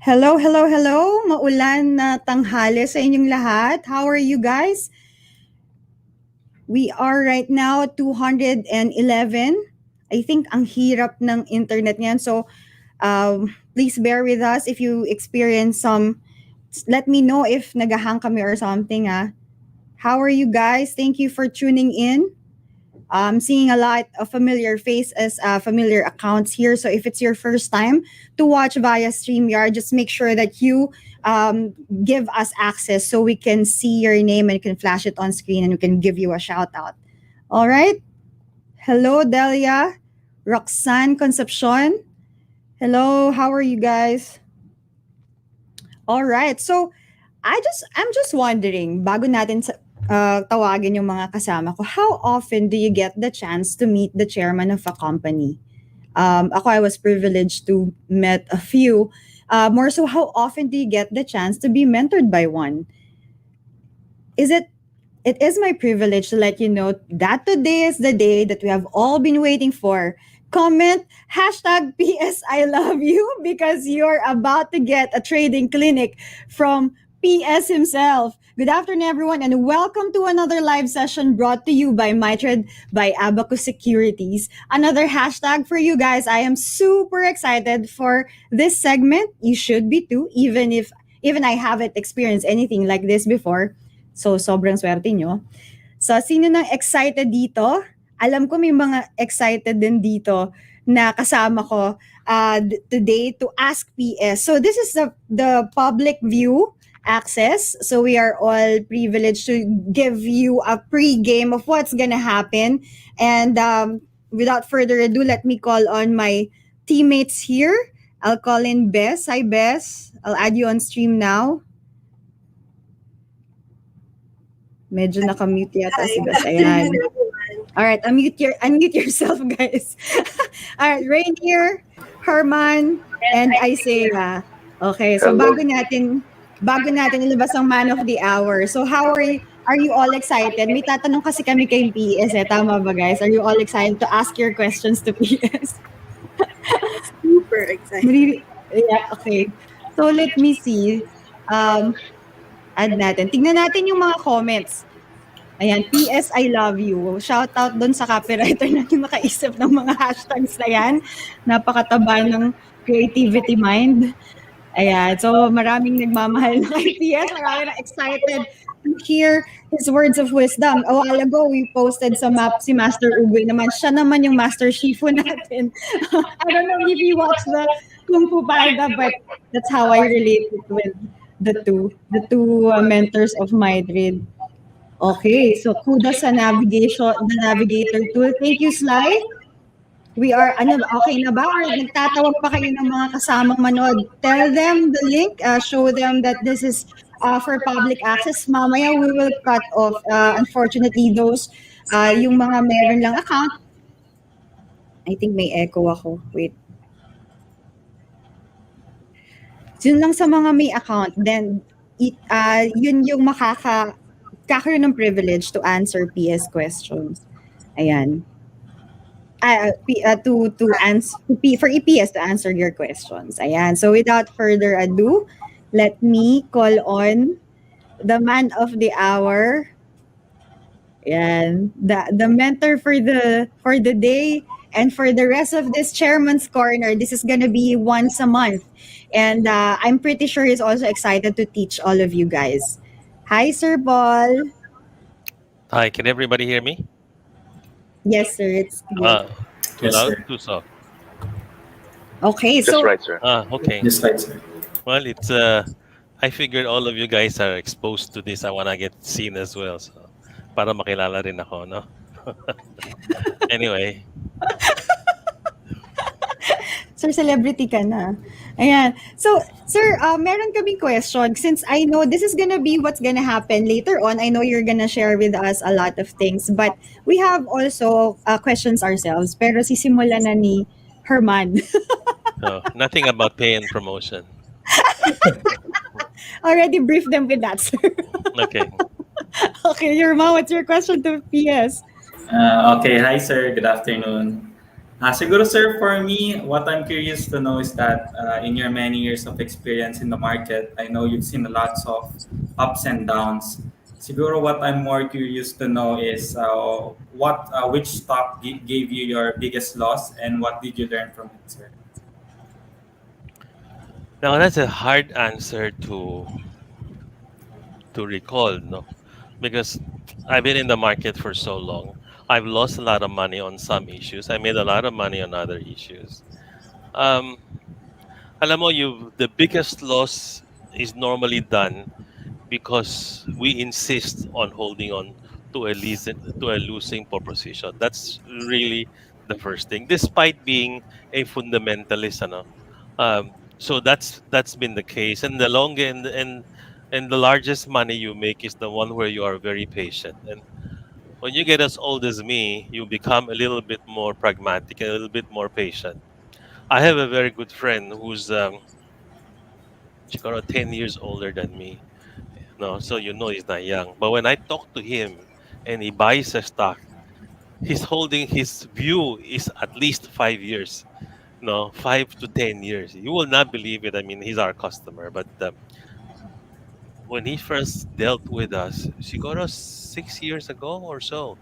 Hello, hello, hello. Maulan na tanghali sa inyong lahat. How are you guys? We are right now 211. I think ang hirap ng internet niyan. So, please bear with us if you experience some. Let me know if nagahang kami or something. How are you guys? Thank you for tuning in. Seeing a lot of familiar faces, familiar accounts here. So if it's your first time to watch via StreamYard, just make sure that you give us access so we can see your name and can flash it on screen and we can give you a shout out. All right. Hello, Delia, Roxanne, Concepcion. Hello, how are you guys? All right. So I'm just wondering, bago natin tawagin yung mga kasama ko, how often do you get the chance to meet the chairman of a company? Ako, I was privileged to meet a few. More so, how often do you get the chance to be mentored by one? It is my privilege to let you know that today is the day that we have all been waiting for. Comment hashtag PS I love you because you're about to get a trading clinic from PS himself. Good afternoon, everyone, and welcome to another live session brought to you by MyTrade by Abacus Securities. Another hashtag for you guys. I am super excited for this segment. You should be too, even I haven't experienced anything like this before. So, sobrang swerte nyo. So, sino nang excited dito? Alam ko may mga excited din dito na kasama ko today to ask PS. So, this is the public view access. So, we are all privileged to give you a pre-game of what's gonna happen. And without further ado, let me call on my teammates here. I'll call in Bess. Hi, Bess. I'll add you on stream now. Medyo naka-mute yata si Bess. Ayan. All right, unmute yourself, guys. All right, Rainier, Herman, and Isaiah. Okay, so bago natin ilabas ang man of the hour. So how are you all excited? May tatanong kasi kami kay PS tama ba guys? Are you all excited to ask your questions to PS? Super excited. Yeah, okay. So let me see. Add natin. Tingnan natin yung mga comments. Ayan, PS I love you. Shout out doon sa copywriter natin nakaisip ng mga hashtags na yan. Napakataba ng creativity mind. Ayan, so maraming nagmamahal na kay PS. Maraming na excited to hear his words of wisdom. A while ago, we posted sa map si Master Ugoy naman. Siya naman yung Master Shifu natin. I don't know if you watch the Kung Fu Panda, but that's how I relate it with the two mentors of Madrid. Okay, so kudos sa the navigator tool. Thank you, Sly. We are, okay na ba? Or nagtatawag pa kayo ng mga kasamang manood? Tell them the link, show them that this is for public access. Mamaya we will cut off, unfortunately, those, yung mga meron lang account. I think may echo ako. Wait. Yun lang sa mga may account, then yun yung kakaroon ng privilege to answer PS questions. Ayan. For EPS to answer your questions. Ayan. So without further ado, let me call on the man of the hour. Ayan. The mentor for the day and for the rest of this Chairman's Corner. This is gonna be once a month. And I'm pretty sure he's also excited to teach all of you guys. Hi, Sir Paul. Hi, can everybody hear me? Yes, sir. It's good. Too loud, too soft. Okay, Just so right, sir. Okay. Just right, sir. Well, it's I figured all of you guys are exposed to this. I wanna get seen as well, so para makilala rin ako, no? Anyway. Sir, celebrity ka na. Ayan. So, sir, meron kaming question. Since I know this is gonna be what's gonna happen later on, I know you're gonna share with us a lot of things, but we have also questions ourselves. Pero sisimulan na ni Herman. No, nothing about pay and promotion. Already briefed them with that, sir. Okay. Okay, Herman, what's your question to PS? Okay, hi sir, good afternoon. Siguro, sir, for me, what I'm curious to know is that in your many years of experience in the market, I know you've seen lots of ups and downs. Siguro, what I'm more curious to know is which stock gave you your biggest loss and what did you learn from it, sir? Now that's a hard answer to recall, no, because I've been in the market for so long. I've lost a lot of money on some issues. I made a lot of money on other issues. Um, alam mo, the biggest loss is normally done because we insist on holding on to a losing proposition. That's really the first thing, despite being a fundamentalist, ano. So that's been the case, and the long and the largest money you make is the one where you are very patient. And when you get as old as me, you become a little bit more pragmatic, a little bit more patient. I have a very good friend who's siguro 10 years older than me. No, so you know he's not young. But when I talk to him and he buys a stock, he's holding his view is at least 5 years. No, 5 to 10 years. You will not believe it. I mean, he's our customer. But when he first dealt with us, siguro 6 years ago or so.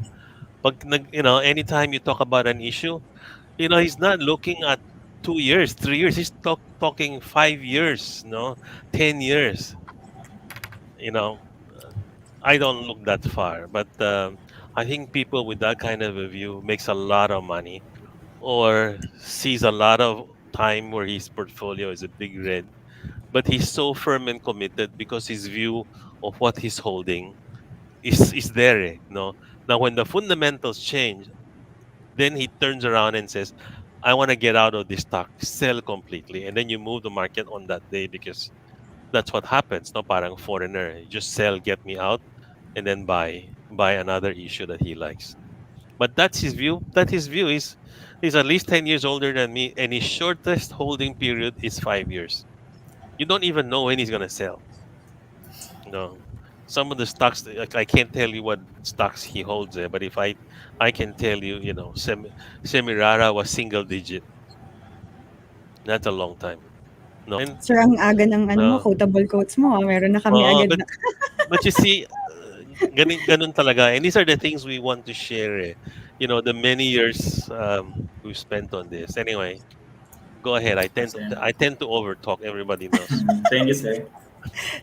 But anytime you talk about an issue, he's not looking at 2 years, 3 years. He's talking 5 years, 10 years. You know, I don't look that far, but I think people with that kind of a view makes a lot of money or sees a lot of time where his portfolio is a big red, but he's so firm and committed because his view of what he's holding is there. No, now when the fundamentals change, then he turns around and says, "I want to get out of this stock, sell completely," and then you move the market on that day because that's what happens. No, parang foreigner, you just sell, get me out, and then buy another issue that he likes. But that's his view. That his view is he's at least 10 years older than me, and his shortest holding period is 5 years. You don't even know when he's gonna sell. No, some of the stocks like I can't tell you what stocks he holds there, but if I can tell you, Semirara was single digit. That's a long time. No, and Sir, ang aga ng ano mo, uh, quotable quotes mo, meron na kami oo, agad na. but you see, ganun talaga. And these are the things we want to share. The many years we've spent on this. Anyway, go ahead. Yes, sir. I tend to overtalk. Everybody knows. Thank you, sir.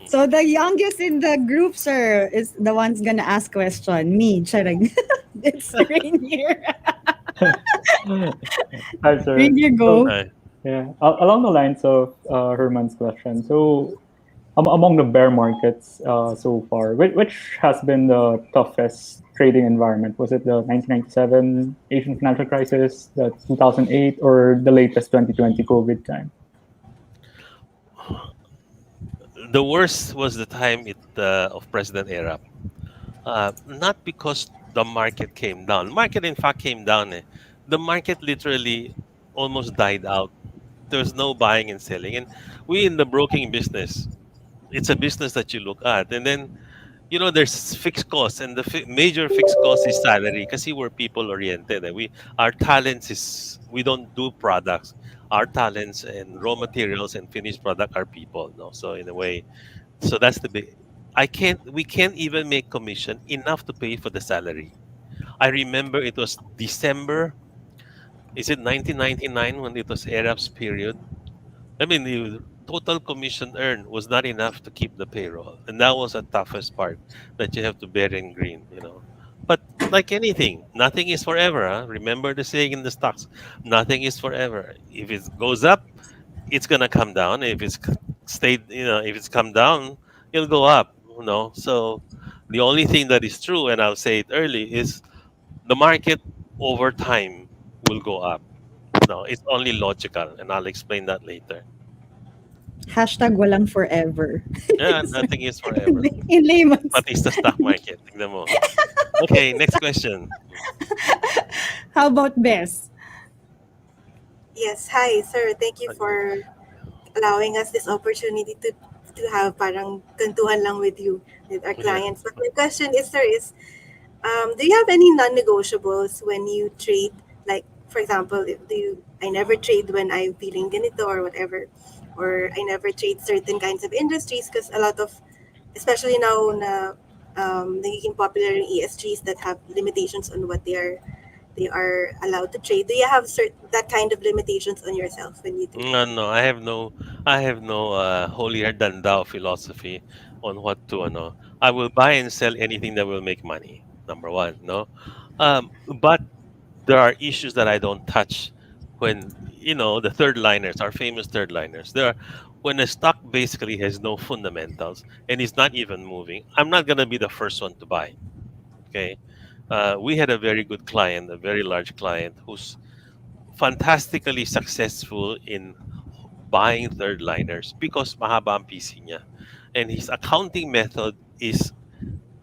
So the youngest in the group, sir, is the one's gonna ask question. Me, charing. It's Rainier. Hi, sir. Rainier, So, go. Uh, yeah, along the lines of Herman's question, so among the bear markets so far, which has been the toughest trading environment? Was it the 1997 Asian financial crisis, the 2008, or the latest 2020 COVID time? the worst was the time of President Arab. Not because the market came down. Market in fact came down. The market literally almost died out. There's no buying and selling, and we in the broking business, it's a business that you look at, and then there's fixed costs, and the major fixed cost is salary because we're people oriented, and our talents is we don't do products. Our talents and raw materials and finished product are people. No, so in a way, so that's the big. I can't. We can't even make commission enough to pay for the salary. I remember it was December. Is it 1999 when it was Arab's period? I mean, the total commission earned was not enough to keep the payroll, and that was the toughest part that you have to bear in green. But like anything, nothing is forever. Huh? Remember the saying in the stocks: nothing is forever. If it goes up, it's gonna come down. If if it's come down, it'll go up. So the only thing that is true, and I'll say it early, is the market over time will go up. No, it's only logical, and I'll explain that later. Hashtag walang forever. Yeah, nothing is forever. In layman's. Pati sa stock market. Tignan mo. Okay, next question. How about Bess? Yes, hi, sir. Thank you for allowing us this opportunity to have parang kantuhan lang with you, with our Yeah. clients. But my question is, sir, do you have any non-negotiables when you trade? Like, for example, if do you, I never trade when I'm feeling ganito or whatever, or I never trade certain kinds of industries because a lot of, especially now na nagiging popular yung ESGs that have limitations on what they are allowed to trade. Do you have that kind of limitations on yourself when you do No, trade? no, I have no holier than thou philosophy on what to, I will buy and sell anything that will make money. Number one, no. But there are issues that I don't touch when, the third liners, our famous third liners. There are when a stock basically has no fundamentals and is not even moving. I'm not gonna be the first one to buy. Okay. We had a very good client, a very large client who's fantastically successful in buying third liners because mahaba ang PC niya. And his accounting method is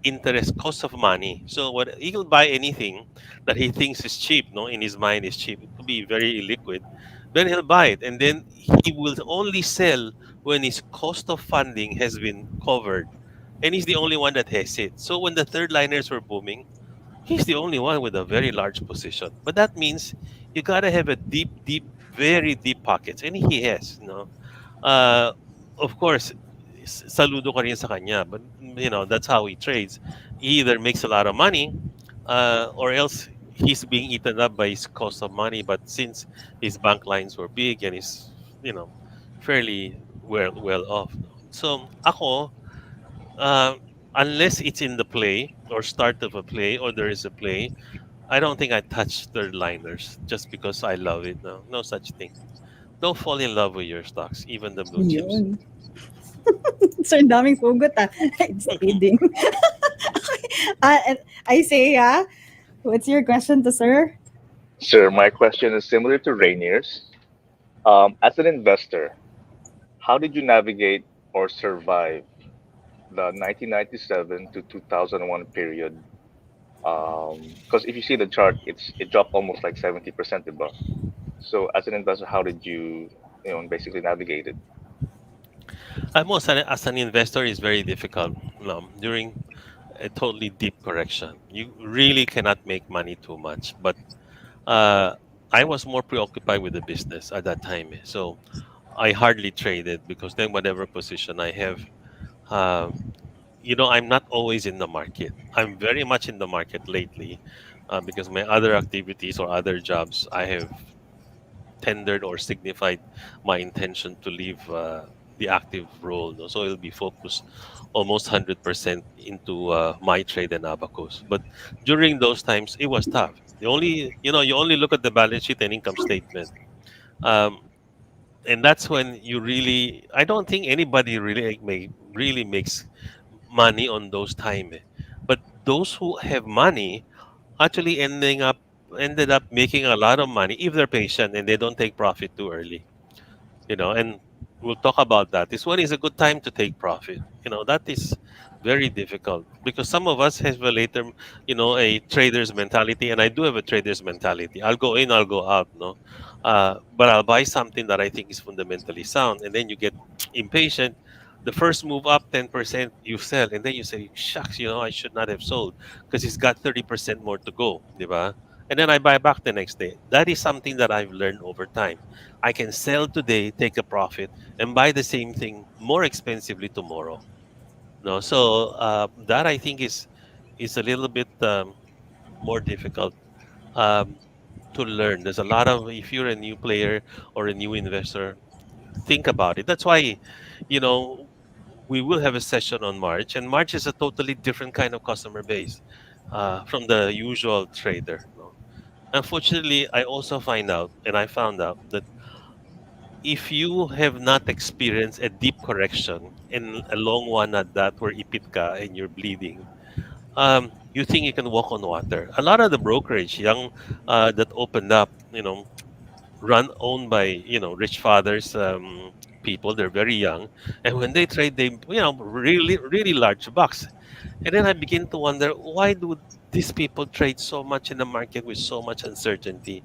interest cost of money. So what he'll buy anything that he thinks is cheap, no, in his mind is cheap. It could be very illiquid. Then he'll buy it, and then he will only sell when his cost of funding has been covered, and he's the only one that has it. So when the third liners were booming, he's the only one with a very large position. But that means you gotta have a deep, deep, very deep pockets, and he has. Uh, of course, saludo ka rin sa kanya, but that's how he trades. He either makes a lot of money, or else he's being eaten up by his cost of money. But since his bank lines were big and he's you know fairly well off, no? So ako, uh, unless it's in the play or start of a play or there is a play, I don't think I touch third liners just because I love it. No, no such thing. Don't fall in love with your stocks, even the blue chips. Yun. Sir, ang daming pugot ah. Just kidding. And Isaiah, what's your question to sir? Sir, my question is similar to Rainier's. As an investor, how did you navigate or survive the 1997 to 2001 period? Because if you see the chart, it dropped almost like 70%, diba? So as an investor, how did you, basically navigate it? Most as an investor is very difficult during a totally deep correction. You really cannot make money too much. But uh, I was more preoccupied with the business at that time, so I hardly traded because then whatever position I have, uh, I'm not always in the market. I'm very much in the market lately because my other activities or other jobs, I have tendered or signified my intention to leave the active role. No? So it'll be focused almost 100% into my trade and Abacus. But during those times, it was tough. You only look at the balance sheet and income statement. Um, and that's when you really, I don't think anybody really makes money on those time. But those who have money actually ended up making a lot of money if they're patient and they don't take profit too early. And we'll talk about that. This one is a good time to take profit. That is very difficult because some of us have a later, a trader's mentality, and I do have a trader's mentality. I'll go in, I'll go out, no, but I'll buy something that I think is fundamentally sound, and then you get impatient. The first move up 10%, you sell, and then you say, "Shucks, I should not have sold because it's got 30% more to go, di ba?" And then I buy back the next day. That is something that I've learned over time. I can sell today, take a profit, and buy the same thing more expensively tomorrow. No, so that I think is a little bit more difficult um, to learn. There's a lot of if you're a new player or a new investor, think about it. That's why, you know, we will have a session on March, and March is a totally different kind of customer base from the usual trader. No? Unfortunately, I found out that if you have not experienced a deep correction and a long one at that where ipit ka and you're bleeding, you think you can walk on water. A lot of the brokerage, young that opened up, run owned by rich fathers, people. They're very young, and when they trade, they really really large bucks. And then I begin to wonder why do these people trade so much in the market with so much uncertainty?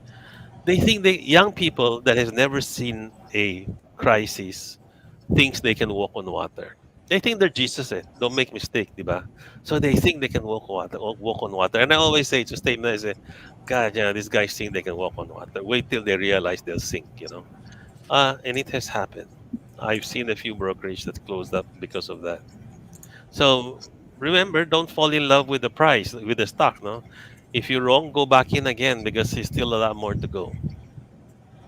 They think the young people that has never seen a crisis thinks they can walk on water. They think they're Jesus, eh. Don't make mistake, diba? So they think they can walk on water. And I always say, it's a statement, I say, God, yeah, these guys think they can walk on water. Wait till they realize they'll sink. And it has happened. I've seen a few brokerage that closed up because of that. So remember, don't fall in love with the price, with the stock, no? If you're wrong, go back in again because there's still a lot more to go.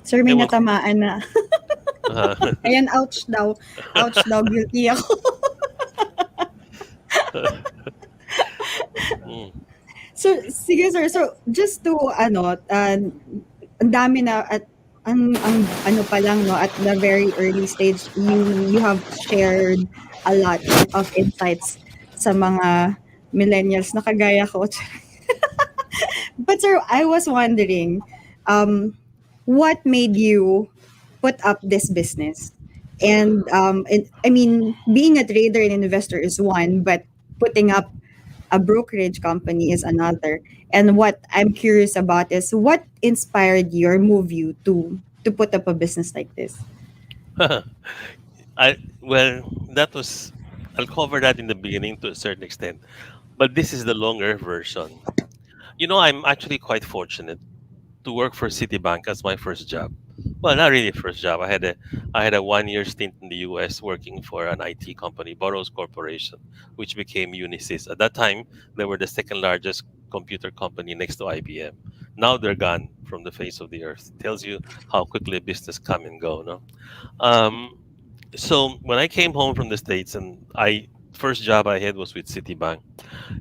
Sir, may It will. natamaan na. Uh, Ayan, ouch daw. Ouch daw, guilty ako. mm. So, sige sir. So, just to, ang dami na at ang ano pa lang no at the very early stage you have shared a lot of insights sa mga millennials na kagaya ko. But sir, I was wondering, um, what made you put up this business? And I mean, being a trader and investor is one, but putting up a brokerage company is another. And what I'm curious about is what inspired you or moved you to put up a business like this? Well, that was. I'll cover that in the beginning to a certain extent, but this is the longer version. I'm actually quite fortunate to work for Citibank as my first job. Well, not really first job. I had a 1 year stint in the U.S. working for an IT company, Burroughs Corporation, which became Unisys. At that time, they were the second largest computer company next to IBM. Now they're gone from the face of the earth. Tells you how quickly business come and go. No. Um, so when I came home from the States, and I first job I had was with Citibank,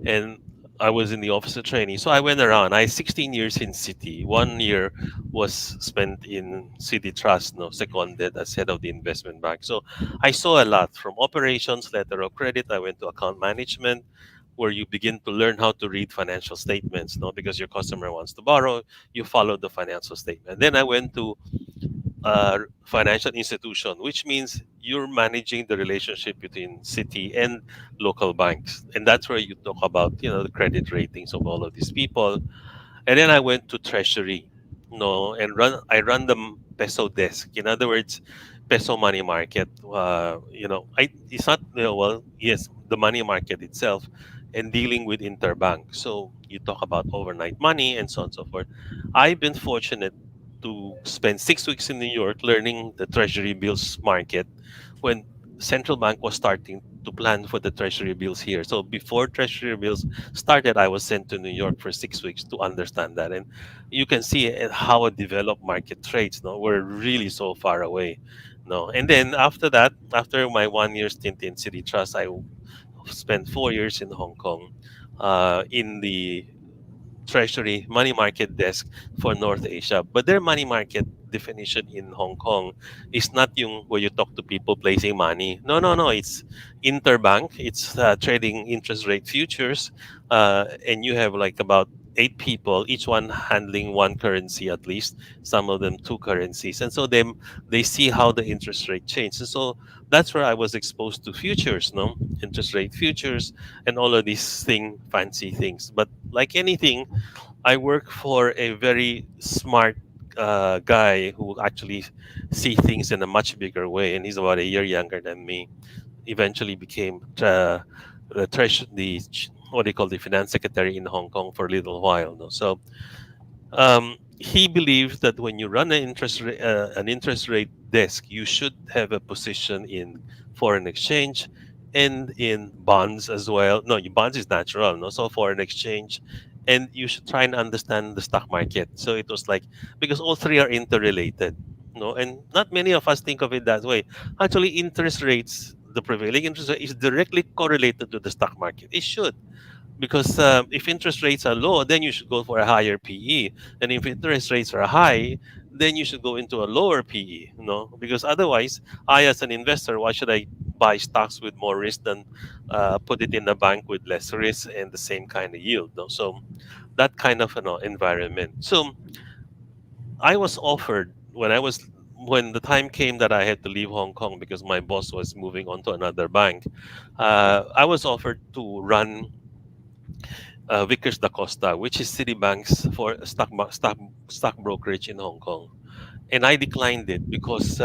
and I was in the office of training. So I went around. I had 16 years in Citi. 1 year was spent in Citi Trust, no, seconded as head of the investment bank. So I saw a lot from operations, letter of credit. I went to account management, where you begin to learn how to read financial statements, no, because your customer wants to borrow, you follow the financial statement. Then I went to financial institution, which means you're managing the relationship between city and local banks, and that's where you talk about the credit ratings of all of these people. And then I went to treasury, no, and I run the peso desk. In other words, peso money market. I it's not well, yes, the money market itself, and dealing with interbank. So you talk about overnight money and so on and so forth. I've been fortunate to spend 6 weeks in New York learning the treasury bills market when central bank was starting to plan for the treasury bills here. So before treasury bills started, I was sent to New York for 6 weeks to understand that. And you can see how a developed market trades. No, we're really so far away. No, and then after that, after my 1 year stint in City Trust, I spent 4 years in Hong Kong, in the treasury money market desk for North Asia. But their money market definition in Hong Kong is not yung where you talk to people placing money. No, no, no. It's interbank. It's trading interest rate futures, and you have like about 8 people, each one handling one currency at least. Some of them two currencies, and so they see how the interest rate changes. And so that's where I was exposed to futures, no, interest rate futures, and all of these fancy things. But like anything, I work for a very smart guy who actually see things in a much bigger way, and he's about a year younger than me. Eventually became what do you call, the finance secretary in Hong Kong for a little while. No? So he believes that when you run an interest rate desk, you should have a position in foreign exchange and in bonds as well. No, bonds is natural, no, so foreign exchange, and you should try and understand the stock market. So it was like, because all three are interrelated, no, and not many of us think of it that way. Actually, interest rates, the prevailing interest rate, is directly correlated to the stock market. It should, because if interest rates are low, then you should go for a higher PE, and if interest rates are high, then you should go into a lower PE. Because otherwise, I as an investor, why should I buy stocks with more risk than put it in a bank with less risk and the same kind of yield? No? So that kind of environment. So I was offered when the time came that I had to leave Hong Kong because my boss was moving on to another bank. I was offered to run Vickers da Costa, which is Citibank's for stock brokerage in Hong Kong, and I declined it because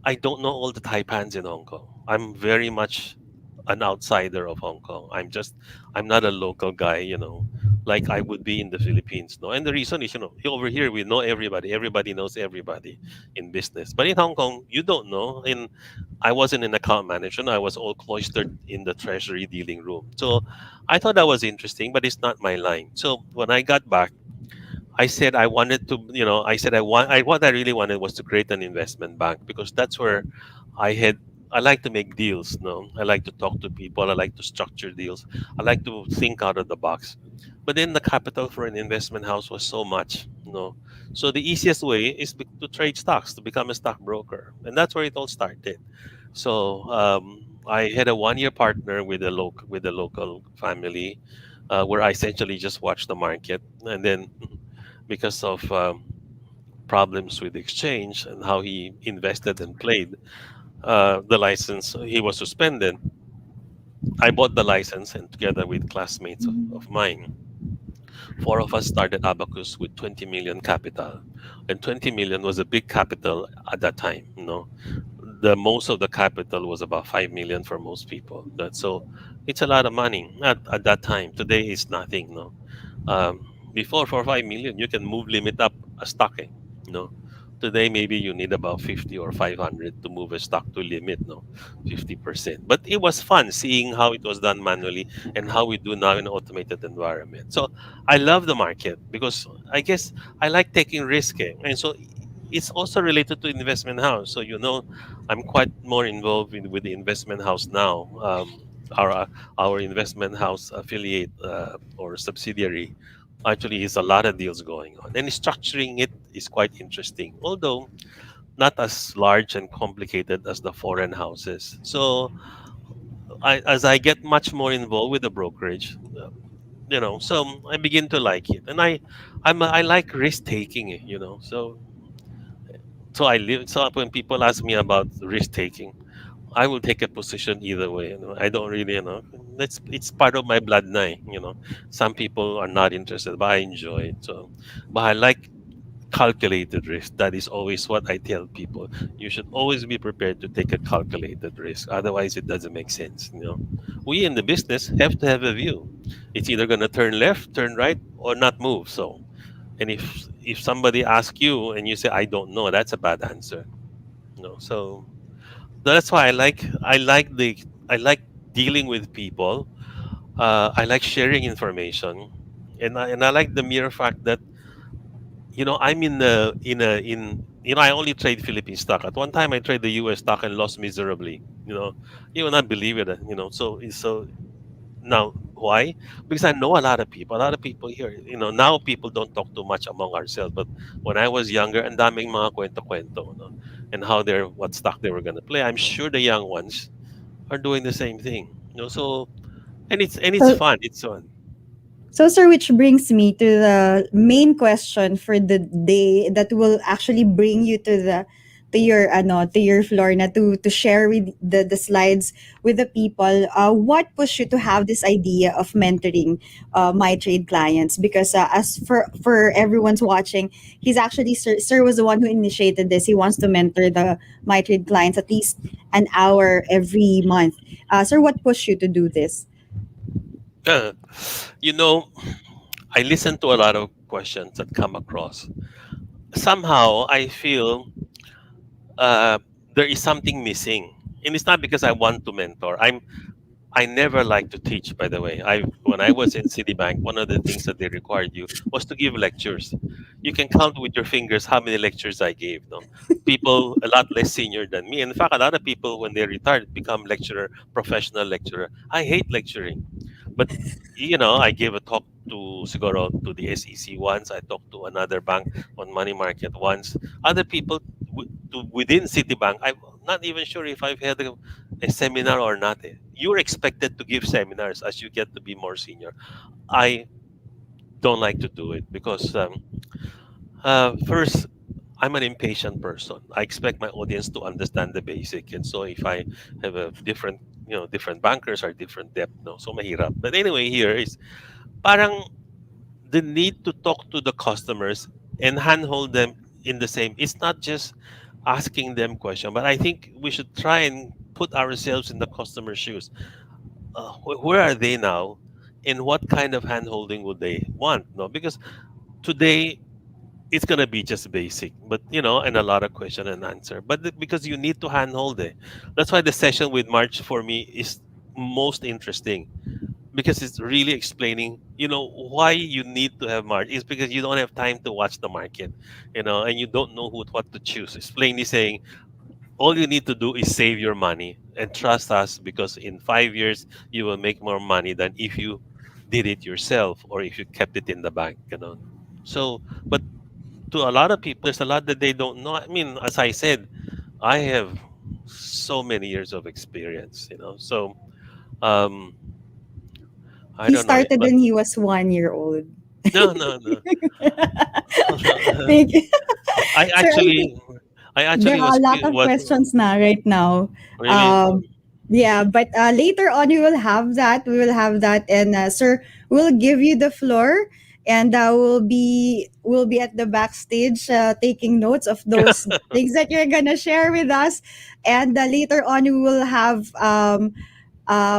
I don't know all the Taipans in Hong Kong. I'm very much an outsider of Hong Kong. I'm not a local guy, like I would be in the Philippines. No, and the reason is, over here we know everybody. Everybody knows everybody in business. But in Hong Kong, you don't know. And I wasn't an account manager. No, I was all cloistered in the treasury dealing room. So I thought that was interesting, but it's not my line. So when I got back, I said I wanted to, I said what I really wanted was to create an investment bank because that's where I had. I like to make deals. No, I like to talk to people. I like to structure deals. I like to think out of the box. But then the capital for an investment house was so much. So the easiest way is to trade stocks, to become a stockbroker, and that's where it all started. So I had a 1 year partner with a local family, where I essentially just watched the market, and then because of problems with exchange and how he invested and played the license, he was suspended. I bought the license, and together with classmates of mine, four of us started Abacus with 20 million capital, and 20 million was a big capital at that time. The most of the capital was about 5 million for most people. So it's a lot of money at that time. Today is nothing. No, um, before for 5 million, you can move limit up a stocking. No, today maybe you need about 50 or 500 to move a stock to limit. No, 50%. But it was fun seeing how it was done manually and how we do now in an automated environment. So I love the market because I guess I like taking risk, and so it's also related to investment house. So I'm quite more involved with the investment house now. Our investment house affiliate, or subsidiary, actually is a lot of deals going on, and structuring it is quite interesting, although not as large and complicated as the foreign houses. So as I get much more involved with the brokerage, so I begin to like it, and I like risk taking. So I live. So when people ask me about risk taking, I will take a position either way. I don't really, it's part of my blood now. Some people are not interested, but I enjoy it. So, but I like calculated risk. That is always what I tell people. You should always be prepared to take a calculated risk. Otherwise, it doesn't make sense. We in the business have to have a view. It's either going to turn left, turn right, or not move. So, and if somebody asks you and you say I don't know, that's a bad answer. So that's why I like dealing with people. I like sharing information, and I like the mere fact that I'm in the in I only trade Philippine stock. At one time, I traded the U.S. stock and lost miserably. You will not believe it. So now why? Because I know a lot of people. A lot of people here. Now people don't talk too much among ourselves. But when I was younger, and daming mga kwento-kwento, and how what stock they were gonna play. I'm sure the young ones are doing the same thing. So and it's So, fun. It's fun. So, sir, which brings me to the main question for the day that will actually bring you to your floor na to share with the slides with the people. What pushed you to have this idea of mentoring my trade clients? Because as for everyone's watching, he's actually sir was the one who initiated this. He wants to mentor the my trade clients at least an hour every month. Sir, what pushed you to do this? Uh, you know, I listen to a lot of questions that come across. Somehow, I feel uh, there is something missing, and it's not because I want to mentor. I never like to teach, by the way. When I was in Citibank, one of the things that they required you was to give lectures. You can count with your fingers how many lectures I gave. No, people a lot less senior than me. In fact, a lot of people when they retired become lecturer, professional lecturer. I hate lecturing, but I gave a talk to siguro to the SEC once. I talked to another bank on money market once. Other people within Citibank, I'm not even sure if I've had a seminar or not. You're expected to give seminars as you get to be more senior. I don't like to do it because first, I'm an impatient person. I expect my audience to understand the basic, and so if I have a different bankers are different depth, no, so mahirap. But anyway, here is parang the need to talk to the customers and handhold them in the same. It's not just asking them question, but I think we should try and put put ourselves in the customer's shoes. Where are they now? And what kind of handholding would they want? No, because today it's gonna be just basic, but and a lot of question and answer. But because you need to handhold it, that's why the session with March for me is most interesting, because it's really explaining why you need to have March. It's because you don't have time to watch the market, and you don't know what to choose. It's plainly saying all you need to do is save your money and trust us, because in 5 years you will make more money than if you did it yourself or if you kept it in the bank. So, but to a lot of people, there's a lot that they don't know. I mean, as I said, I have so many years of experience. So, um, I He don't know, started but when he was 1 year old. no, no, no. Thank you. I Sir, I actually, think I there actually are was a lot of was questions now, right now. really. Um, yeah, but later on we will have that. We will have that, and sir, we'll give you the floor, and we'll be at the backstage taking notes of those things that you're gonna share with us, and later on we will have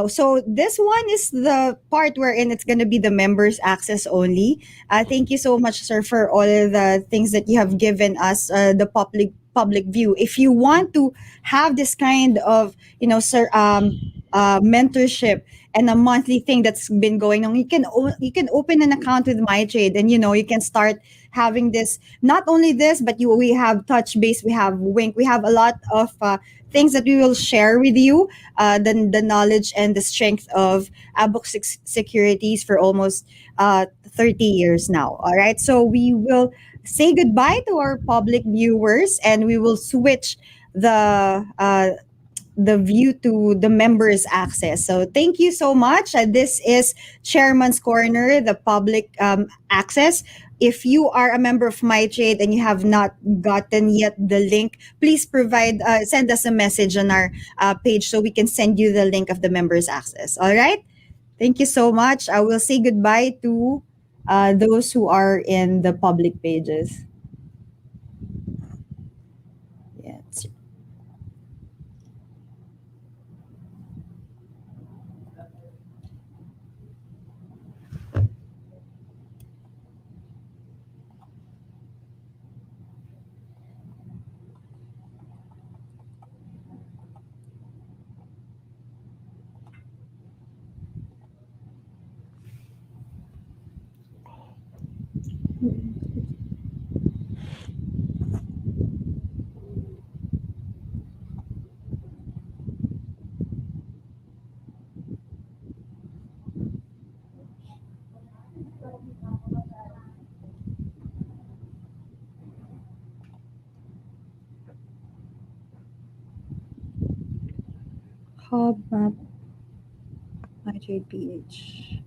so this one is the part wherein it's going to be the members access only. Thank you so much, sir, for all the things that you have given us, the public view. If you want to have this kind of, sir, mentorship and a monthly thing that's been going on, you can open an account with MyTrade, and you can start having this. Not only this, but we have touch base, we have Wink, we have a lot of things that we will share with you, the knowledge and the strength of Abacus Securities for almost 30 years now. All right. So we will say goodbye to our public viewers, and we will switch the view to the members access. So thank you so much. This is Chairman's Corner, the public access. If you are a member of MyTrade and you have not gotten yet the link, please send us a message on our page so we can send you the link of the members access. All right. Thank you so much. I will say goodbye to those who are in the public pages. Yeah. Hub map MyTrade PH.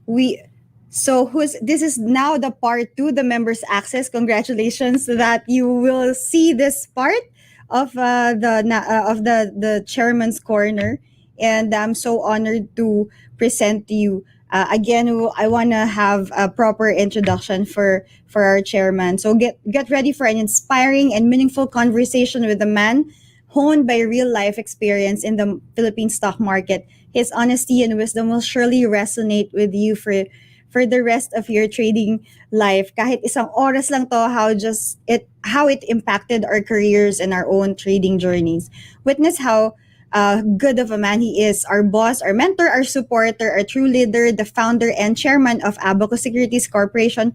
we so who's this is now the part two, the members access. Congratulations that you will see this part of the chairman's corner, and I'm so honored to present to you again. I want to have a proper introduction for our chairman, so get ready for an inspiring and meaningful conversation with a man honed by real life experience in the Philippine stock market. His honesty and wisdom will surely resonate with you for the rest of your trading life. Kahit isang oras lang to, how it impacted our careers and our own trading journeys. Witness how good of a man he is, our boss, our mentor, our supporter, our true leader, the founder and chairman of Abacus Securities Corporation,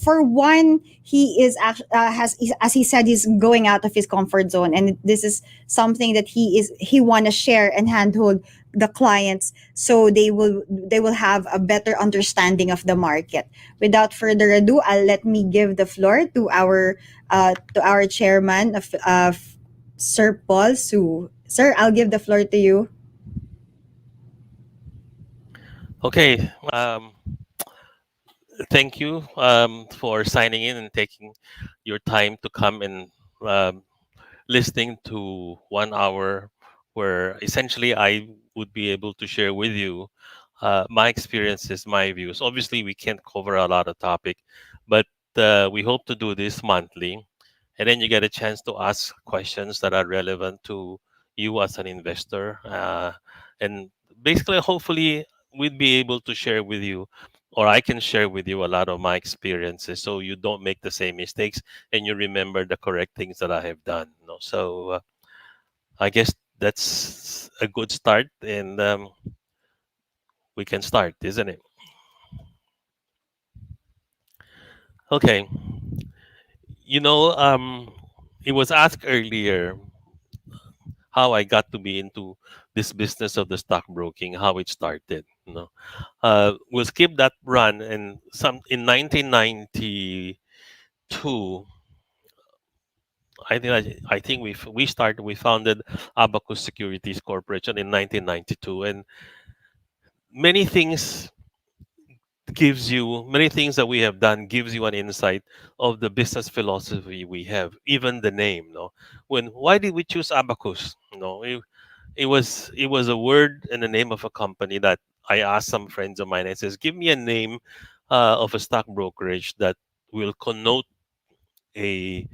for one, he is has, as he said, he's going out of his comfort zone, and this is something that he want to share and handhold the clients, so they will have a better understanding of the market. Without further ado, let me give the floor to our chairman of Sir Paul Su. Sir, I'll give the floor to you. Okay. Thank you for signing in and taking your time to come and um, listening to 1 hour where essentially I would be able to share with you my experiences, my views. Obviously, we can't cover a lot of topic, but we hope to do this monthly, and then you get a chance to ask questions that are relevant to you as an investor, and basically, hopefully, we'd be able to share with you. Or I can share with you a lot of my experiences, so you don't make the same mistakes and you remember the correct things that I have done. No? So I guess that's a good start, and we can start, isn't it? Okay. You know, it was asked earlier how I got to be into this business of the stockbroking, how it started. You know, we'll skip that run, and some in 1992. I think we founded Abacus Securities Corporation in 1992, and many things many things that we have done gives you an insight of the business philosophy we have, even the name. No, why did we choose Abacus? No, it was a word and the name of a company that I asked some friends of mine. I says, give me a name of a stock brokerage that will connote a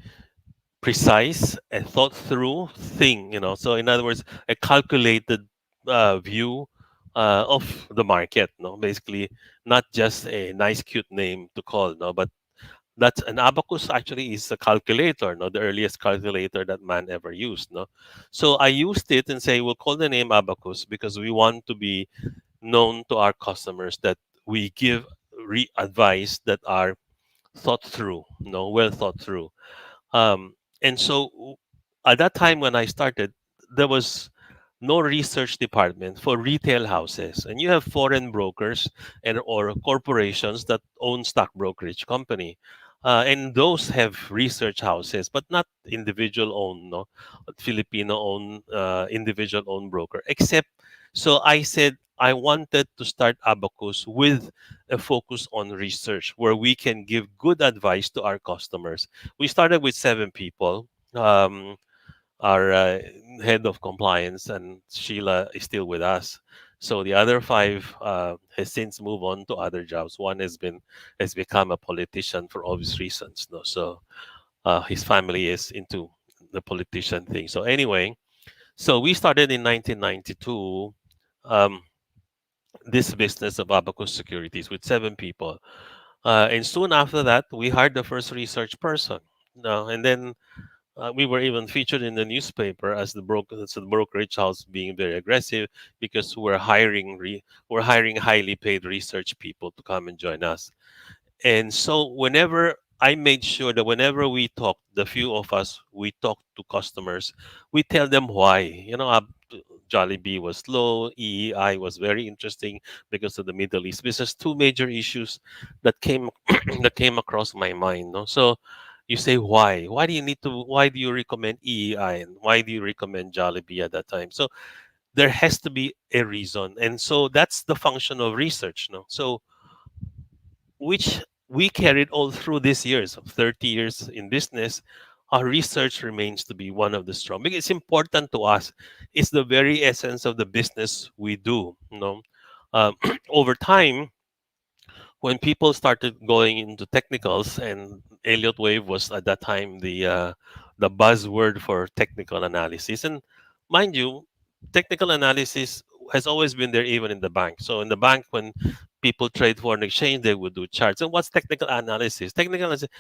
precise and thought through thing. So in other words, a calculated view of the market. No, basically not just a nice cute name to call. No, but that's an abacus actually is a calculator. No, the earliest calculator that man ever used. No, so I used it and say we'll call the name abacus because we want to be known to our customers that we give advice that are thought through. No, well thought through. And so at that time when I started, there was no research department for retail houses, and you have foreign brokers and or corporations that own stock brokerage company, and those have research houses, but not individual owned, no, Filipino owned individual owned broker. Except, so I said I wanted to start Abacus with a focus on research, where we can give good advice to our customers. We started with 7 people. Our head of compliance and Sheila is still with us. So the other 5 has since moved on to other jobs. One has become a politician for obvious reasons. No, so his family is into the politician thing. So anyway, so we started in 1992. Um, this business of Abacus Securities with 7 people. And soon after that, we hired the first research person. No, and then we were even featured in the newspaper as the brokerage house being very aggressive because we're hiring highly paid research people to come and join us. And so whenever I made sure that whenever we talk, the few of us, we talk to customers, we tell them why. Jollibee was low, EEI was very interesting because of the Middle East. This is 2 major issues that came that came across my mind. No? So you say why? Why do you recommend EEI and why do you recommend Jollibee at that time? So there has to be a reason. And so that's the function of research. No? So which we carried all through these years of 30 years in business. Our research remains to be one of the strong because it's important to us. It's the very essence of the business we do. Over time, when people started going into technicals, and Elliott wave was at that time the buzzword for technical analysis. And mind you, technical analysis has always been there even in the bank. So in the bank, when people trade foreign exchange, they would do charts. And what's technical analysis? Technical analysis,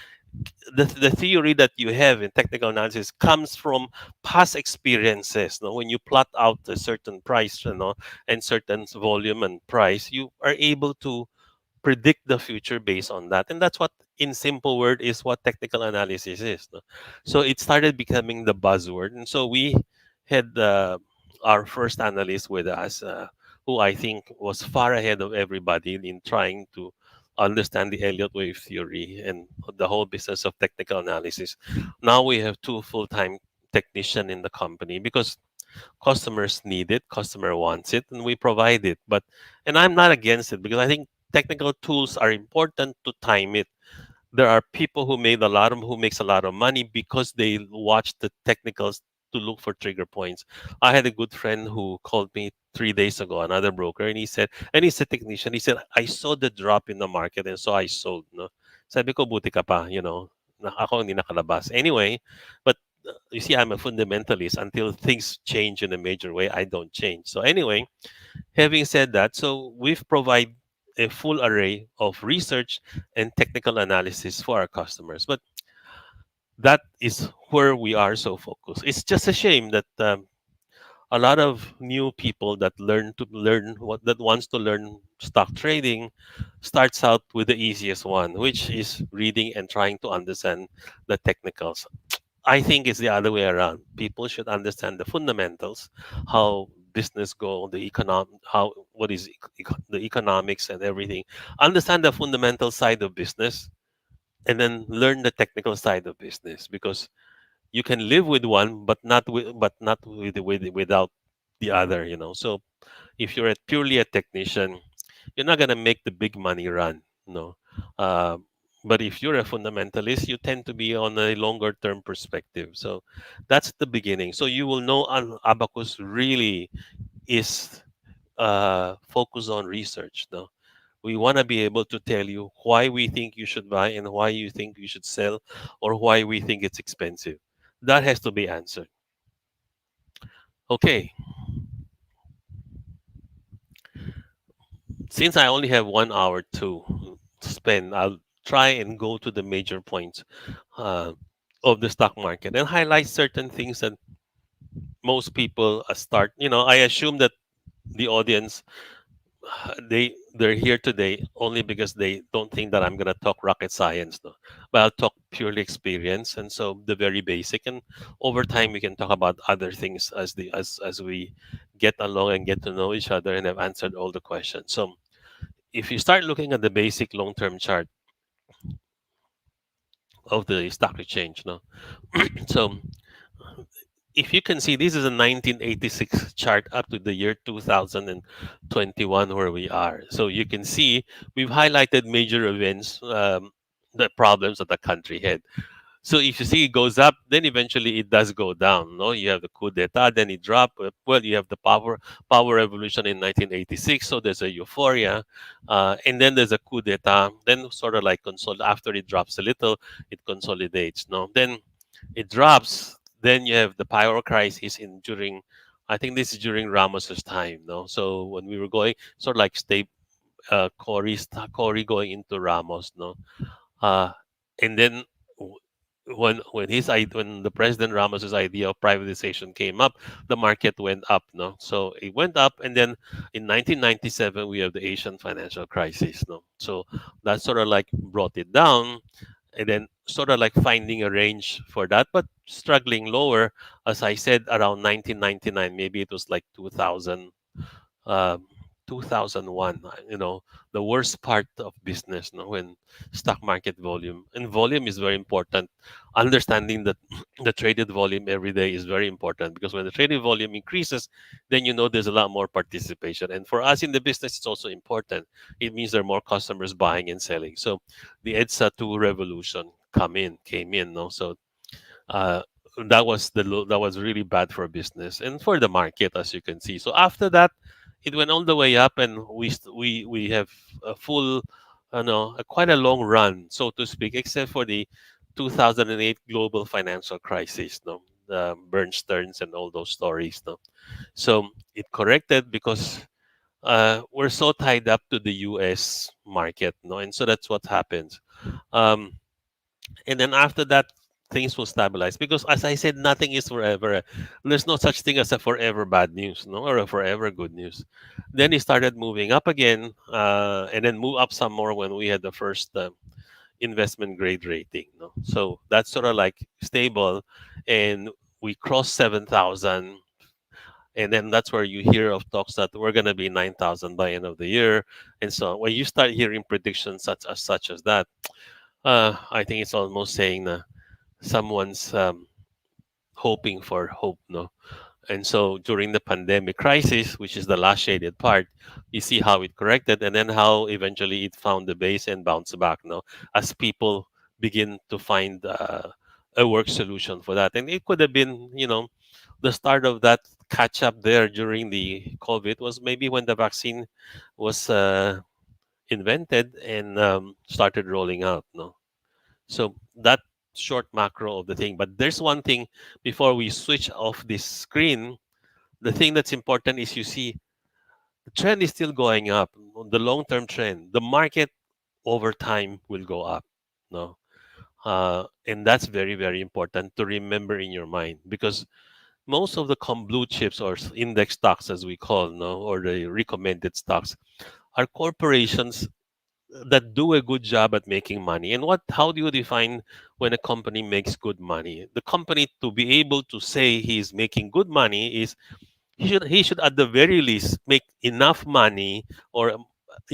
the theory that you have in technical analysis comes from past experiences. When you plot out a certain price, and certain volume and price, you are able to predict the future based on that. And that's what, in simple word, is what technical analysis is. No? So it started becoming the buzzword. And so we had our first analyst with us, who I think was far ahead of everybody in trying to understand the Elliott wave theory and the whole business of technical analysis. Now we have two full-time technician in the company because customers need it, customer wants it, and we provide it. But and I'm not against it because I think technical tools are important to time it. There are people who makes a lot of money because they watch the technicals to look for trigger points. I had a good friend who called me 3 days ago, another broker, and he's a technician. He said, I saw the drop in the market and so I sold. No? Sabi ko, buti ka pa, ako hindi nakalabas. Anyway, but you see, I'm a fundamentalist. Until things change in a major way, I don't change. So anyway, having said that, so we've provided a full array of research and technical analysis for our customers. But that is where we are so focused. It's just a shame that a lot of new people that wants to learn stock trading starts out with the easiest one, which is reading and trying to understand the technicals. I think it's the other way around. People should understand the fundamentals, how business go, how what is the economics and everything. Understand the fundamental side of business, and then learn the technical side of business because you can live with one, but not without the other. So if you're purely a technician, you're not gonna make the big money run. No. Uh, but if you're a fundamentalist, you tend to be on a longer term perspective. So that's the beginning. So you will know Abacus really is focused on research. No, we want to be able to tell you why we think you should buy and why you think you should sell, or why we think it's expensive. That has to be answered. Okay, since I only have 1 hour to spend, I'll try and go to the major points uh, of the stock market and highlight certain things that most people start. I assume that the audience, they're here today only because they don't think that I'm gonna talk rocket science, no. But I'll talk purely experience, and so the very basic. And over time, we can talk about other things as we get along and get to know each other and have answered all the questions. So if you start looking at the basic long-term chart of the stock exchange, no. So if you can see, this is a 1986 chart up to the year 2021 where we are. So you can see we've highlighted major events, the problems that the country had. So if you see it goes up, then eventually it does go down. No, you have the coup d'état, then it dropped. Well, you have the power revolution in 1986. So there's a euphoria, and then there's a coup d'état. Then sort of like after it drops a little, it consolidates. No, then it drops. Then you have the power crisis during, I think this is during Ramos's time. No, so when we were going sort of like Cory going into Ramos. No, uh, and then when the President Ramos's idea of privatization came up, the market went up. No, so it went up, and then in 1997 we have the Asian financial crisis. No, so that sort of like brought it down, and then sort of like finding a range for that, but struggling lower. As I said, around 1999, maybe it was like 2000, um, 2001. The worst part of business, no, when stock market volume is very important. Understanding that the traded volume every day is very important, because when the traded volume increases, then there's a lot more participation. And for us in the business, it's also important. It means there are more customers buying and selling. So the EDSA 2 revolution came in, no. So uh, that was really bad for business and for the market, as you can see. So after that, it went all the way up, and we have a full, quite a long run, so to speak, except for the 2008 global financial crisis, no, the Bernsteins and all those stories, no. So it corrected because we're so tied up to the U.S. market, no, and so that's what happens. Um, and then after that, things will stabilize because, as I said, nothing is forever. There's no such thing as a forever bad news, no, or a forever good news. Then it started moving up again, and then move up some more when we had the first investment grade rating. No? So that's sort of like stable, and we crossed 7,000, and then that's where you hear of talks that we're going to be 9,000 by end of the year, and so when you start hearing predictions such as that, I think it's almost saying someone's hoping for hope, no? And so during the pandemic crisis, which is the last shaded part, you see how it corrected and then how eventually it found the base and bounced back, no? As people begin to find a work solution for that. And it could have been, the start of that catch up there during the COVID was maybe when the vaccine was invented and started rolling out, no? So that short macro of the thing. But there's one thing before we switch off this screen. The thing that's important is you see the trend is still going up. The long term trend, the market over time will go up. No, and that's very very important to remember in your mind because most of the blue chips or index stocks as we call no or the recommended stocks are corporations that do a good job at making money. And what how do you define when a company makes good money? The company to be able to say he's making good money is he should at the very least make enough money or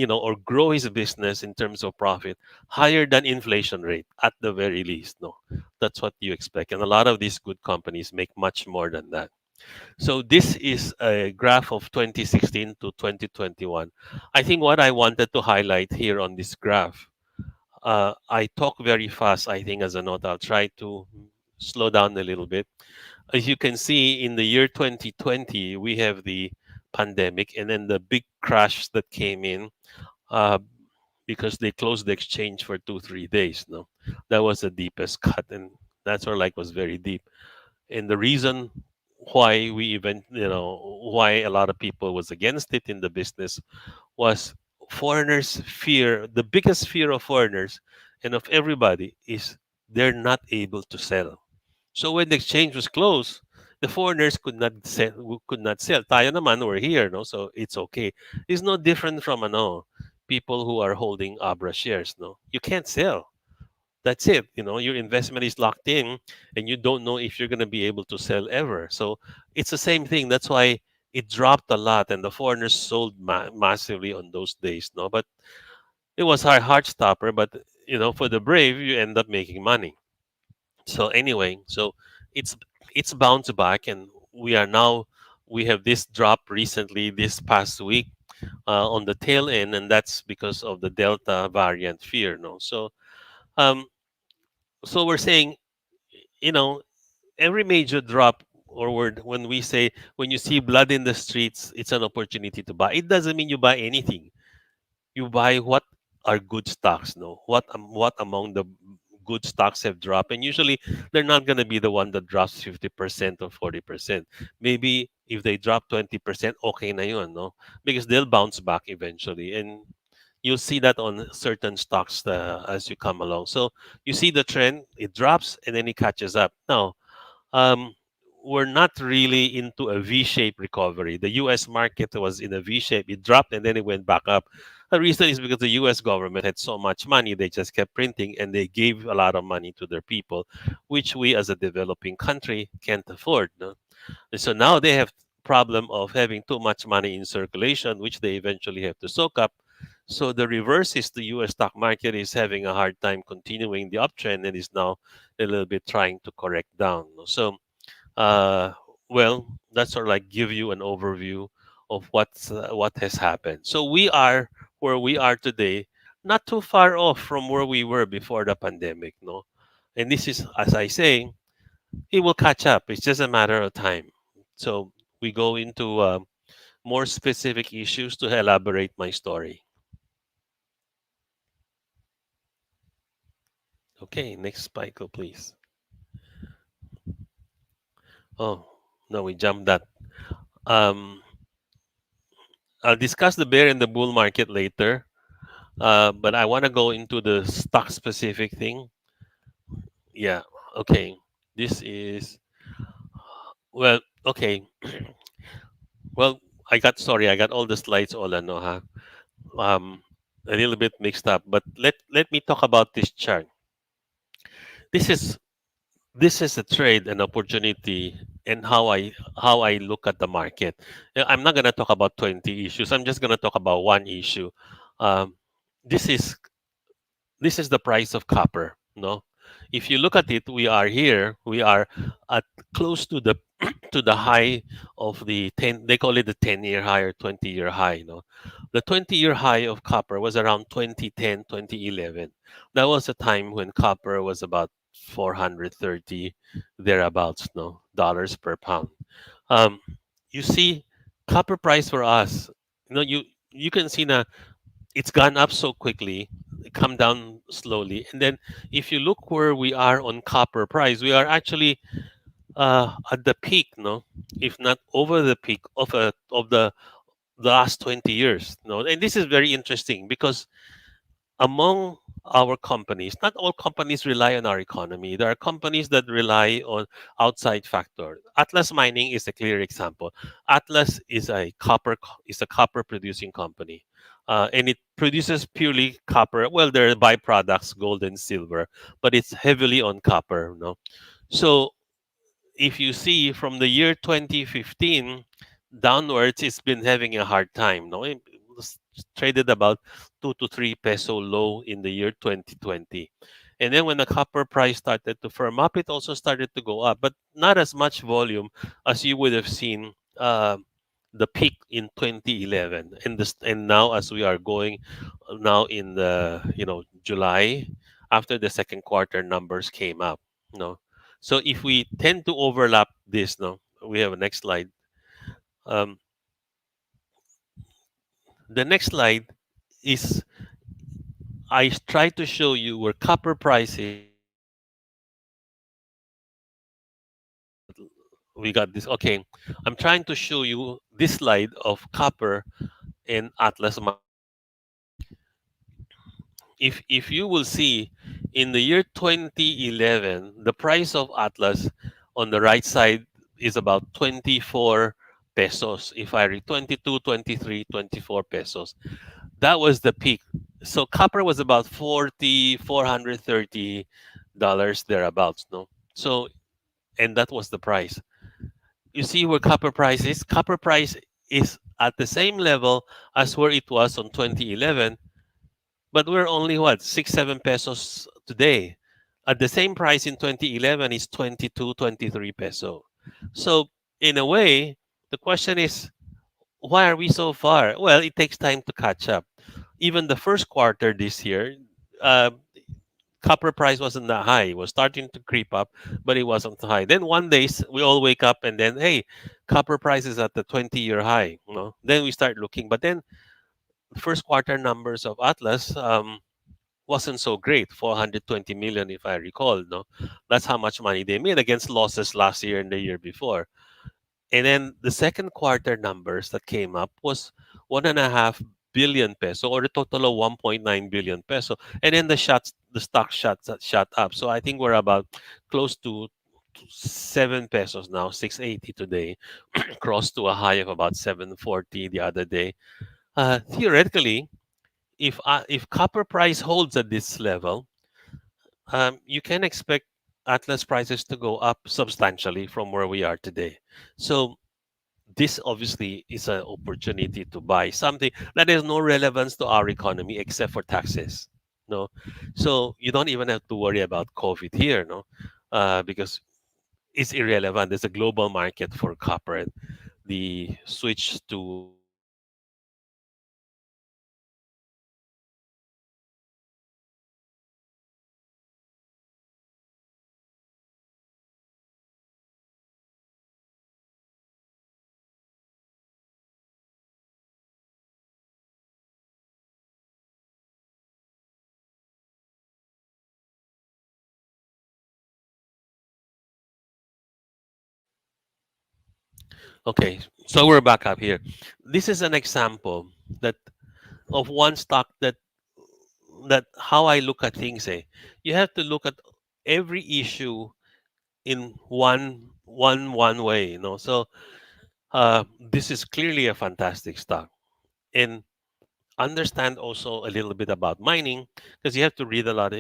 or grow his business in terms of profit higher than inflation rate at the very least. No, that's what you expect, and a lot of these good companies make much more than that. So this is a graph of 2016 to 2021. I think what I wanted to highlight here on this graph, I talk very fast. I think as a note, I'll try to slow down a little bit. As you can see, in the year 2020, we have the pandemic and then the big crash that came in uh, because they closed the exchange for 2 3 days. No, that was the deepest cut, and that's where like was very deep. And the reason why we even why a lot of people was against it in the business was foreigners fear the biggest fear of foreigners and of everybody is they're not able to sell. So when the exchange was closed, the foreigners could not sell. Tayo naman, we're here, no? So it's okay. It's no different from people who are holding Abra shares, no? You can't sell. That's it. Your investment is locked in and you don't know if you're going to be able to sell ever. So it's the same thing. That's why it dropped a lot and the foreigners sold massively on those days, no? But it was our heart stopper, but for the brave, you end up making money. So anyway, so it's it's bounced back, and we have this drop recently this past week on the tail end, and that's because of the Delta variant fear. No, um, so we're saying you know every major drop or word when we say when you see blood in the streets, it's an opportunity to buy. It doesn't mean you buy anything. You buy what are good stocks, no? What among the good stocks have dropped, and usually they're not going to be the one that drops 50% or 40%. Maybe if they drop 20%, okay na yun, no? Because they'll bounce back eventually, and you'll see that on certain stocks as you come along. So you see the trend, it drops and then it catches up. Now, um, we're not really into a V-shaped recovery. The U.S. market was in a V-shape. It dropped and then it went back up. The reason is because the U.S. government had so much money, they just kept printing and they gave a lot of money to their people, which we as a developing country can't afford. No? And so now they have problem of having too much money in circulation, which they eventually have to soak up. So the reverse is the U.S. stock market is having a hard time continuing the uptrend and is now a little bit trying to correct down. No? So uh, well, that's sort of like give you an overview of what has happened. So we are where we are today, not too far off from where we were before the pandemic, no. And this is, as I say, it will catch up. It's just a matter of time. So we go into more specific issues to elaborate my story. Okay, next Michael, please. Oh no, we jumped that. Um, I'll discuss the bear and the bull market later. But I want to go into the stock specific thing. Yeah. Okay, this is well. Okay, well, I got all the slides all ano ha. Um, a little bit mixed up, but let me talk about this chart. This is this is a trade and opportunity and how I look at the market. I'm not gonna talk about 20 issues. I'm just gonna talk about one issue. Um, this is this is the price of copper. No, if you look at it, we are here. We are at close to the to the high of the 10. They call it the 10-year high or 20-year high. No, the 20-year high of copper was around 2010, 2011. That was a time when copper was about 430 thereabouts. No, dollars per pound. Um, you see, copper price for us. You can see now it's gone up so quickly, come down slowly, and then if you look where we are on copper price, we are actually at the peak, no, if not over the peak of the last 20 years, no, and this is very interesting because among our companies, not all companies rely on our economy. There are companies that rely on outside factor. Atlas Mining is a clear example. Atlas is a copper producing company, and it produces purely copper. Well, there are byproducts, gold and silver, but it's heavily on copper. No, so if you see from the year 2015 downwards, it's been having a hard time. No, it was traded about 2 to 3 peso low in the year 2020, and then when the copper price started to firm up, it also started to go up, but not as much volume as you would have seen. The peak in 2011 and now as we are going now in the July after the second quarter numbers came up. No, so if we tend to overlap this, no, we have a next slide. Um, the next slide is I try to show you where copper prices. We got this. Okay, I'm trying to show you this slide of copper and Atlas. If you will see in the year 2011, the price of Atlas on the right side is about 24 pesos. If I read 22, 23, 24 pesos. That was the peak. So copper was about 40, $430 thereabouts, no? So and that was the price. You see where copper price is? Copper price is at the same level as where it was on 2011, but we're only what 6 7 pesos today. At the same price in 2011 is 22 23 peso. So in a way, the question is, why are we so far? Well, it takes time to catch up. Even the first quarter this year, uh, copper price wasn't that high. It was starting to creep up, but it wasn't high. Then one day we all wake up and then, hey, copper price is at the 20-year high. Then we start looking, but then the first quarter numbers of Atlas wasn't so great, 420 million if I recall. No, that's how much money they made against losses last year and the year before. And then the second quarter numbers that came up was 1.5 billion peso, or a total of 1.9 billion peso. And then the stock shot up. So I think we're about close to 7 pesos now, 680 today, crossed to a high of about 740 the other day. Theoretically, if copper price holds at this level, you can expect Atlas prices to go up substantially from where we are today. So this obviously is an opportunity to buy something that has no relevance to our economy except for taxes. No, so you don't even have to worry about COVID here, no, because it's irrelevant. There's a global market for copper. And the switch to okay, so we're back up here. This is an example that of one stock that how I look at things. You have to look at every issue in one way, So this is clearly a fantastic stock. And understand also a little bit about mining, because you have to read a lot.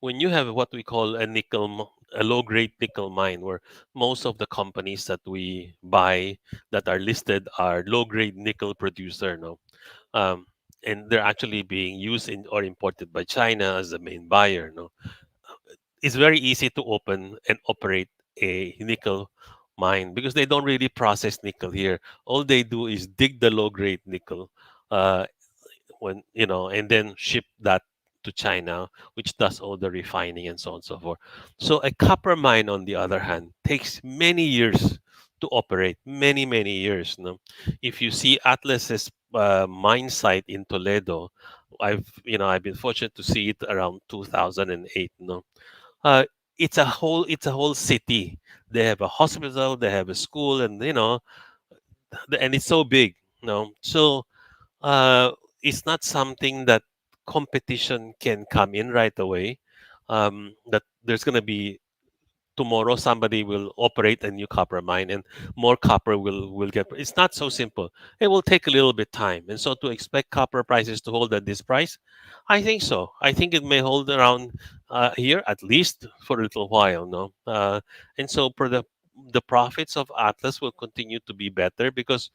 When you have what we call a low grade nickel mine, where most of the companies that we buy that are listed are low grade nickel producer, no, um, and they're actually being used in or imported by China as the main buyer, no. It's very easy to open and operate a nickel mine because they don't really process nickel here. All they do is dig the low grade nickel, uh, and then ship that to China, which does all the refining and so on and so forth. So a copper mine, on the other hand, takes many years to operate, many years. No, if you see Atlas's mine site in Toledo, I've been fortunate to see it around 2008. No, uh, it's a whole city. They have a hospital, they have a school, and and it's so big. No, so uh, it's not something that competition can come in right away. That there's going to be tomorrow somebody will operate a new copper mine and more copper will get. It's not so simple. It will take a little bit time, and so to expect copper prices to hold at this price, I think so. I think it may hold around here at least for a little while. No, and so for the profits of Atlas will continue to be better because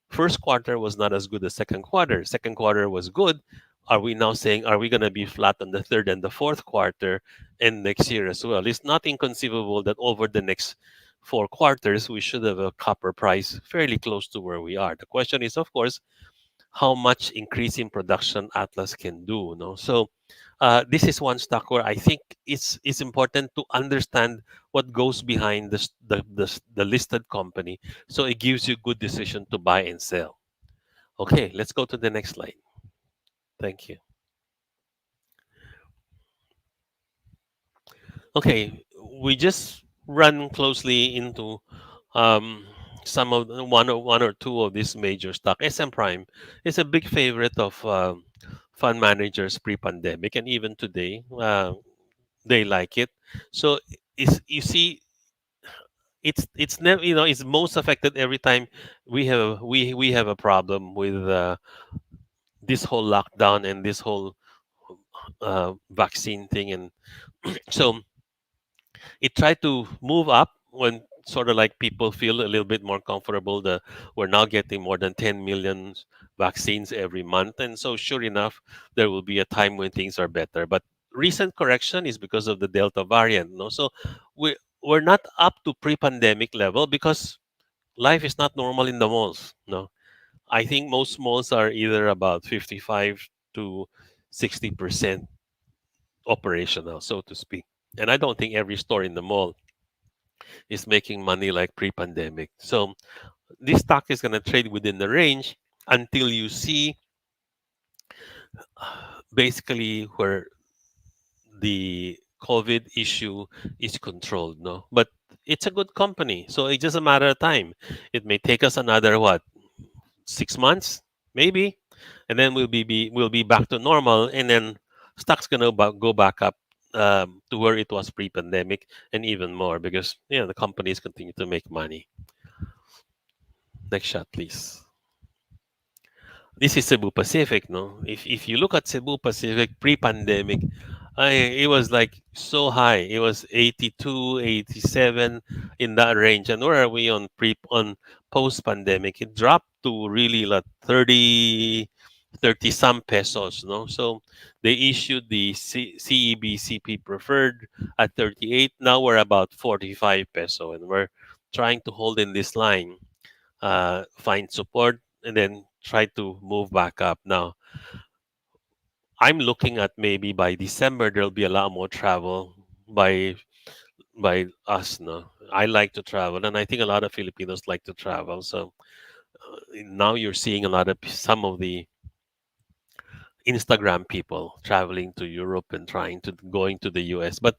first quarter was not as good as second quarter. Second quarter was good. Are we now saying, are we going to be flat on the third and the fourth quarter and next year as well? It's not inconceivable that over the next 4 quarters we should have a copper price fairly close to where we are. The question is, of course, how much increase in production Atlas can do. No, so this is one stock where I think it's important to understand what goes behind the listed company, so it gives you good decision to buy and sell. Okay, let's go to the next slide. Thank you. Okay, we just run closely into um, some of one or two of these major stock. SM Prime is a big favorite of fund managers pre-pandemic, and even today they like it. So is you see, it's never it's most affected every time we have a problem with this whole lockdown and this whole vaccine thing, and so it tried to move up when sort of like people feel a little bit more comfortable that we're now getting more than 10 million vaccines every month, and so sure enough there will be a time when things are better, but recent correction is because of the Delta variant, no, so we're not up to pre-pandemic level because life is not normal in the malls, no. I think most malls are either about 55 to 60% operational, so to speak, and I don't think every store in the mall is making money like pre-pandemic. So this stock is going to trade within the range until you see basically where the COVID issue is controlled, no? But it's a good company, so it's just a matter of time. It may take us another what, 6 months, maybe, and then we'll be back to normal, and then stock's gonna go back up to where it was pre-pandemic and even more because the companies continue to make money. Next shot, please. This is Cebu Pacific, no? If you look at Cebu Pacific pre-pandemic, it was like so high. It was 82, 87 in that range. And where are we on post-pandemic? It dropped to really like 30 some pesos, no? So they issued the CEB preferred at 38. Now we're about 45 peso, and we're trying to hold in this line, find support, and then try to move back up. Now, I'm looking at maybe by December there'll be a lot more travel by us. No, I like to travel, and I think a lot of Filipinos like to travel. So now you're seeing a lot of some of the Instagram people traveling to Europe and trying to going to the US. But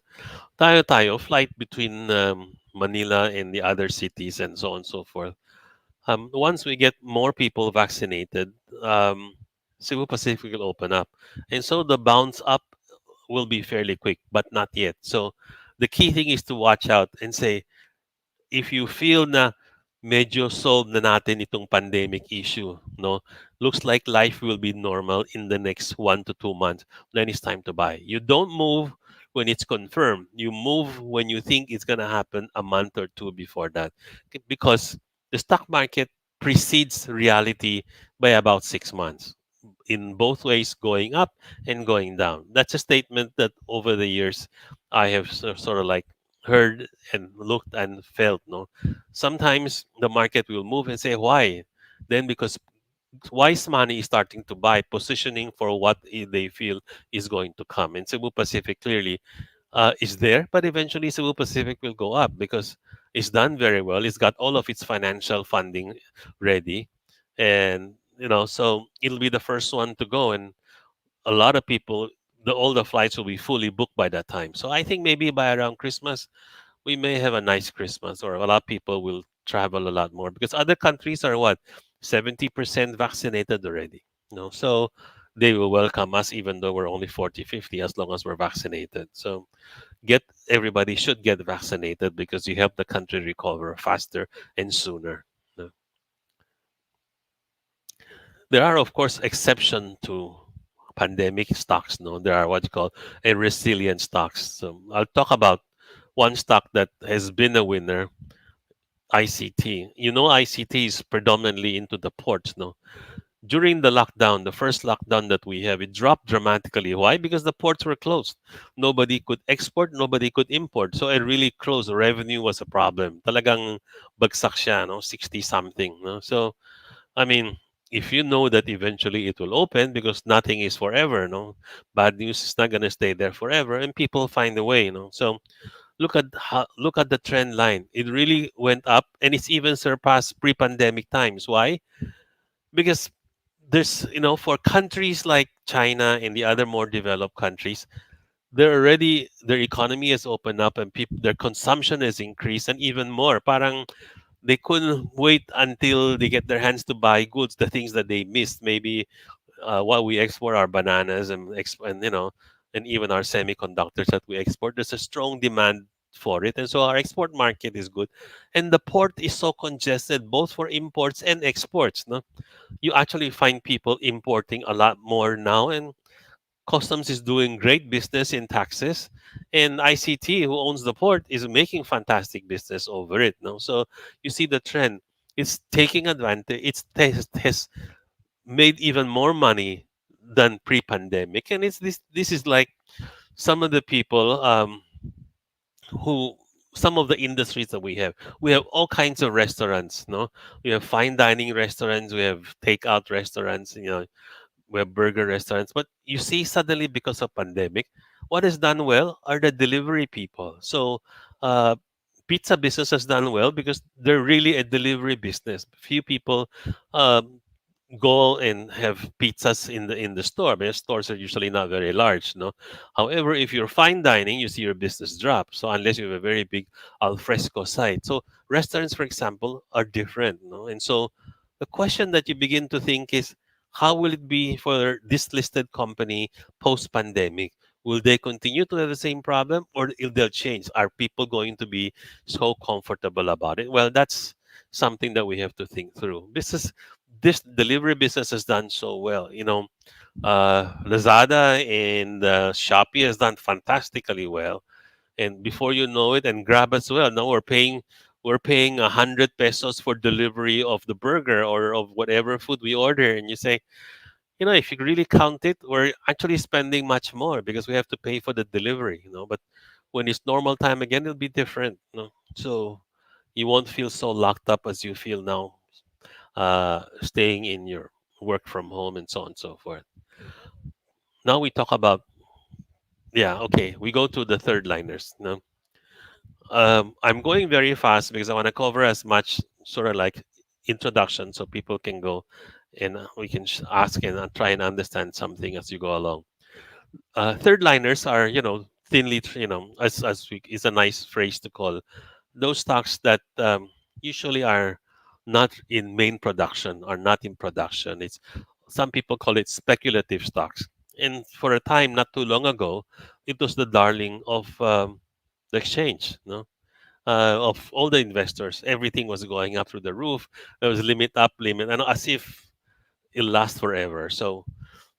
tayo flight between Manila and the other cities and so on and so forth. Once we get more people vaccinated, Cebu Pacific will open up, and so the bounce up will be fairly quick, but not yet. So the key thing is to watch out and say, if you feel na medyo solve na natin itong pandemic issue, no? Looks like life will be normal in the next 1 to 2 months, then it's time to buy. You don't move when it's confirmed. You move when you think it's gonna happen a month or two before that. Because the stock market precedes reality by about 6 months. In both ways, going up and going down. That's a statement that over the years I have sort of like heard and looked and felt. No, sometimes the market will move and say why. Then because wise money is starting to buy, positioning for what they feel is going to come. And Cebu Pacific clearly is there, but eventually Cebu Pacific will go up because it's done very well. It's got all of its financial funding ready, and so it'll be the first one to go. And a lot of people, all the flights will be fully booked by that time. So I think maybe by around Christmas, we may have a nice Christmas, or a lot of people will travel a lot more because other countries are what 70% vaccinated already. So they will welcome us even though we're only 40, 50, as long as we're vaccinated. So get everybody should get vaccinated because you help the country recover faster and sooner. No? There are of course exception to pandemic stocks. No, there are what you call a resilient stocks. So I'll talk about one stock that has been a winner, ICT. ICT is predominantly into the ports. No, during the lockdown, the first lockdown that we have, it dropped dramatically. Why? Because the ports were closed. Nobody could export, nobody could import. So it really closed. The revenue was a problem. Talagang bagsak siya, no? 60 something. No? So, I mean, if you know that eventually it will open because nothing is forever, no? Bad news is not going to stay there forever and people find a way, no? So, look at the trend line. It really went up and it's even surpassed pre-pandemic times. Why? Because there's for countries like China and the other more developed countries, their economy has opened up and their consumption has increased and even more. Parang they couldn't wait until they get their hands to buy goods, the things that they missed. Maybe what we export are bananas and and even our semiconductors that we export. There's a strong demand for it, and so our export market is good, and the port is so congested both for imports and exports. No, you actually find people importing a lot more now, and customs is doing great business in taxes, and ICT, who owns the port, is making fantastic business over it. No, so you see the trend. It's taking advantage. Has made even more money than pre-pandemic, and it's this is like some of the people who some of the industries that we have all kinds of restaurants. No, we have fine dining restaurants, we have takeout restaurants, we have burger restaurants. But you see, suddenly because of pandemic, what has done well are the delivery people. So uh pizza business has done well because they're really a delivery business. Few people um go and have pizzas in the store, because stores are usually not very large. No, however, if you're fine dining, you see your business drop. So unless you have a very big al fresco site, so restaurants, for example, are different. No, and so the question that you begin to think is, how will it be for this listed company post pandemic? Will they continue to have the same problem, or will they change? Are people going to be so comfortable about it? Well, that's something that we have to think through. This delivery business has done so well. Lazada and Shopee has done fantastically well, and before you know it, and Grab as well. Now we're paying 100 pesos for delivery of the burger or of whatever food we order, and you say, if you really count it, we're actually spending much more because we have to pay for the delivery. But when it's normal time again, it'll be different. So you won't feel so locked up as you feel now, staying in your work from home and so on and so forth. Now we talk about, yeah, okay, we go to the third liners. No, I'm going very fast because I want to cover as much sort of like introduction so people can go and we can ask and try and understand something as you go along. Third liners are, thinly, is a nice phrase to call those stocks that usually are not in main production, are not in production. It's some people call it speculative stocks. And for a time not too long ago, it was the darling of the exchange. No, of all the investors, everything was going up through the roof. There was limit up, limit, and as if it'll last forever. So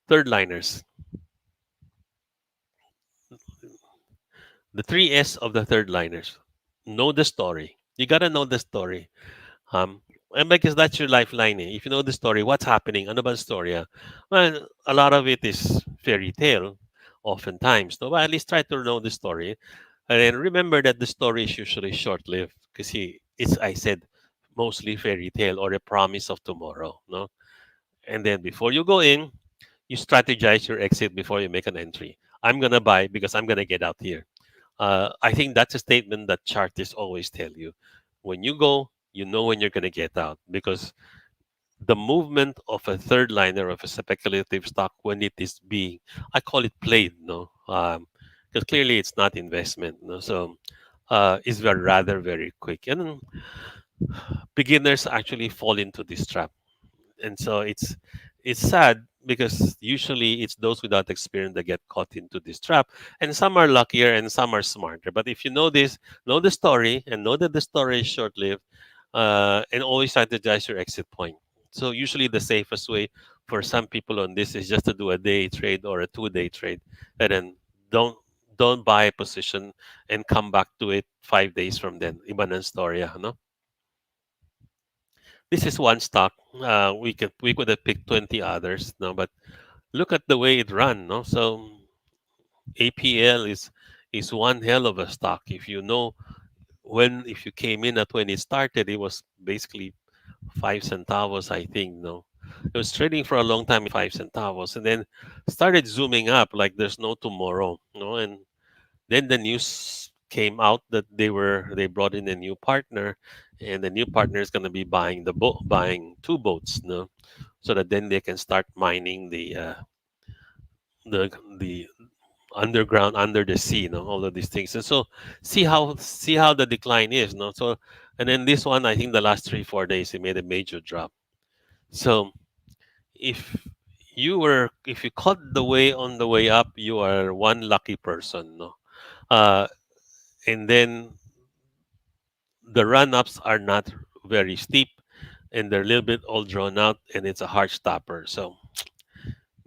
third liners, the three S of the third liners. Know the story. You gotta know the story. Um, and because that's your lifeline. Eh. If you know the story, what's happening? Ano ba ang storya? Well, a lot of it is fairy tale, oftentimes. No? But at least try to know the story. And then remember that the story is usually short lived. Because it's, I said, mostly fairy tale or a promise of tomorrow. No? And then before you go in, you strategize your exit before you make an entry. I'm going to buy because I'm going to get out here. I think that's a statement that chartists always tell you. When you go, you know when you're going to get out because the movement of a third liner of a speculative stock when it is being, I call it played, no, because clearly it's not investment, no, so it's rather very quick, and beginners actually fall into this trap, and so it's sad because usually it's those without experience that get caught into this trap, and some are luckier and some are smarter. But if you know this, know the story, and know that the story is short-lived, and always strategize your exit point. So usually the safest way for some people on this is just to do a day trade or a 2 day trade, and then don't don't buy a position and come back to it 5 days from then. Iba ng storya, no? This is one stock. We could have picked 20 others, no, but look at the way it ran, no. So APL is one hell of a stock. If you know when if you came in at when it started, it was basically 5 centavos, I think. No, it was trading for a long time at 5 centavos, and then started zooming up like there's no tomorrow. No, and then the news came out that they brought in a new partner, and the new partner is going to be buying buying two boats, no, so that then they can start mining the underground under the sea, no, all of these things. And so see how the decline is, no. So and then this one, I think the last 3 4 days it made a major drop. So if if you caught the way on the way up, you are one lucky person, no. uh and then the run-ups are not very steep, and they're a little bit all drawn out, and it's a hard stopper. So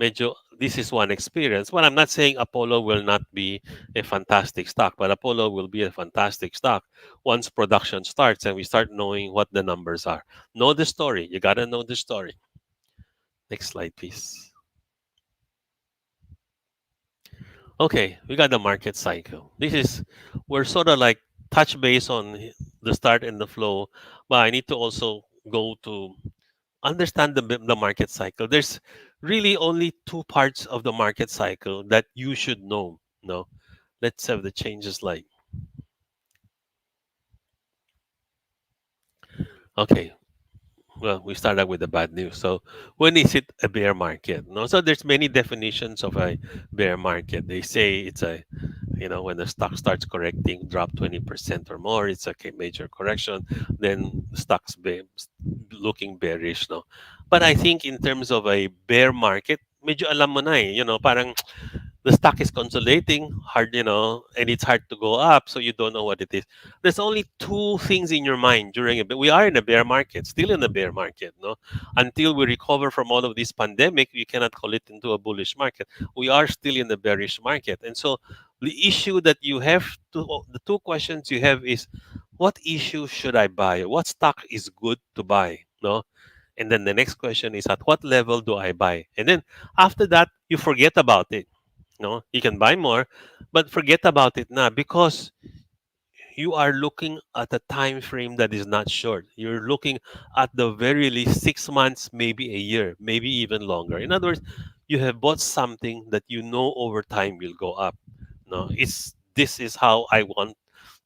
medyo this is one experience. Well, I'm not saying Apollo will not be a fantastic stock, but Apollo will be a fantastic stock once production starts and we start knowing what the numbers are. Know the story. You gotta know the story. Next slide, please. Okay, we got the market cycle. This is we're sort of like touch base on the start and the flow, but I need to also go to understand the market cycle. There's really only two parts of the market cycle that you should know. No, let's have the changes like okay. Well, we start out with the bad news. So, when is it a bear market? No, so there's many definitions of a bear market. They say it's when the stock starts correcting, drop 20% or more, it's a major correction. Then the stock's looking bearish, no. But I think in terms of a bear market, medyo alam mo na eh, parang the stock is consolidating hard, and it's hard to go up, so you don't know what it is. There's only two things in your mind during a we are in a bear market, still in a bear market, no? Until we recover from all of this pandemic, we cannot call it into a bullish market. We are still in the bearish market. And so the issue that you have the two questions you have is what issue should I buy? What stock is good to buy? No? And then the next question is at what level do I buy? And then after that, you forget about it. No, you can buy more, but forget about it now because you are looking at a time frame that is not short. You're looking at the very least 6 months, maybe a year, maybe even longer. In other words, you have bought something that you know over time will go up. No, it's this is how I want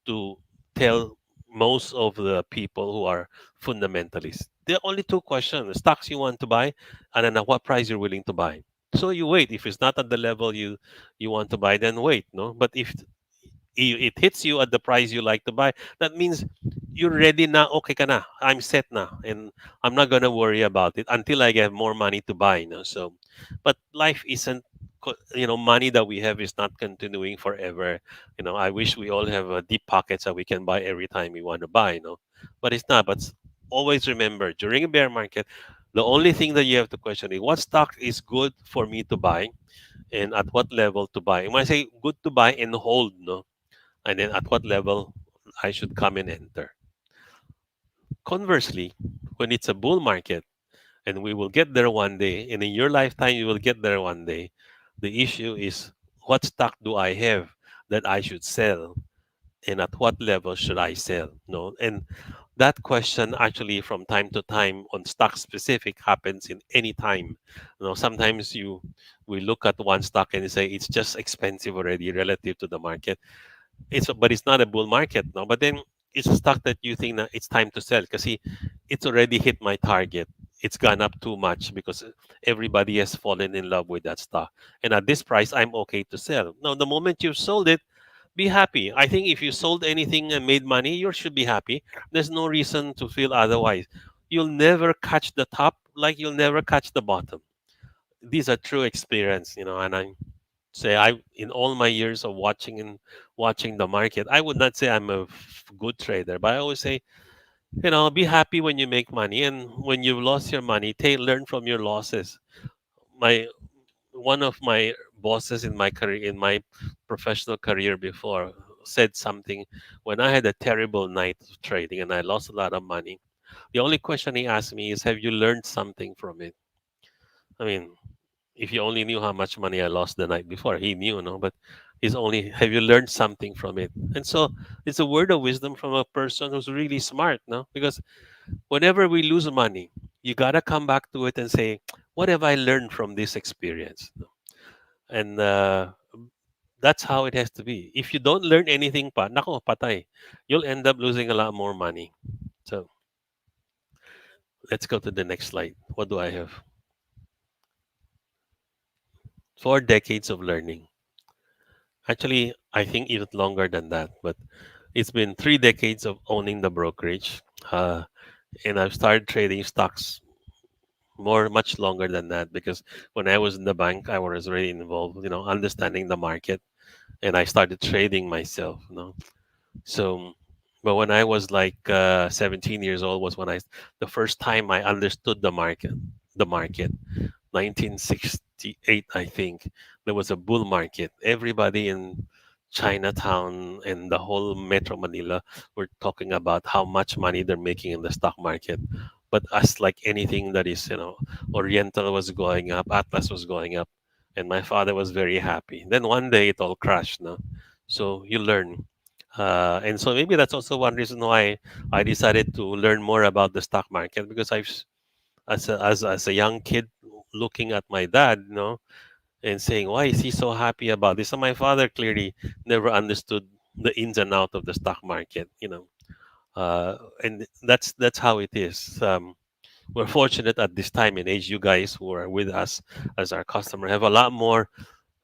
to tell most of the people who are fundamentalists. There are only two questions: the stocks you want to buy, and then at what price you're willing to buy. So you wait. If it's not at the level you want to buy, then wait. No, but if it hits you at the price you like to buy, that means you're ready now. Okay, ka na. I'm set now, and I'm not gonna worry about it until I get more money to buy. No, so, but life isn't money that we have is not continuing forever. I wish we all have deep pockets that we can buy every time we want to buy, but it's not. But always remember, during a bear market, the only thing that you have to question is what stock is good for me to buy, and at what level to buy. And when I say good to buy and hold, and then at what level I should come and enter. Conversely, when it's a bull market, and we will get there one day, and in your lifetime you will get there one day, the issue is, what stock do I have that I should sell, and at what level should I sell? No, and that question actually from time to time on stock specific happens in any time. Sometimes we look at one stock and say it's just expensive already relative to the market. But it's not a bull market, no. But then it's a stock that you think that it's time to sell because it's already hit my target. It's gone up too much because everybody has fallen in love with that stock, and at this price, I'm okay to sell. Now, the moment you've sold it, be happy. I think if you sold anything and made money, you should be happy. There's no reason to feel otherwise. You'll never catch the top like you'll never catch the bottom. These are true experience, and I say, I in all my years of watching the market, I would not say I'm a good trader, but I always say, be happy when you make money, and when you've lost your money, learn from your losses. My One of my bosses in my career, in my professional career before, said something when I had a terrible night of trading and I lost a lot of money. The only question he asked me is, have you learned something from it? I mean, if you only knew how much money I lost the night before, he knew, no, but he's only, have you learned something from it? And so it's a word of wisdom from a person who's really smart, no? Because whenever we lose money, you gotta come back to it and say, what have I learned from this experience? No? And that's how it has to be. If you don't learn anything pa, nako, patay. You'll end up losing a lot more money. So let's go to the next slide. What do I have? 4 decades of learning. Actually, I think even longer than that, but it's been 3 decades of owning the brokerage. Uh, and I've started trading stocks much longer than that, because when I was in the bank, I was already involved, understanding the market, and I started trading myself. So, but when I was like 17 years old was when the first time I understood the market. 1968, I think, there was a bull market. Everybody in Chinatown and the whole Metro Manila were talking about how much money they're making in the stock market. But as like anything that is, Oriental was going up, Atlas was going up, and my father was very happy. Then one day it all crashed. No, so you learn. And so maybe that's also one reason why I decided to learn more about the stock market, because as a young kid looking at my dad, and saying, why is he so happy about this? And my father clearly never understood the ins and out of the stock market. And that's how it is. We're fortunate at this time and age. You guys who are with us as our customer have a lot more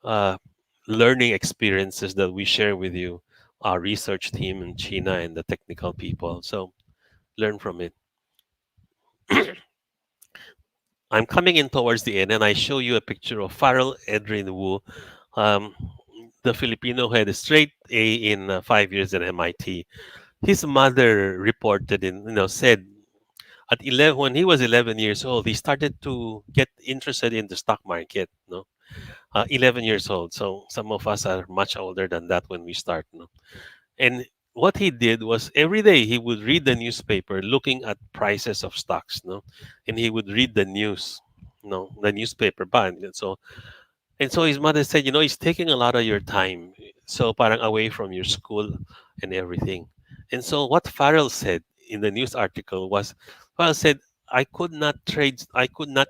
uh, learning experiences that we share with you, our research team in China and the technical people. So learn from it. I'm coming in towards the end, and I show you a picture of Farrell Edrin Wu, um, the Filipino who had a straight A in 5 years at MIT. His mother reported said at 11, when he was 11 years old, he started to get interested in the stock market. 11 years old. So some of us are much older than that when we start. And what he did was every day he would read the newspaper looking at prices of stocks, and he would read the news, the newspaper. And so his mother said, it's taking a lot of your time. So parang away from your school and everything. And so what Farrell said in the news article was, Farrell said, I could not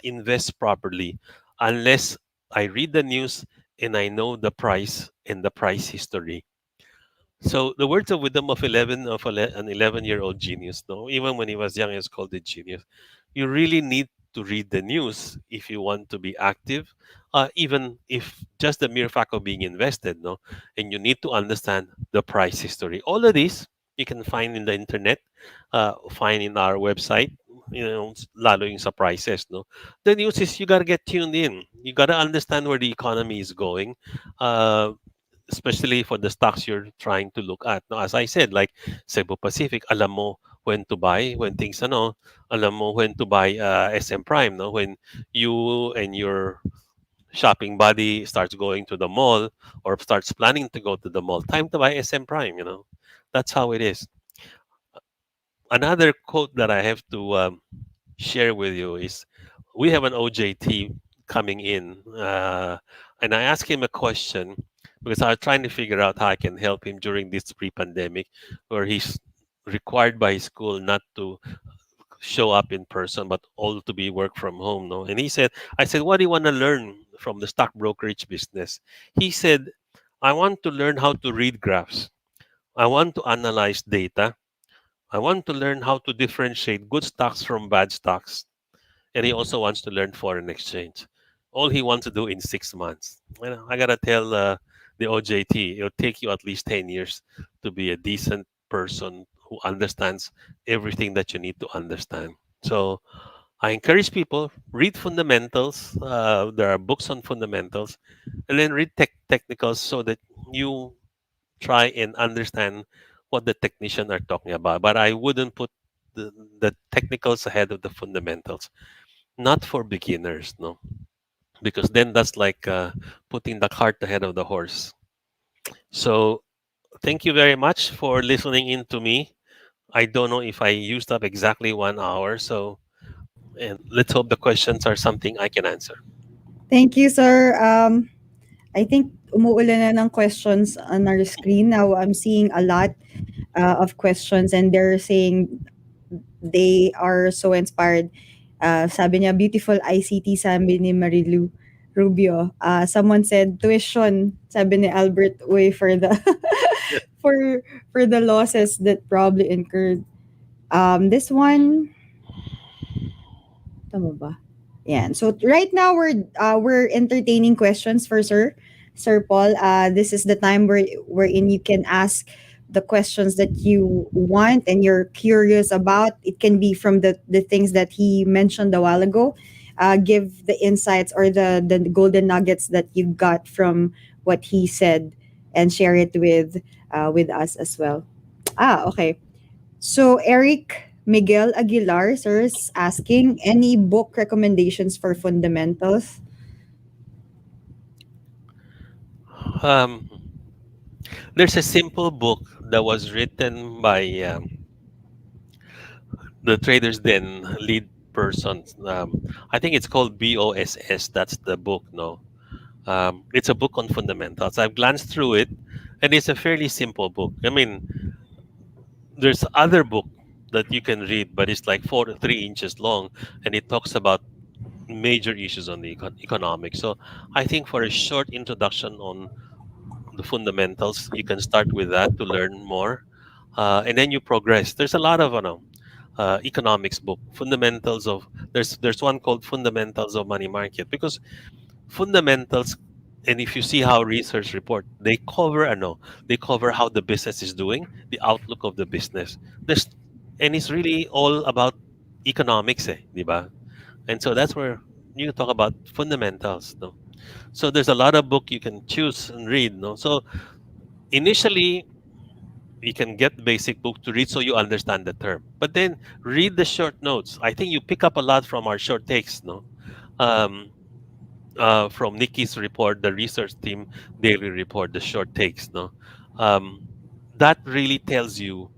invest properly unless I read the news and I know the price and the price history. So the words of wisdom of an 11-year-old genius, no, even when he was young, he was called a genius. You really need to read the news if you want to be active, even if just the mere fact of being invested, no, and you need to understand the price history. All of this you can find in the internet, find in our website. Lalo yung sa prices, no. The news is you gotta get tuned in. You got to understand where the economy is going, uh, especially for the stocks you're trying to look at. Now, as I said, like Cebu Pacific, alam mo when to buy, when things ano, alam mo when to buy SM Prime, no? When you and your shopping buddy starts going to the mall or starts planning to go to the mall, time to buy SM Prime, you know. That's how it is. Another quote that I have to share with you is we have an OJT coming in, and I asked him a question because I was trying to figure out how I can help him during this pre-pandemic, where he's required by his school not to show up in person, but all to be work from home. No, and he said, I said, what do you want to learn from the stock brokerage business? He said, I want to learn how to read graphs. I want to analyze data. I want to learn how to differentiate good stocks from bad stocks, and he also wants to learn foreign exchange. All he wants to do in 6 months. Well, I gotta tell the OJT, it'll take you at least 10 years to be a decent person who understands everything that you need to understand. So I encourage people read fundamentals. There are books on fundamentals, and then read technicals so that you try and understand what the technicians are talking about. But I wouldn't put the technicals ahead of the fundamentals, not for beginners, no, because then that's like putting the cart ahead of the horse. So thank you very much for listening in to me. I don't know if I used up exactly 1 hour, so and let's hope the questions are something I can answer. Thank you, sir. I think umuulan na ng questions on our screen. Now I'm seeing a lot of questions and they're saying they are so inspired. Sabi niya, beautiful ICT, sabi ni Marilu Rubio. Someone said, tuition, sabi ni Albert Uy, for the for for the losses that probably incurred. This one, tama ba? Yeah. So right now we're entertaining questions for Sir Paul. This is the time wherein you can ask the questions that you want and you're curious about. It can be from the things that he mentioned a while ago. Give the insights or the golden nuggets that you got from what he said and share it with us as well. Okay. So Eric Miguel Aguilar, sir, is asking any book recommendations for fundamentals. Um, there's a simple book that was written by the Traders Den lead person. I think it's called BOSS. That's the book, no? It's a book on fundamentals. I've glanced through it, and it's a fairly simple book. I mean, there's other book that you can read, but it's like 4 to 3 inches long, and it talks about major issues on the economics. So I think for a short introduction on the fundamentals, you can start with that to learn more, and then you progress. There's a lot of economics book, fundamentals of. There's one called Fundamentals of Money Market because fundamentals, and if you see how research report, they cover how the business is doing, the outlook of the business. There's and it's really all about economics, di ba? And so that's where you talk about fundamentals, no? So there's a lot of book you can choose and read, no? So initially you can get the basic book to read so you understand the term, but then read the short notes. I think you pick up a lot from our short takes, no? um, from Nikki's report, the research team daily report, the short takes, no, um, that really tells you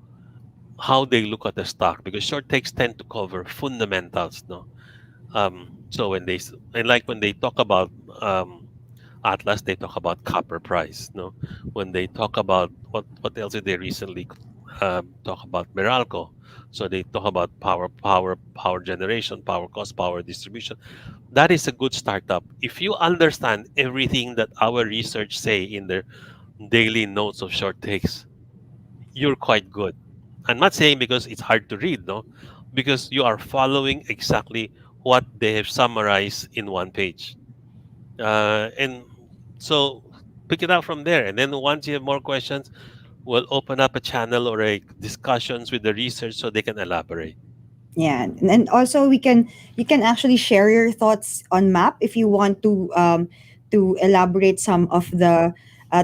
how they look at the stock because short takes tend to cover fundamentals, no. So and like when they talk about Atlas, they talk about copper price, no. When they talk about what else did they recently talk about Meralco, so they talk about power generation, power cost, power distribution. That is a good startup. If you understand everything that our research say in their daily notes of short takes, you're quite good. I'm not saying because it's hard to read, no, because you are following exactly what they have summarized in one page. And so pick it up from there. And then once you have more questions, we'll open up a channel or a discussions with the research so they can elaborate. Yeah, and also we can you can actually share your thoughts on map if you want to elaborate some of the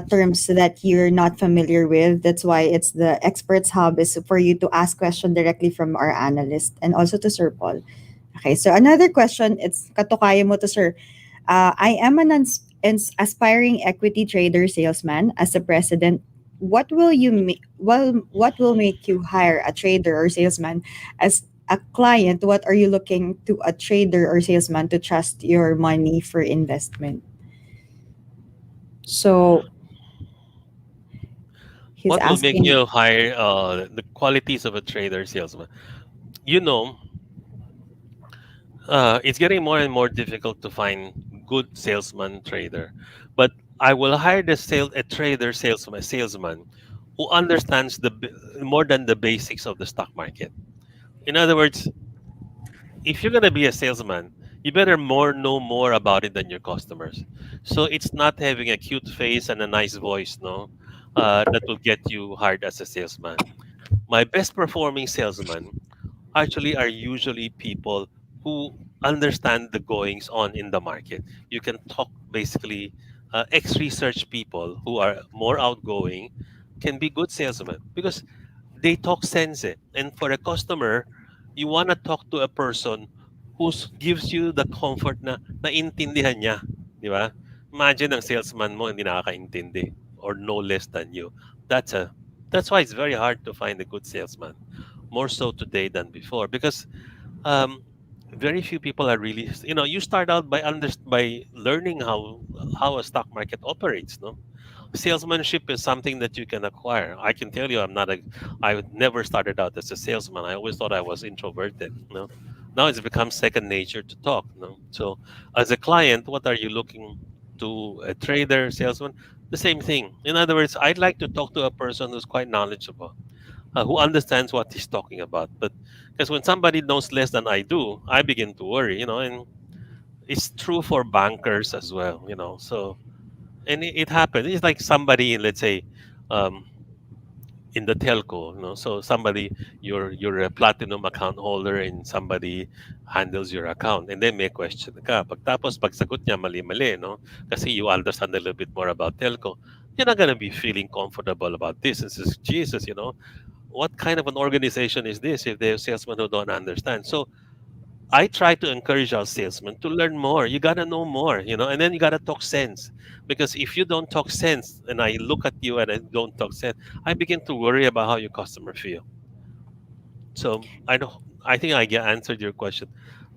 terms that you're not familiar with. That's why it's the experts hub is for you to ask question directly from our analyst and also to Sir Paul. Okay, so another question, it's katukaya mo to sir. I am an aspiring equity trader salesman as a president. What will make you hire a trader or salesman as a client? What are you looking to a trader or salesman to trust your money for investment? So he's What will make asking. you hire the qualities of a trader salesman? You know, it's getting more and more difficult to find good salesman trader, but I will hire a trader salesman who understands more than the basics of the stock market. In other words, if you're gonna be a salesman, you better know more about it than your customers. So it's not having a cute face and a nice voice, no, that will get you hired as a salesman. My best performing salesman actually are usually people who understand the goings on in the market. You can talk basically ex-research people who are more outgoing can be good salesmen because they talk sense eh. And for a customer, you want to talk to a person who gives you the comfort na naintindihan niya, di ba? Imagine ang salesman mo hindi nakakaintindi or no less than you. That's a that's why it's very hard to find a good salesman. More so today than before because um, very few people are really you start out by learning how a stock market operates, no. Salesmanship is something that you can acquire. I can tell you I never started out as a salesman. I always thought I was introverted, now it's become second nature to talk, so as a client, what are you looking to a trader salesman? The same thing. In other words, I'd like to talk to a person who's quite knowledgeable, who understands what he's talking about. But because when somebody knows less than I do, I begin to worry, and it's true for bankers as well, So, and it happens. It's like somebody, let's say, um, in the telco, So somebody, you're a platinum account holder, and somebody handles your account, and then may question ka. Pag sagot niya mali-mali, no? Kasi you understand a little bit more about telco. You're not gonna be feeling comfortable about this. And says, Jesus, what kind of an organization is this if they're salesmen who don't understand? So I try to encourage our salesmen to learn more. You gotta know more, and then you gotta talk sense. Because if you don't talk sense, and I look at you and I don't talk sense, I begin to worry about how your customer feel. So I don't. I think answered your question.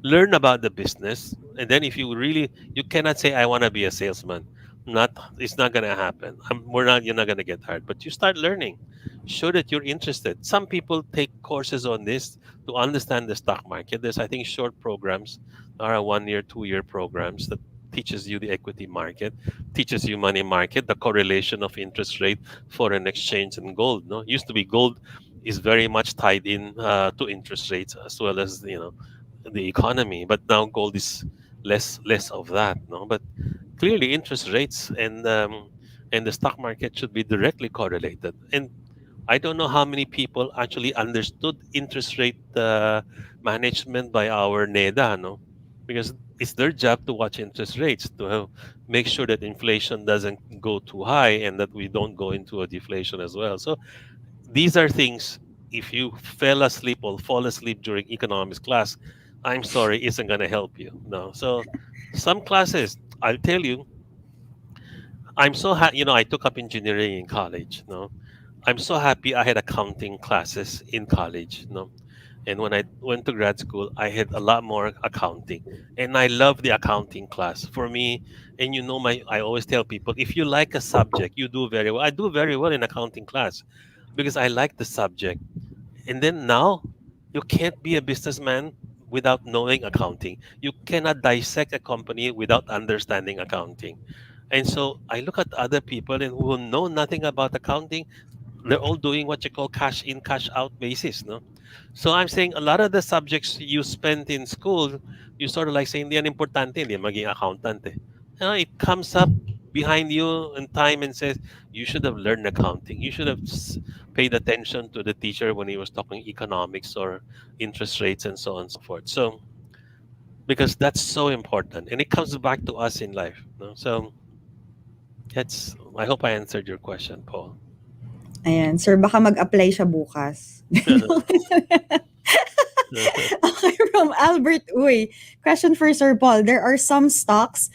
Learn about the business, and then if you really, you cannot say I want to be a salesman. Not, it's not gonna happen. We're not. You're not gonna get hired. But you start learning. Show that you're interested. Some people take courses on this to understand the stock market. There's, I think, short programs. There are 1 year, 2 year programs that teaches you the equity market, teaches you money market, the correlation of interest rate, foreign exchange, and gold. No, used to be gold is very much tied in to interest rates as well as the economy, but now gold is less of that, no. But clearly interest rates and the stock market should be directly correlated. And I don't know how many people actually understood interest rate management by our NEDA, no, because it's their job to watch interest rates to make sure that inflation doesn't go too high and that we don't go into a deflation as well. So these are things, if you fell asleep or fall asleep during economics class, I'm sorry, isn't going to help you. No. So some classes, I'll tell you, I took up engineering in college. No, I'm so happy I had accounting classes in college. No, and when I went to grad school, I had a lot more accounting, and I love the accounting class. For me, and I always tell people, if you like a subject, you do very well. I do very well in accounting class because I like the subject. And then now, you can't be a businessman without knowing accounting. You cannot dissect a company without understanding accounting. And so I look at other people and who know nothing about accounting, they're all doing what you call cash in, cash out basis, no? So I'm saying a lot of the subjects you spent in school, you sort of like saying, hindi yan importante, hindi maging accountant eh. It comes up behind you in time and says, you should have learned accounting. You should have paid attention to the teacher when he was talking economics or interest rates and so on and so forth. So, because that's so important and it comes back to us in life. No? So, I hope I answered your question, Paul. Ayan, sir, baka mag-apply siya bukas. Okay, from Albert Uy. Question for Sir Paul. There are some stocks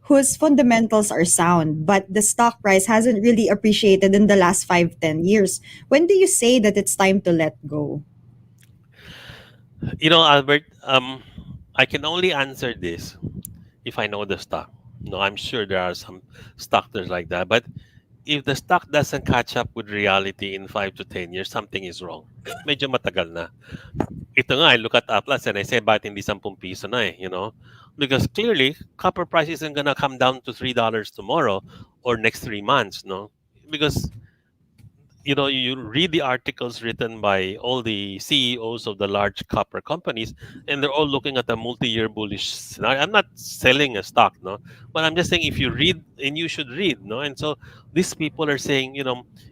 whose fundamentals are sound, but the stock price hasn't really appreciated in the last 5, 10 years. When do you say that it's time to let go? Albert, I can only answer this if I know the stock. No, I'm sure there are some stockers like that. But if the stock doesn't catch up with reality in 5 to 10 years, something is wrong. Medyo matagal na. Ito nga, I look at Atlas and I say, bakit hindi 10 piso na eh? Because clearly, copper price isn't gonna come down to $3 tomorrow or next 3 months, no? Because you read the articles written by all the CEOs of the large copper companies, and they're all looking at a multi-year bullish scenario. I'm not selling a stock, no, but I'm just saying if you read, and you should read, no. And so these people are saying,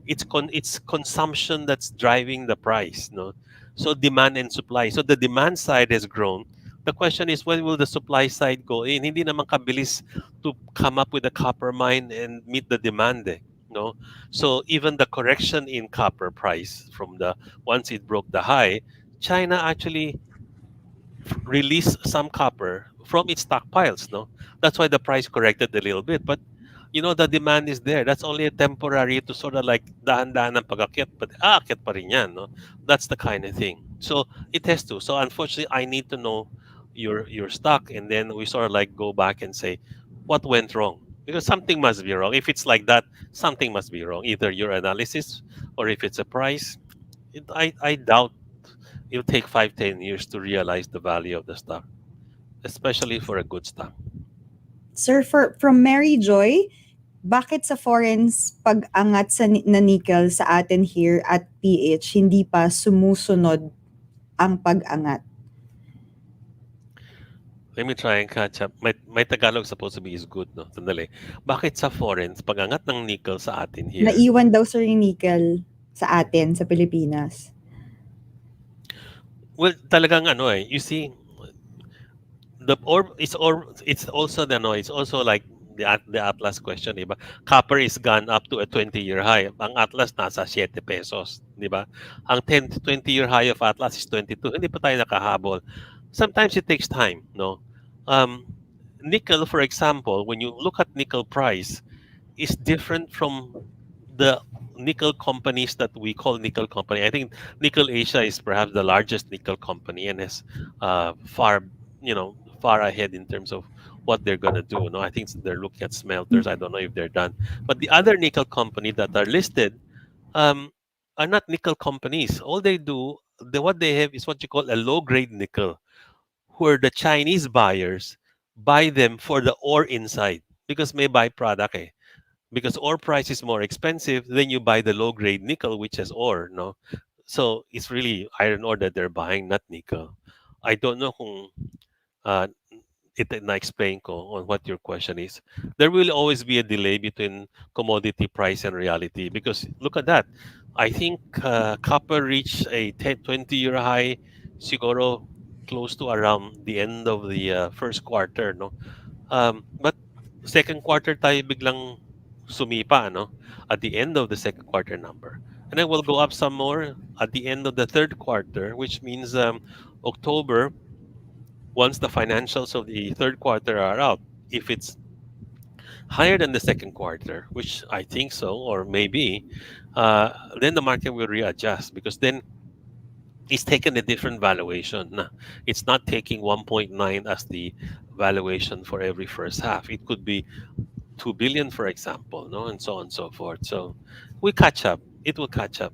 it's consumption that's driving the price, no. So demand and supply. So the demand side has grown. The question is, when will the supply side go in? Hindi naman kabilis to come up with a copper mine and meet the demand, no. So even the correction in copper price from the once it broke the high, China actually released some copper from its stockpiles. No, that's why the price corrected a little bit. But the demand is there. That's only a temporary to sort of like dahan-dahan ng pag-akyat, but aakyat pa rin yan. No, that's the kind of thing. So it has to. So unfortunately, I need to know your stock, and then we sort of like go back and say what went wrong, because something must be wrong. If it's like that, something must be wrong. Either your analysis, or if it's a price. I doubt it'll take 5, 10 years to realize the value of the stock, especially for a good stock. Sir, from Mary Joy, bakit sa foreigns pag-angat na nickel sa atin here at PH, hindi pa sumusunod ang pag-angat? Let me try and catch up. My Tagalog supposed to be is good, no? Sandali. Bakit sa foreigns, pag-angat ng nickel sa atin here? Naiwan daw sir yung nickel sa atin, sa Pilipinas. Well, talagang you see, it's also it's also like the Atlas question, di ba? Copper is gone up to a 20-year high. Ang Atlas nasa 7 pesos, di ba? Ang 10 to 20-year high of Atlas is 22. Hindi pa tayo nakahabol. Sometimes it takes time, no? Nickel, for example, when you look at nickel price, is different from the nickel companies that we call nickel company. I think Nickel Asia is perhaps the largest nickel company and is far ahead in terms of what they're gonna do. No, I think they're looking at smelters. I don't know if they're done. But the other nickel company that are listed are not nickel companies. All they do, what they have is what you call a low grade nickel, where the Chinese buyers buy them for the ore inside because may byproduct eh. Because ore price is more expensive, then you buy the low grade nickel, which has ore, no? So it's really iron ore that they're buying, not nickel. I don't know kung uh, na-explain ko on what your question is. There will always be a delay between commodity price and reality because look at that. I think copper reached a 20-year high siguro close to around the end of the first quarter, no? But second quarter tayo biglang sumipa, no? At the end of the second quarter number. And then we'll go up some more at the end of the third quarter, which means October, once the financials of the third quarter are out, if it's higher than the second quarter, which I think so, or maybe, then the market will readjust because then it's taken a different valuation. Na. It's not taking 1.9 as the valuation for every first half. It could be 2 billion, for example, no, and so on and so forth. So we catch up. It will catch up.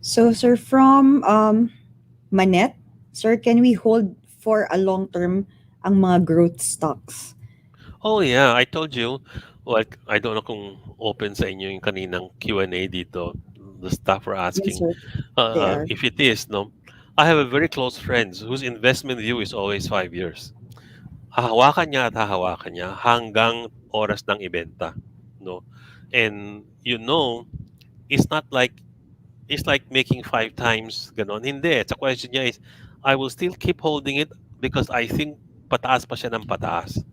So sir, from Manette, sir, can we hold for a long term ang mga growth stocks? Oh yeah, I told you. Like I don't know kung open sa inyo yung kaninang Q&A dito. The staff were Yes, asking sir. They are. if it is, no. I have a very close friend whose investment view is always 5 years. Hahawakan niya at hahawakan niya hanggang oras ng ibenta, no? And it's not like it's like making five times ganon. Hindi. Sa question niya is, I will still keep holding it because I think pataas pa siya ng pataas.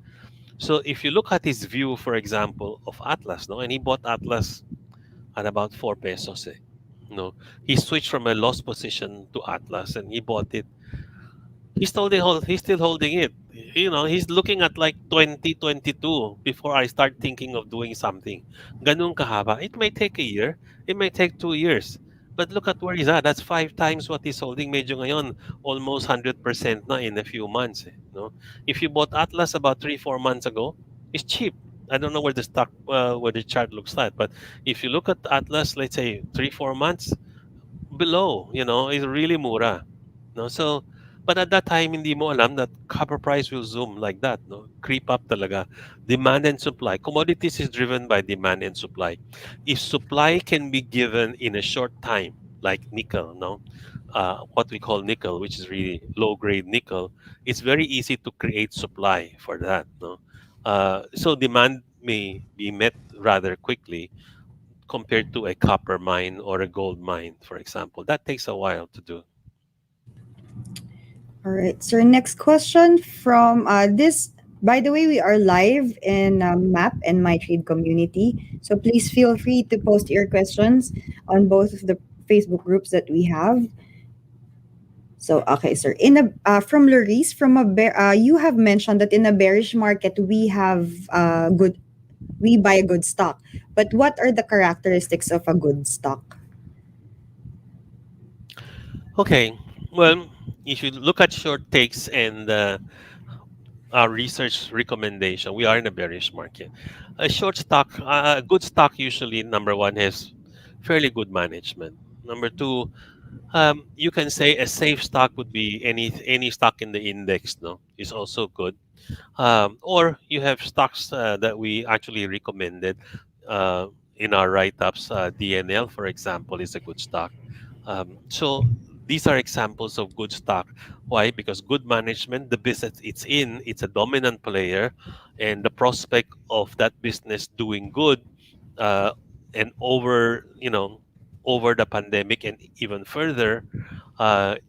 So if you look at his view, for example, of Atlas, no, and he bought Atlas at about 4 pesos, eh. No, he switched from a loss position to Atlas, and he bought it. He's still holding it. He's looking at like 2022 before I start thinking of doing something. Ganun kahaba. It may take a year. It may take 2 years. But look at where he's at. That's five times what he's holding. Medyo ngayon, almost 100% na in a few months. Eh, no? If you bought Atlas about 3, 4 months ago, it's cheap. I don't know where the chart looks like. But if you look at Atlas, let's say 3, 4 months, below, is really mura. No? So, but at that time, hindi mo alam that copper price will zoom like that, no? Creep up talaga. Demand and supply. Commodities is driven by demand and supply. If supply can be given in a short time, like nickel, no? What we call nickel, which is really low grade nickel, it's very easy to create supply for that, no? So demand may be met rather quickly compared to a copper mine or a gold mine, for example. That takes a while to do. All right. So next question from this. By the way, we are live in MAP and My Trade community. So please feel free to post your questions on both of the Facebook groups that we have. So okay, sir. In a from Larice, you have mentioned that in a bearish market we buy a good stock. But what are the characteristics of a good stock? Okay, well, if you look at short takes and our research recommendation, we are in a bearish market. A good stock usually, number one, has fairly good management. Number two, you can say a safe stock would be any stock in the index, no, is also good. Or you have stocks that we actually recommended uh, in our write-ups. DNL, for example, is a good stock. So these are examples of good stock. Why? Because good management, the business it's a dominant player, and the prospect of that business doing good, uh, and over the pandemic and even further,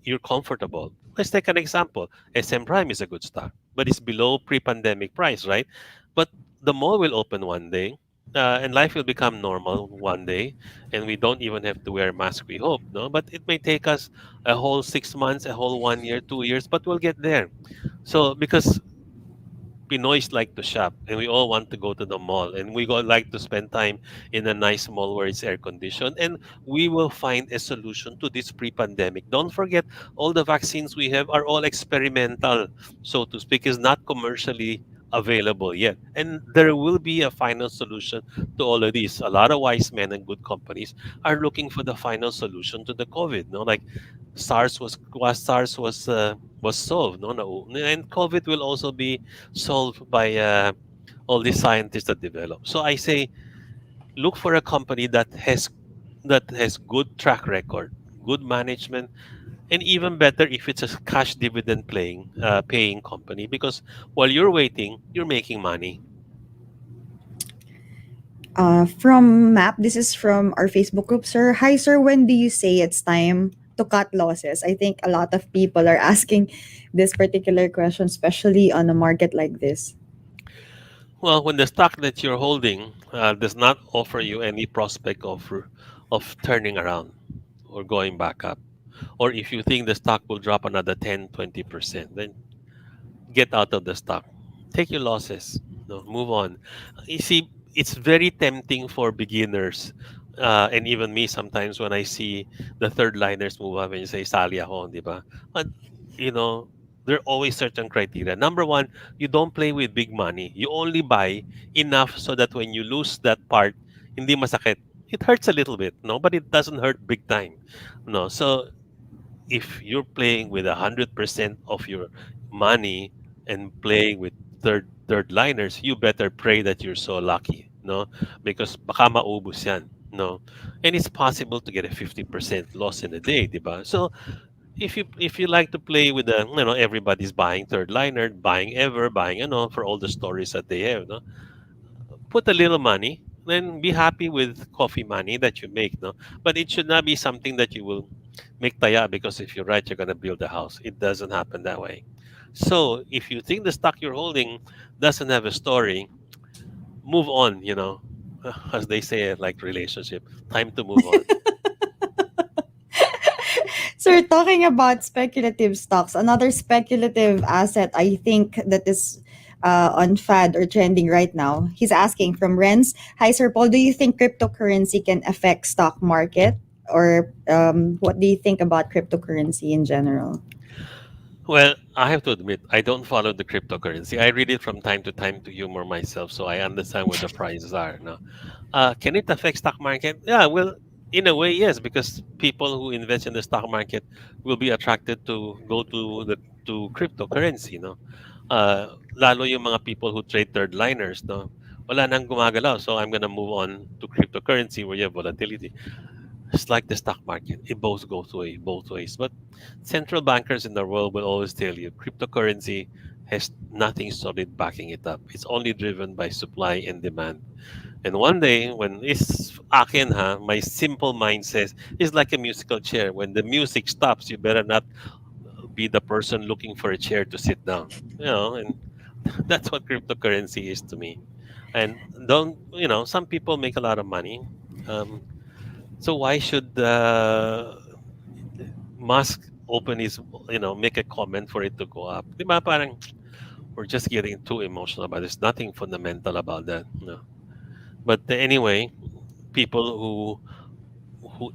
you're comfortable. Let's take an example. SM Prime is a good stock, but it's below pre-pandemic price, right? But the mall will open one day, and life will become normal one day, and we don't even have to wear mask. We hope, no. But it may take us a whole 6 months, a whole 1 year, 2 years, but we'll get there. So because Pinoys like to shop, and we all want to go to the mall, and we go like to spend time in a nice mall where it's air conditioned, and we will find a solution to this pre-pandemic. Don't forget, all the vaccines we have are all experimental, so to speak, is not commercially available yet, and there will be a final solution to all of these. A lot of wise men and good companies are looking for the final solution to the COVID. No, like SARS was solved. No, no, and COVID will also be solved by all these scientists that develop. So I say, look for a company that has good track record, good management, and even better if it's a cash dividend paying company, because while you're waiting, you're making money. From MAP, this is from our Facebook group, sir. Hi, sir. When do you say it's time to cut losses? I think a lot of people are asking this particular question, especially on a market like this. Well, when the stock that you're holding does not offer you any prospect of turning around or going back up, or if you think the stock will drop another 10, 20%, then get out of the stock. Take your losses. No, move on. You see, it's very tempting for beginners, and even me sometimes when I see the third liners move up and you say, "Sali ako," di ba? But you know, there are always certain criteria. Number one, you don't play with big money. You only buy enough so that when you lose that part, hindi masakit. It hurts a little bit, no, but it doesn't hurt big time, no. So if you're playing with 100% of your money and playing with third liners, you better pray that you're so lucky, no? Because baka maubos yan, no? And it's possible to get a 50% loss in a day, diba? So if you like to play with everybody's buying third liner, buying ever, buying for all the stories that they have, no? put a little money, then be happy with coffee money that you make, no? But it should not be something that you will make taya because if you're right, you're gonna build a house. It doesn't happen that way. So if you think the stock you're holding doesn't have a story, move on, as they say, like relationship, time to move on. So we're talking about speculative stocks. Another speculative asset I think that is on fad or trending right now. He's asking from Renz. Hi, Sir Paul. Do you think cryptocurrency can affect stock market? Or what do you think about cryptocurrency in general? Well, I have to admit, I don't follow the cryptocurrency. I read it from time to time to humor myself, so I understand where the prices are. No, can it affect stock market? Yeah, well, in a way, yes, because people who invest in the stock market will be attracted to go to cryptocurrency. No, lalo yung mga people who trade third liners. No, wala nang gumagalaw, so I'm gonna move on to cryptocurrency where you have volatility. It's like the stock market; it both goes away both ways. But central bankers in the world will always tell you cryptocurrency has nothing solid backing it up. It's only driven by supply and demand. And one day, when it's akin ha, my simple mind says, it's like a musical chair. When the music stops, you better not be the person looking for a chair to sit down. And that's what cryptocurrency is to me. And some people make a lot of money. Um, so why should Musk open make a comment for it to go up? Di ba, parang we're just getting too emotional about it. There's nothing fundamental about that. No. But anyway, people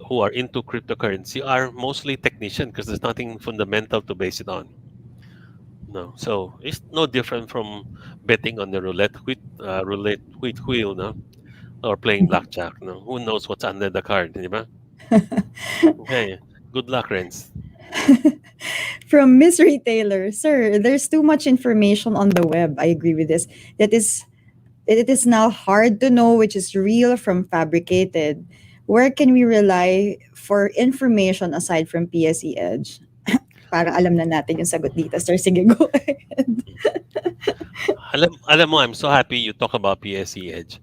who are into cryptocurrency are mostly technicians because there's nothing fundamental to base it on. No, so it's no different from betting on the roulette wheel, no, or playing blackjack. No, who knows what's under the card, di ba? Okay, good luck, Renz. From Miss Retailer, sir, there's too much information on the web. I agree with this. That is it is now hard to know which is real from fabricated. Where can we rely for information aside from PSE Edge? Parang alam na natin yung sagot dito, sir. Sige, go ahead. Alam mo, I'm so happy you talk about PSE Edge.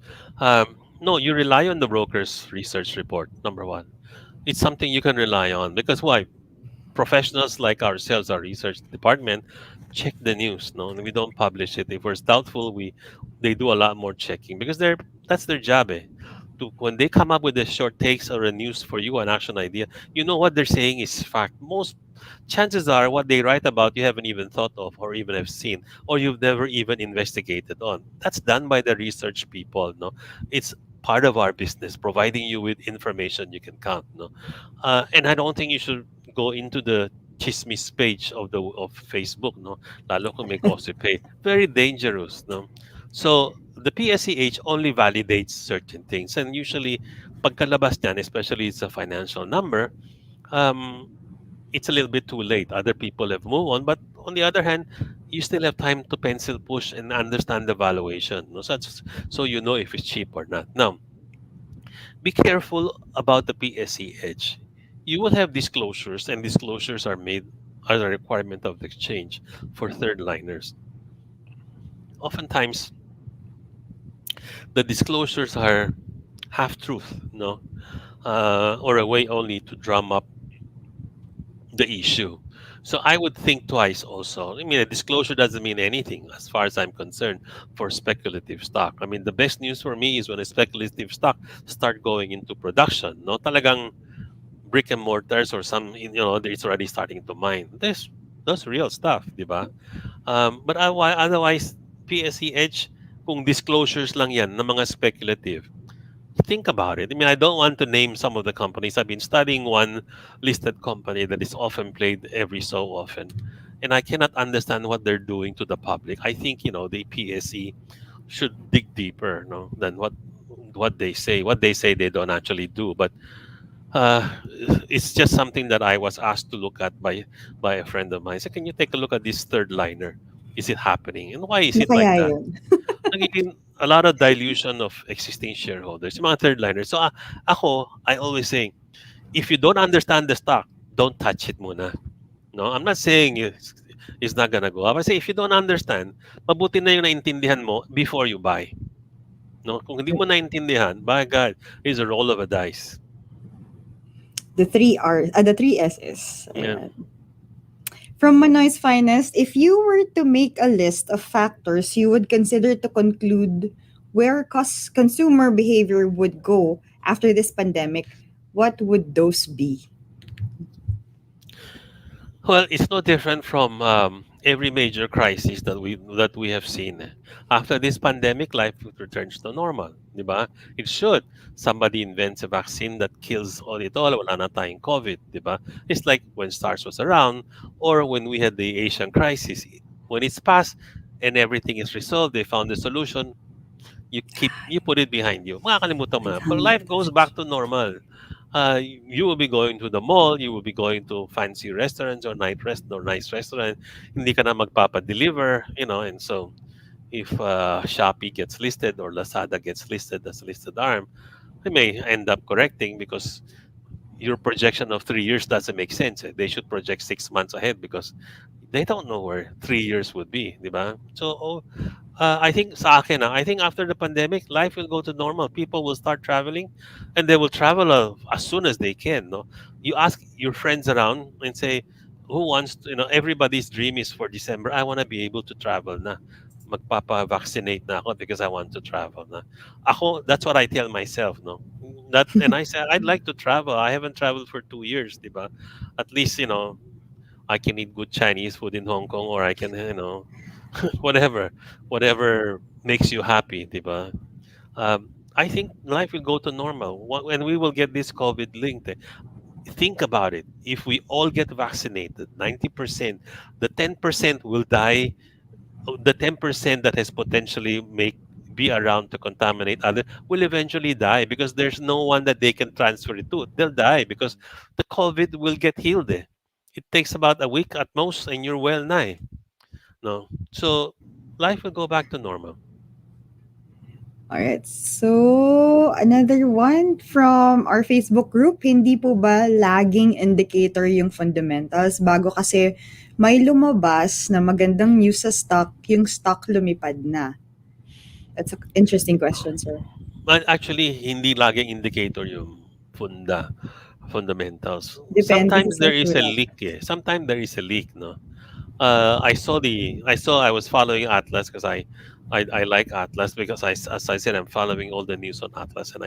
No, you rely on the broker's research report. Number one, it's something you can rely on because why? Professionals like ourselves, our research department, check the news. No, and we don't publish it. If we're doubtful, they do a lot more checking because that's their job. When they come up with a short takes or a news for you, an action idea, you know what they're saying is fact. Most chances are what they write about you haven't even thought of or even have seen or you've never even investigated on. That's done by the research people. No, it's part of our business, providing you with information you can count. No, and I don't think you should go into the chismis page of Facebook, no, lalo kung may gossip page. Very dangerous, no. So the PSEH only validates certain things, and usually, pagkalabas niyan, especially it's a financial number, um, it's a little bit too late. Other people have moved on, but on the other hand, you still have time to pencil push and understand the valuation. No, so you know if it's cheap or not. Now, be careful about the PSE edge. You will have disclosures, and disclosures are made as a requirement of the exchange for third liners. Oftentimes, the disclosures are half truth, no, or a way only to drum up the issue. So I would think twice also. I mean, a disclosure doesn't mean anything as far as I'm concerned for speculative stock. I mean, the best news for me is when a speculative stock start going into production. No, talagang brick and mortars or it's already starting to mine. That's real stuff, di ba? But otherwise, PSE Edge, kung disclosures lang yan ng mga speculative, think about it. I mean, I don't want to name some of the companies. I've been studying one listed company that is often played every so often, and I cannot understand what they're doing to the public. I think the PSE should dig deeper, no, than what they say. What they say they don't actually do, but uh, it's just something that I was asked to look at by a friend of mine. So, can you take a look at this third liner? Is it happening, and why is Ano it like kaya that? yun? Nagiging a lot of dilution of existing shareholders, yung mga third liners. So I always say, if you don't understand the stock, don't touch it muna. No, I'm not saying it's not gonna go up. I say if you don't understand, mabuti na yung naintindihan mo before you buy. No, kung hindi mo naintindihan, by God, it's a roll of a dice. The three R's, the three S's. Yeah. Ayan. From Manoy's Finest, if you were to make a list of factors you would consider to conclude where consumer behavior would go after this pandemic, what would those be? Well, it's no different from every major crisis that we have seen. After this pandemic, life returns to normal, di ba? It should. Somebody invents a vaccine that kills all it all, wala na tayong COVID, di ba? It's like when SARS was around or when we had the Asian crisis. When it's past and everything is resolved, they found the solution, you put it behind you. Makakalimutan mo na. But life goes back to normal. You will be going to the mall, you will be going to fancy restaurants or nice restaurant. Hindi ka na magpapa-deliver, and so if Shopee gets listed or Lazada gets listed as a listed arm, they may end up correcting because your projection of 3 years doesn't make sense. They should project 6 months ahead because they don't know where 3 years would be, di ba? So, I think sa akin, I think after the pandemic, life will go to normal. People will start traveling, and they will travel as soon as they can. No, you ask your friends around and say, who wants to? Everybody's dream is for December. I want to be able to travel na. Magpapa-vaccinate na ako because I want to travel na. Ako, that's what I tell myself, no. And I said I'd like to travel. I haven't traveled for 2 years, di ba? At least, I can eat good Chinese food in Hong Kong, or I can, whatever, whatever makes you happy, diba? I think life will go to normal and we will get this COVID linked. Think about it. If we all get vaccinated, 90%, the 10% will die. The 10% that has potentially make be around to contaminate others will eventually die because there's no one that they can transfer it to. They'll die because the COVID will get healed. It takes about a week at most, and you're well nigh. No, so life will go back to normal. All right. So, another one from our Facebook group, hindi po ba lagging indicator yung fundamentals bago kasi may lumabas na magandang news sa stock, yung stock lumipad na? That's an interesting question, sir. But actually, hindi laging indicator yung fundamentals. Depende Sometimes sa there is a sitwasyon. leak. Sometimes there is a leak. No. I was following Atlas because I like Atlas because as I said, I'm following all the news on Atlas, and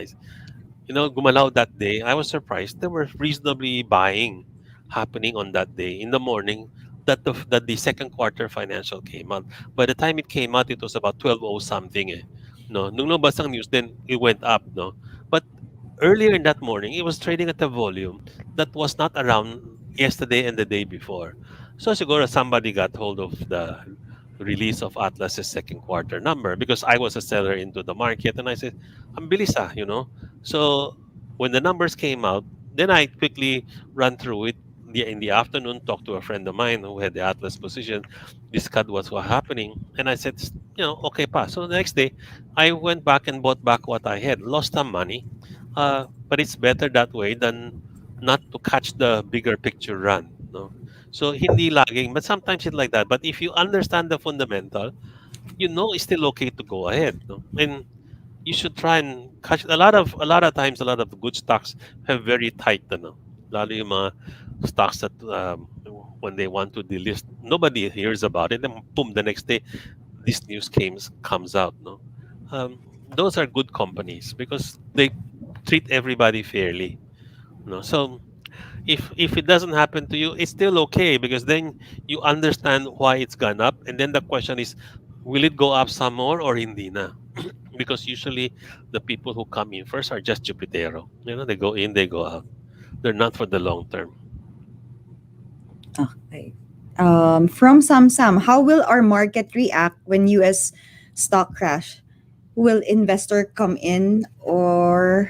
gumalaw that day. I was surprised. There were reasonably buying happening on that day in the morning that the second quarter financial came out. By the time it came out, it was about 12:00 something. No, nung lumabas ang news, then it went up. No, but earlier in that morning, it was trading at a volume that was not around yesterday and the day before. So siguro somebody got hold of the release of Atlas's second quarter number because I was a seller into the market and I said, ang bilis . So when the numbers came out, then I quickly ran through it in the afternoon, talked to a friend of mine who had the Atlas position, discussed what was happening, and I said, okay pa. So the next day, I went back and bought back what I had, lost some money, but it's better that way than not to catch the bigger picture run. No, so hindi laging, but sometimes it's like that. But if you understand the fundamental, it's still okay to go ahead. No, and you should try and catch a lot of times a lot of good stocks have very tight, lalo yung mga stocks that when they want to delist, nobody hears about it, and boom, the next day this news comes out. No, those are good companies because they treat everybody fairly. No, so if it doesn't happen to you, it's still okay because then you understand why it's gone up, and then the question is, will it go up some more or hindi na? Because usually the people who come in first are just Jupitero. They go in, they go out. They're not for the long term. Okay. From Sam, how will our market react when US stock crash? Will investor come in or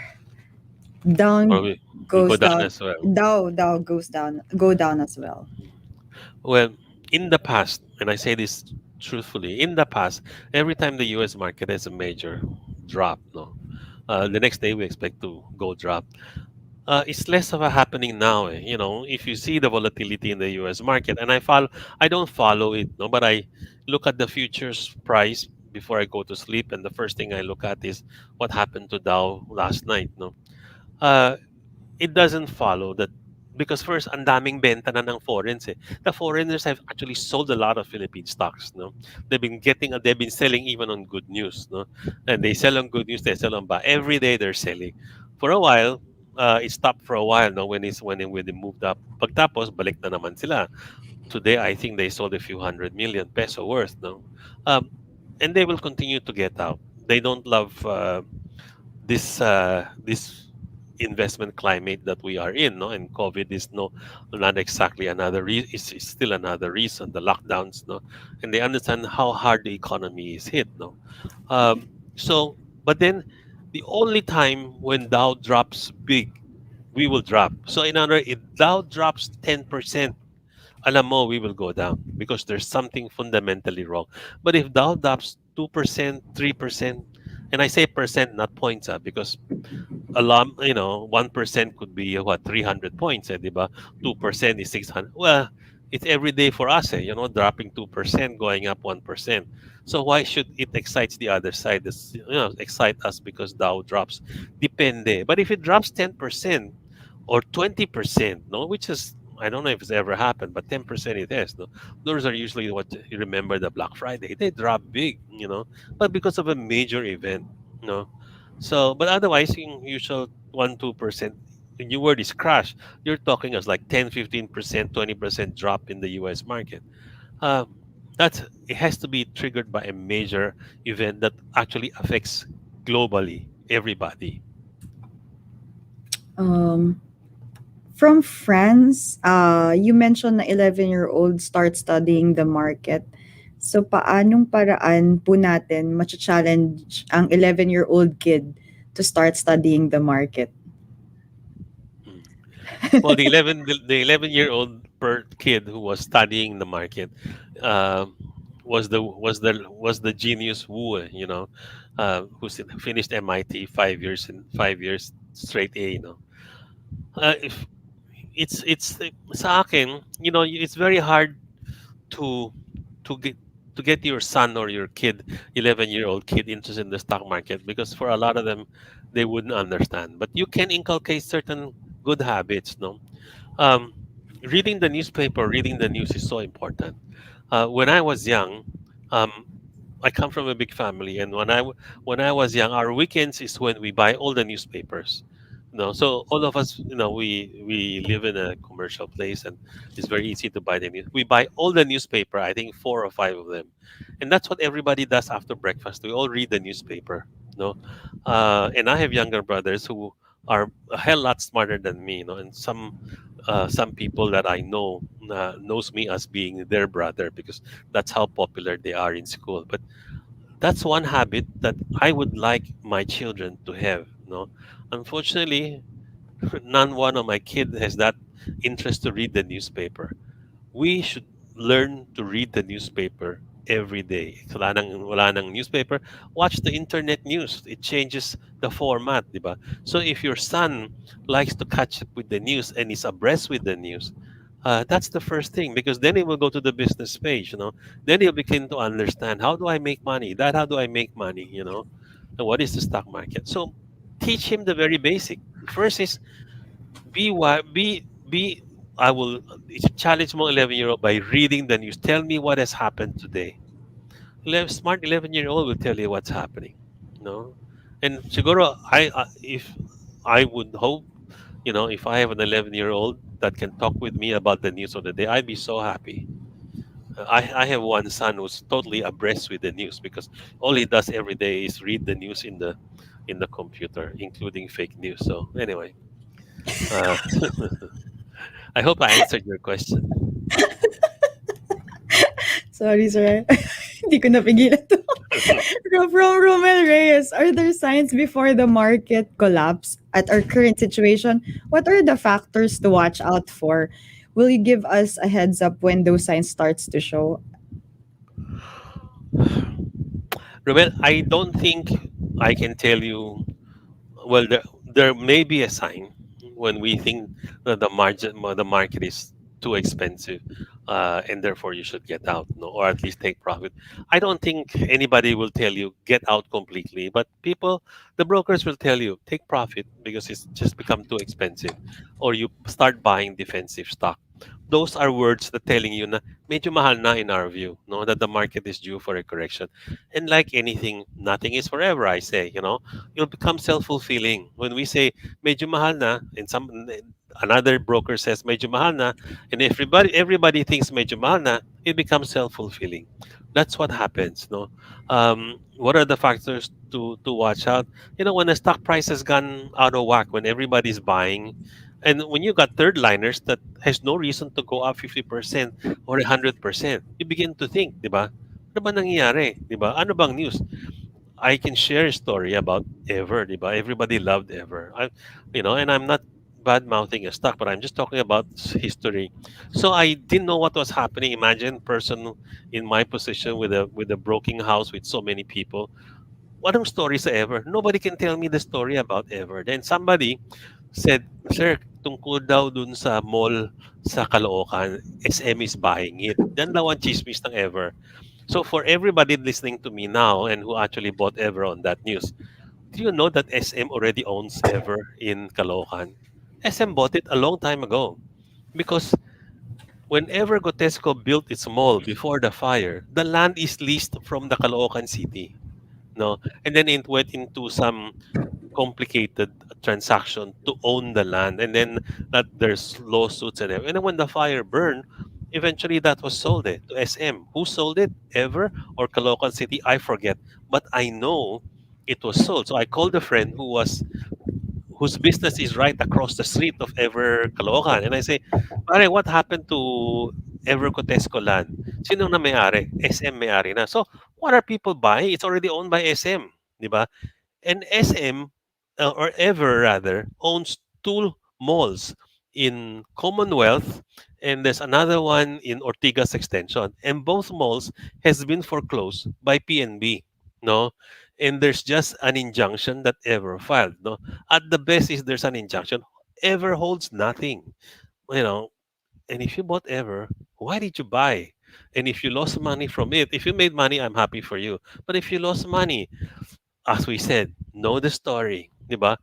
Or down we go goes down down? as well. Dow goes down, go down as well. Well, in the past, and I say this truthfully, in the past, every time the US market has a major drop, no, the next day we expect to go drop. It's less of a happening now. If you see the volatility in the U.S. market, and I don't follow it, no, but I look at the futures price before I go to sleep, and the first thing I look at is what happened to Dow last night. No, uh, it doesn't follow that because first, ang daming benta na ng foreigners. Eh. The foreigners have actually sold a lot of Philippine stocks. No, they've been selling even on good news. No, and they sell on good news, they sell on bad. Every day they're selling. For a while, it stopped for a while. No, when they moved up. Pagtapos, balik na naman sila. Today, I think they sold a few hundred million peso worth. No, um, and they will continue to get out. They don't love this investment climate that we are in, no, and COVID is not exactly another it's still another reason, the lockdowns, no, and they understand how hard the economy is hit, no. So but then the only time when Dow drops big, we will drop. So in other, if Dow drops 10%, alam mo, we will go down because there's something fundamentally wrong. But if Dow drops 2%, 3%, and I say percent, not points, because alarm, 1% could be what, 300 points, eh, diba? 2% is 600. Well, it's every day for us, dropping 2%, going up 1%. So why should it excite the other side? Excite us because Dow drops. Depende. But if it drops 10% or 20%, no, which is, I don't know if it's ever happened, but 10% it is. No, those are usually what you remember, the Black Friday. They drop big, but because of a major event, no. So, but otherwise, yung usual 1-2%, when your word is crash, you're talking as like 10-15%, 20% drop in the US market. Uh, that's it has to be triggered by a major event that actually affects globally everybody. Um, from France, you mentioned na 11-year-old start studying the market. So, paanong paraan po natin challenge ang 11-year-old kid to start studying the market? Mm. Well, the 11-year-old per kid who was studying the market um, was the genius Wu, finished MIT 5 years straight A. If it's sa akin, it's very hard to to get to get your son or your kid, 11-year-old kid, interested in the stock market because for a lot of them, they wouldn't understand. But you can inculcate certain good habits, no? Um, reading the news is so important. When I was young, um, I come from a big family, and when I was young, our weekends is when we buy all the newspapers. So all of us, we live in a commercial place, and it's very easy to buy the news. We buy all the newspaper. I think four or five of them, and that's what everybody does after breakfast. We all read the newspaper. And I have younger brothers who are a hell lot smarter than me. And some people that I know knows me as being their brother because that's how popular they are in school. But that's one habit that I would like my children to have. Unfortunately, none one of my kids has that interest to read the newspaper. We should learn to read the newspaper every day. So, wala nang newspaper, watch the internet news. It changes the format, di ba? So if your son likes to catch up with the news and is abreast with the news, that's the first thing because then he will go to the business page, Then he'll begin to understand how do I make money? How do I make money, And what is the stock market? So teach him the very basic. First is be I will challenge my 11-year-old by reading the news. Tell me what has happened today. Smart 11-year-old will tell you what's happening. And siguro if I would hope, if I have an 11-year-old that can talk with me about the news of the day, I'd be so happy. I have one son who's totally abreast with the news because all he does every day is read the news in the computer, including fake news. So anyway, uh, I hope I answered your question. Sorry, sir. Hindi ko napigilan to. From Romel Reyes, are there signs before the market collapse at our current situation? What are the factors to watch out for? Will you give us a heads up when those signs starts to show? Well, I don't think I can tell you. Well, there may be a sign when we think that the market is too expensive. and therefore you should get out, no, or at least take profit. I don't think anybody will tell you get out completely, but people, the brokers will tell you take profit because it's just become too expensive, or you start buying defensive stock. Those are words that telling you na medyo mahal na in our view, no, that the market is due for a correction. And like anything, nothing is forever. I say, you'll become self-fulfilling when we say medyo mahal na, and another broker says medyo mahal na, and everybody thinks medyo mahal na, it becomes self-fulfilling. That's what happens, no. What are the factors to watch out? When the stock price has gone out of whack, when everybody's buying, and when you got third liners that has no reason to go up 50% or 100%, you begin to think, di ba? Ano ba nangyayari? Di ba? Ano bang news? I can share a story about Ever, di ba? Everybody loved Ever. And I'm not bad mouthing a stock, but I'm just talking about history. So I didn't know what was happening. Imagine person in my position with a broken house with so many people. What are stories sa Ever? Nobody can tell me the story about Ever. Then somebody said, "Sir, tungkol daw dun sa mall sa Caloocan, SM is buying it." Yan daw ang chismis ng Ever. So for everybody listening to me now and who actually bought Ever on that news, do you know that SM already owns Ever in Caloocan? SM bought it a long time ago because whenever Gotesco built its mall before the fire, the land is leased from the Caloocan city. No, and then it went into some complicated transaction to own the land, and then that there's lawsuits and everything. And then when the fire burned, eventually that was sold to SM. Who sold it? Ever or Caloocan City? I forget, but I know it was sold. So I called a friend whose business is right across the street of Ever Caloocan, and I say, "Pare, what happened to Ever Cotesco land? Sino na may-ari? SM may-ari na. So what are people buying? It's already owned by SM, di ba? And SM, or Ever rather, owns two malls in Commonwealth, and there's another one in Ortigas Extension. And both malls has been foreclosed by PNB. No, and there's just an injunction that Ever filed. No, at the best is there's an injunction. Ever holds nothing. You know, and if you bought Ever, why did you buy? And if you lost money from it, if you made money, I'm happy for you. But if you lost money, as we said, know the story, di ba?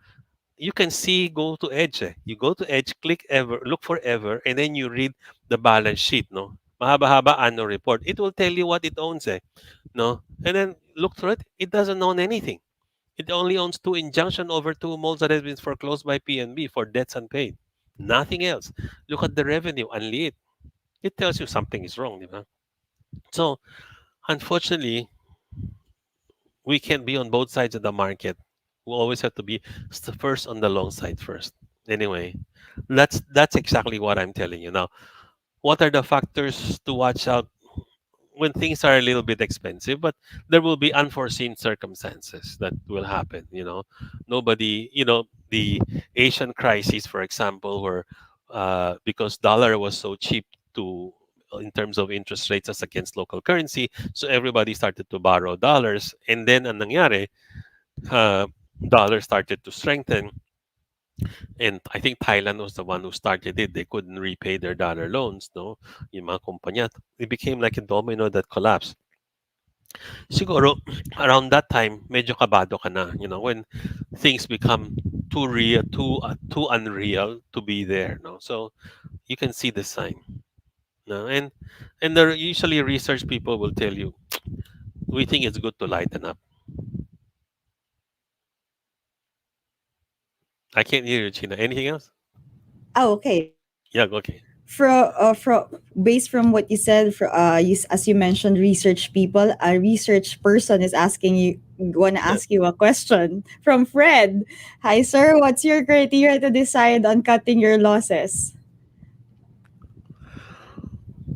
You can see, go to Edge. You go to Edge, click Ever, look for Ever, and then you read the balance sheet, no? Mahaba-haba annual report. It will tell you what it owns, no? And then look through it. It doesn't own anything. It only owns two injunction over two malls that has been foreclosed by PNB for debts unpaid. Nothing else. Look at the revenue, unli it. It tells you something is wrong, di ba? So, unfortunately, we can't be on both sides of the market. We always have to be first on the long side first. Anyway, that's exactly what I'm telling you now. What are the factors to watch out when things are a little bit expensive? But there will be unforeseen circumstances that will happen. Nobody. The Asian crisis, for example, where because dollar was so cheap to in terms of interest rates as against local currency, so everybody started to borrow dollars, and then ang nangyari, uh, dollar started to strengthen, and I think Thailand was the one who started it. They couldn't repay their dollar loans, no? Yung mga kumpanya. It became like a domino that collapsed. Siguro, around that time, medyo kabado ka na, when things become too real, too unreal to be there, no? So you can see the sign, no? And the usually research people will tell you, we think it's good to lighten up. I can't hear you, China. Anything else? Oh, okay. Yeah, okay. Based from what you said, as you mentioned, research people, a research person is asking you, want to Yeah. ask you a question from Fred. Hi, sir. What's your criteria to decide on cutting your losses?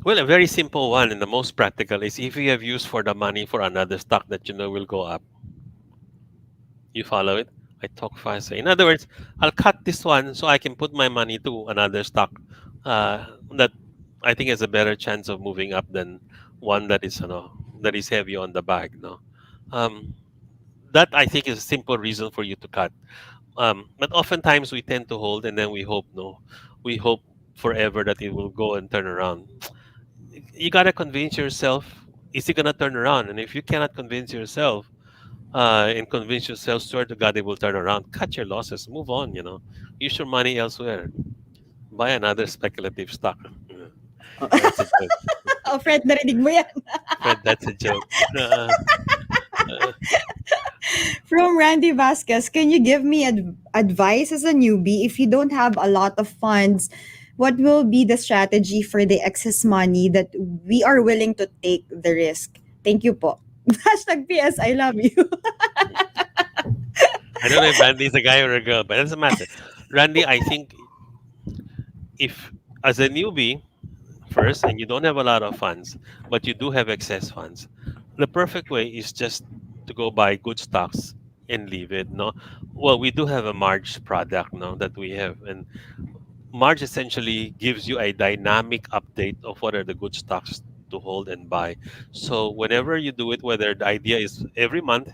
Well, a very simple one and the most practical is if you have use for the money for another stock that you know will go up, you follow it. I talk fast. In other words, I'll cut this one so I can put my money to another stock that I think has a better chance of moving up than one that is heavy on the bag. No, um, that I think is a simple reason for you to cut. But oftentimes we tend to hold and then we hope forever that it will go and turn around. you gotta convince yourself, is it gonna turn around? And if you cannot convince yourself, and convince yourself, swear to God it will turn around, cut your losses, move on, use your money elsewhere, buy another speculative stock. Yeah, that's a joke. Oh, Fred, narinig mo yan. Fred, that's a joke. Uh, From Randy Vasquez, can you give me advice as a newbie if you don't have a lot of funds? What will be the strategy for the excess money that we are willing to take the risk? Thank you po. Hashtag PS, I love you. I don't know if Randy's a guy or a girl, but it doesn't matter. Randy, I think if as a newbie first and you don't have a lot of funds, but you do have excess funds, the perfect way is just to go buy good stocks and leave it. No, well, we do have a March product, no, that we have, and March essentially gives you a dynamic update of what are the good stocks to hold and buy. So whenever you do it, whether the idea is every month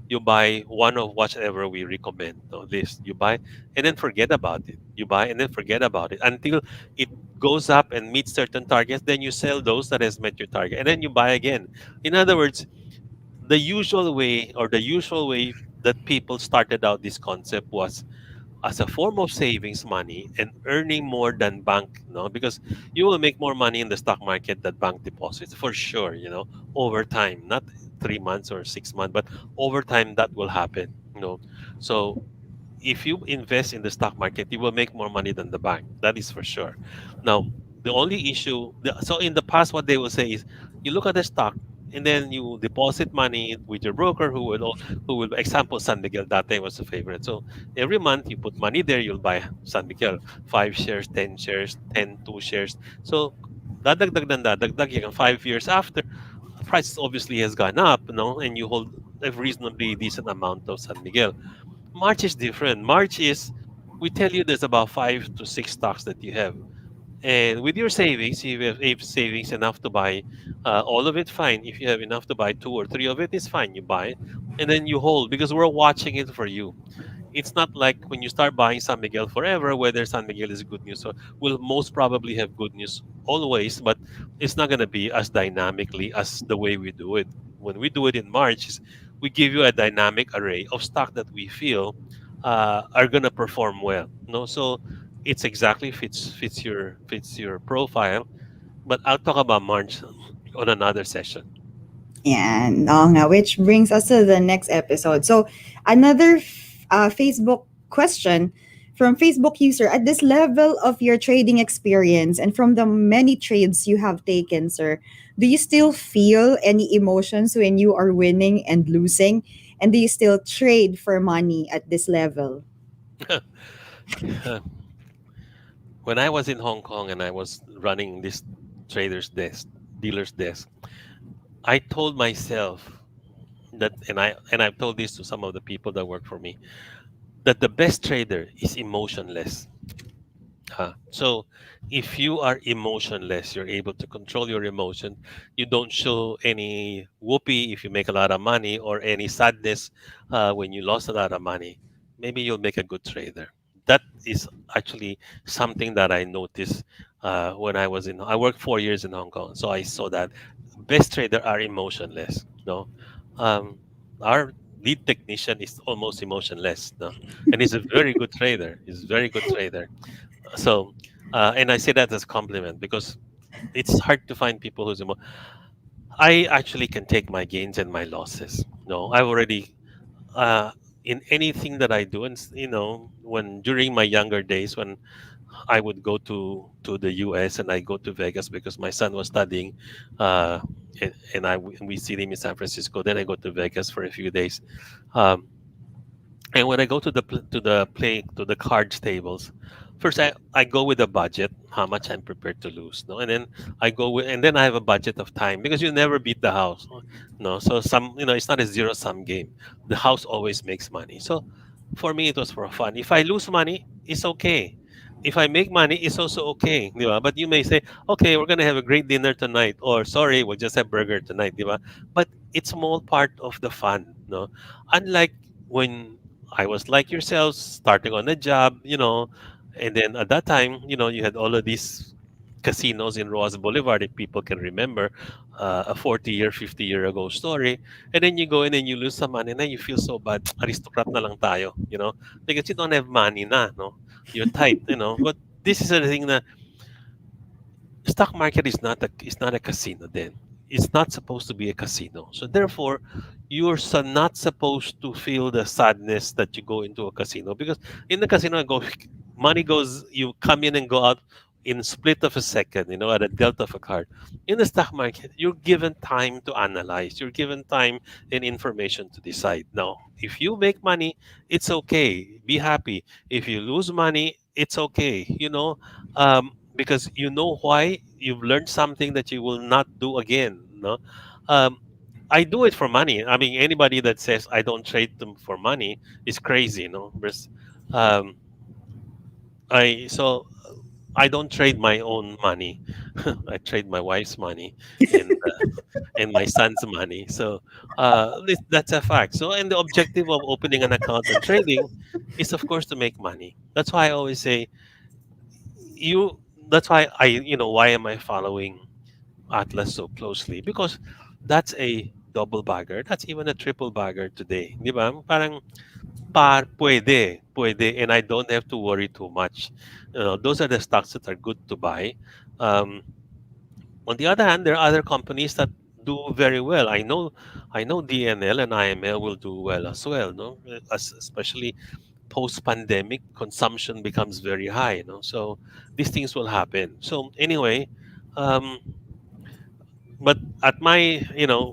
you buy one of whatever we recommend, no, list you buy and then forget about it, you buy and then forget about it until it goes up and meets certain targets, then you sell those that has met your target and then you buy again. In other words, the usual way that people started out this concept was as a form of savings money and earning more than bank, because you will make more money in the stock market than bank deposits for sure, over time, not 3 months or 6 months, but over time that will happen. So if you invest in the stock market, you will make more money than the bank. That is for sure. Now, the only issue, so in the past, what they will say is, you look at the stock and then you deposit money with your broker, who will, example, San Miguel. That time was a favorite. So every month you put money there, you'll buy San Miguel, 5 shares, 10 shares, 2 shares. So dadagdag ng dadagdag, 5 years after, price obviously has gone up, and you hold a reasonably decent amount of San Miguel. March is different. March is, we tell you there's about 5 to 6 stocks that you have. And with your savings, if savings enough to buy all of it, fine. If you have enough to buy 2 or 3 of it, it's fine. You buy it and then you hold because we're watching it for you. It's not like when you start buying San Miguel forever, whether San Miguel is good news. So we'll most probably have good news always, but it's not going to be as dynamically as the way we do it. When we do it in March, we give you a dynamic array of stock that we feel are going to perform well. No, so it's exactly fits your profile. But I'll talk about March on another session. And which brings us to the next episode. So, another Facebook question from Facebook user: at this level of your trading experience and from the many trades you have taken, sir, do you still feel any emotions when you are winning and losing? And do you still trade for money at this level? When I was in Hong Kong and I was running this trader's desk, dealer's desk, I told myself that, and I've told this to some of the people that work for me, that the best trader is emotionless. So if you are emotionless, you're able to control your emotion. You don't show any whoopee if you make a lot of money or any sadness when you lost a lot of money. Maybe you'll make a good trader. That is actually something that I noticed when I worked 4 years in Hong Kong. So I saw that best trader are emotionless. No, um, our lead technician is almost emotionless. No, and he's a very good trader. He's a very good trader. So, and I say that as a compliment because it's hard to find people I actually can take my gains and my losses. No, I've already in anything that I do, and when during my younger days when I would go to the U.S. and I go to Vegas because my son was studying, uh, and we see him in San Francisco. Then I go to Vegas for a few days. Um, and when I go to the cards tables, first I go with a budget, how much I'm prepared to lose. No, and then and then I have a budget of time because you never beat the house. No, so it's not a zero sum game. The house always makes money. So for me it was for fun. If I lose money, it's okay. If I make money, it's also okay. Di ba? But you may say, okay, we're gonna have a great dinner tonight, or sorry, we'll just have burger tonight, di ba? But it's small part of the fun, no? Unlike when I was like yourselves, starting on a job, and then at that time, you had all of these. casinos in Roas Boulevard, if people can remember, a 40-year, 50-year ago story. And then you go in and you lose some money, and then you feel so bad. Aristocrat na lang tayo, because you don't have money na, no? You're tight, But this is the thing that stock market is not a casino then. It's not supposed to be a casino. So therefore, you're not supposed to feel the sadness that you go into a casino, because in the casino money goes, you come in and go out in split of a second, at a delta of a card. In the stock market, you're given time to analyze. You're given time and information to decide. Now, if you make money, it's okay. Be happy. If you lose money, it's okay. Because you know why. You've learned something that you will not do again. No, um, I do it for money. I mean, anybody that says I don't trade them for money is crazy. No, um, I don't trade my own money. I trade my wife's money and and my son's money. So that's a fact. So, and the objective of opening an account and trading is, of course, to make money. That's why I always say you. That's why why am I following Atlas so closely? Because that's a double bagger. That's even a triple bagger today. Di ba? Parang pwede, and I don't have to worry too much. Those are the stocks that are good to buy. Um, on the other hand, there are other companies that do very well. I know DNL and IML will do well as well. No, especially post-pandemic, consumption becomes very high. So these things will happen. So anyway, um, but at my,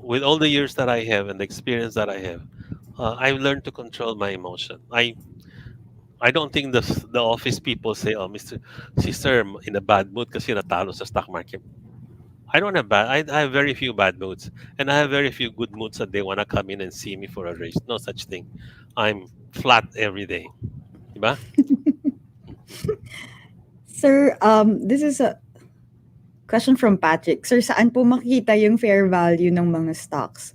with all the years that I have and the experience that I have, I've learned to control my emotion. I don't think the office people say, "Oh, Sister, in a bad mood kasi natalo sa stock market." I don't have bad. I have very few bad moods, and I have very few good moods that they wanna come in and see me for a race. No such thing. I'm flat every day. Diba? Sir, this is a question from Patrick. Sir, saan po makikita yung fair value ng mga stocks?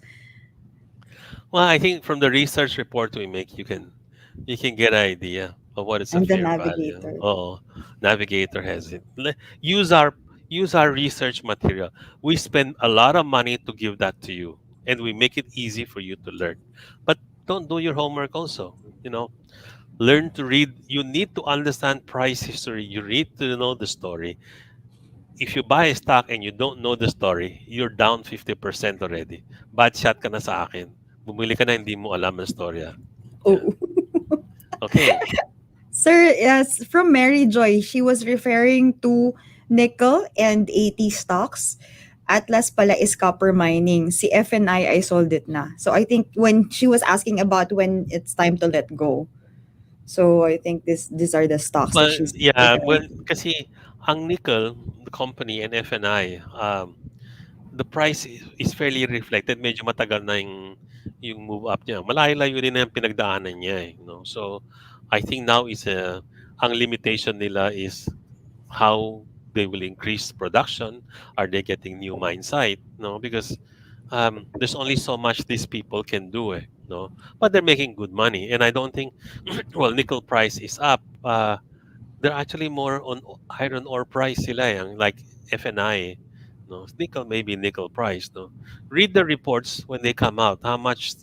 Well, I think from the research report we make, you can get an idea of what is a I'm the fair value. navigator. Oh, Navigator has it. Use our research material. We spend a lot of money to give that to you, and we make it easy for you to learn. But don't do your homework also. Learn to read. You need to understand price history. You need to know the story. If you buy a stock and you don't know the story, you're down 50% already. Bad shot ka na sa akin. Bumili ka na hindi mo alam ang storya. Yeah. Oh. Okay. Sir, yes, from Mary Joy, she was referring to nickel and 80 stocks. Atlas pala is copper mining. Si FNI, I sold it na. So I think when she was asking about when it's time to let go. So I think these are the stocks that Well, she's yeah, well, referring to. kasi ang nickel, the company, and FNI, the price is fairly reflected. Medyo matagal na yung move up niya. Malayo-layo din na yung pinagdaanan niya. So, I think now ang limitation nila is how they will increase production. Are they getting new mine site? No, because there's only so much these people can do. No, but they're making good money, and I don't think. Well, nickel price is up. They're actually more on iron ore price sila like FNI. No, nickel maybe nickel price. No, read the reports when they come out. How much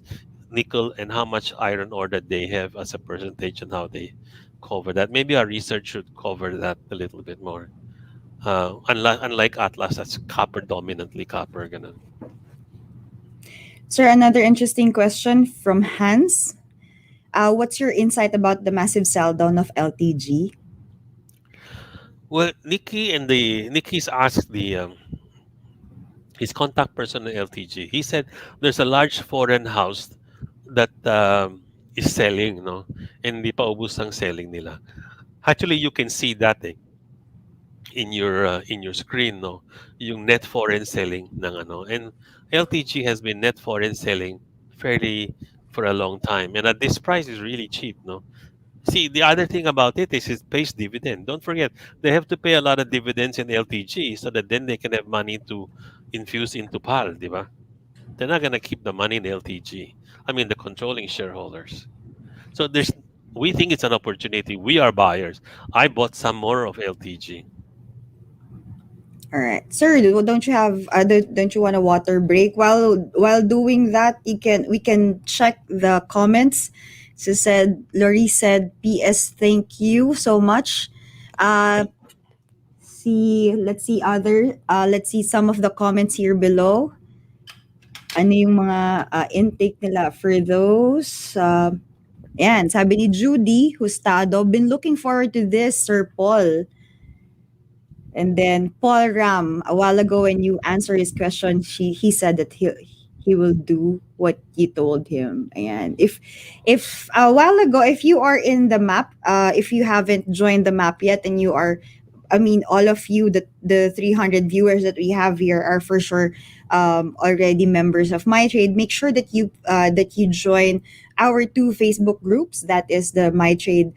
nickel and how much iron ore that they have as a percentage and how they cover that. Maybe our research should cover that a little bit more. Unlike Atlas, that's copper dominantly copper. Ganun. Sir, another interesting question from Hans. What's your insight about the massive sell down of LTG? Well, Nikki's asked the his contact person in LTG. He said there's a large foreign house that is selling, no, and hindi pa ubus ang selling nila. Actually, you can see that in your screen, no, yung net foreign selling ng ano, and LTG has been net foreign selling fairly for a long time, and at this price is really cheap, no. See, the other thing about it is it pays dividend. Don't forget, they have to pay a lot of dividends in LTG so that then they can have money to infuse into PAL, di ba? They're not gonna keep the money in LTG. I mean, the controlling shareholders. So we think it's an opportunity. We are buyers. I bought some more of LTG. All right, sir. Don't you have? Don't you want a water break? While doing that, we can check the comments. She said, Lori said, "P.S. Thank you so much." Uh, let's see some of the comments here below. Ano yung mga intake nila for those? Yan, sabi ni Judy Hustado, been looking forward to this, Sir Paul. And then Paul Ram, a while ago when you answered his question, he said that he will do what you told him. And if a while ago, if you are in the map, if you haven't joined the map yet, and you are, I mean, all of you, the 300 viewers that we have here are for sure already members of My Trade. Make sure that you join our two Facebook groups. That is the My Trade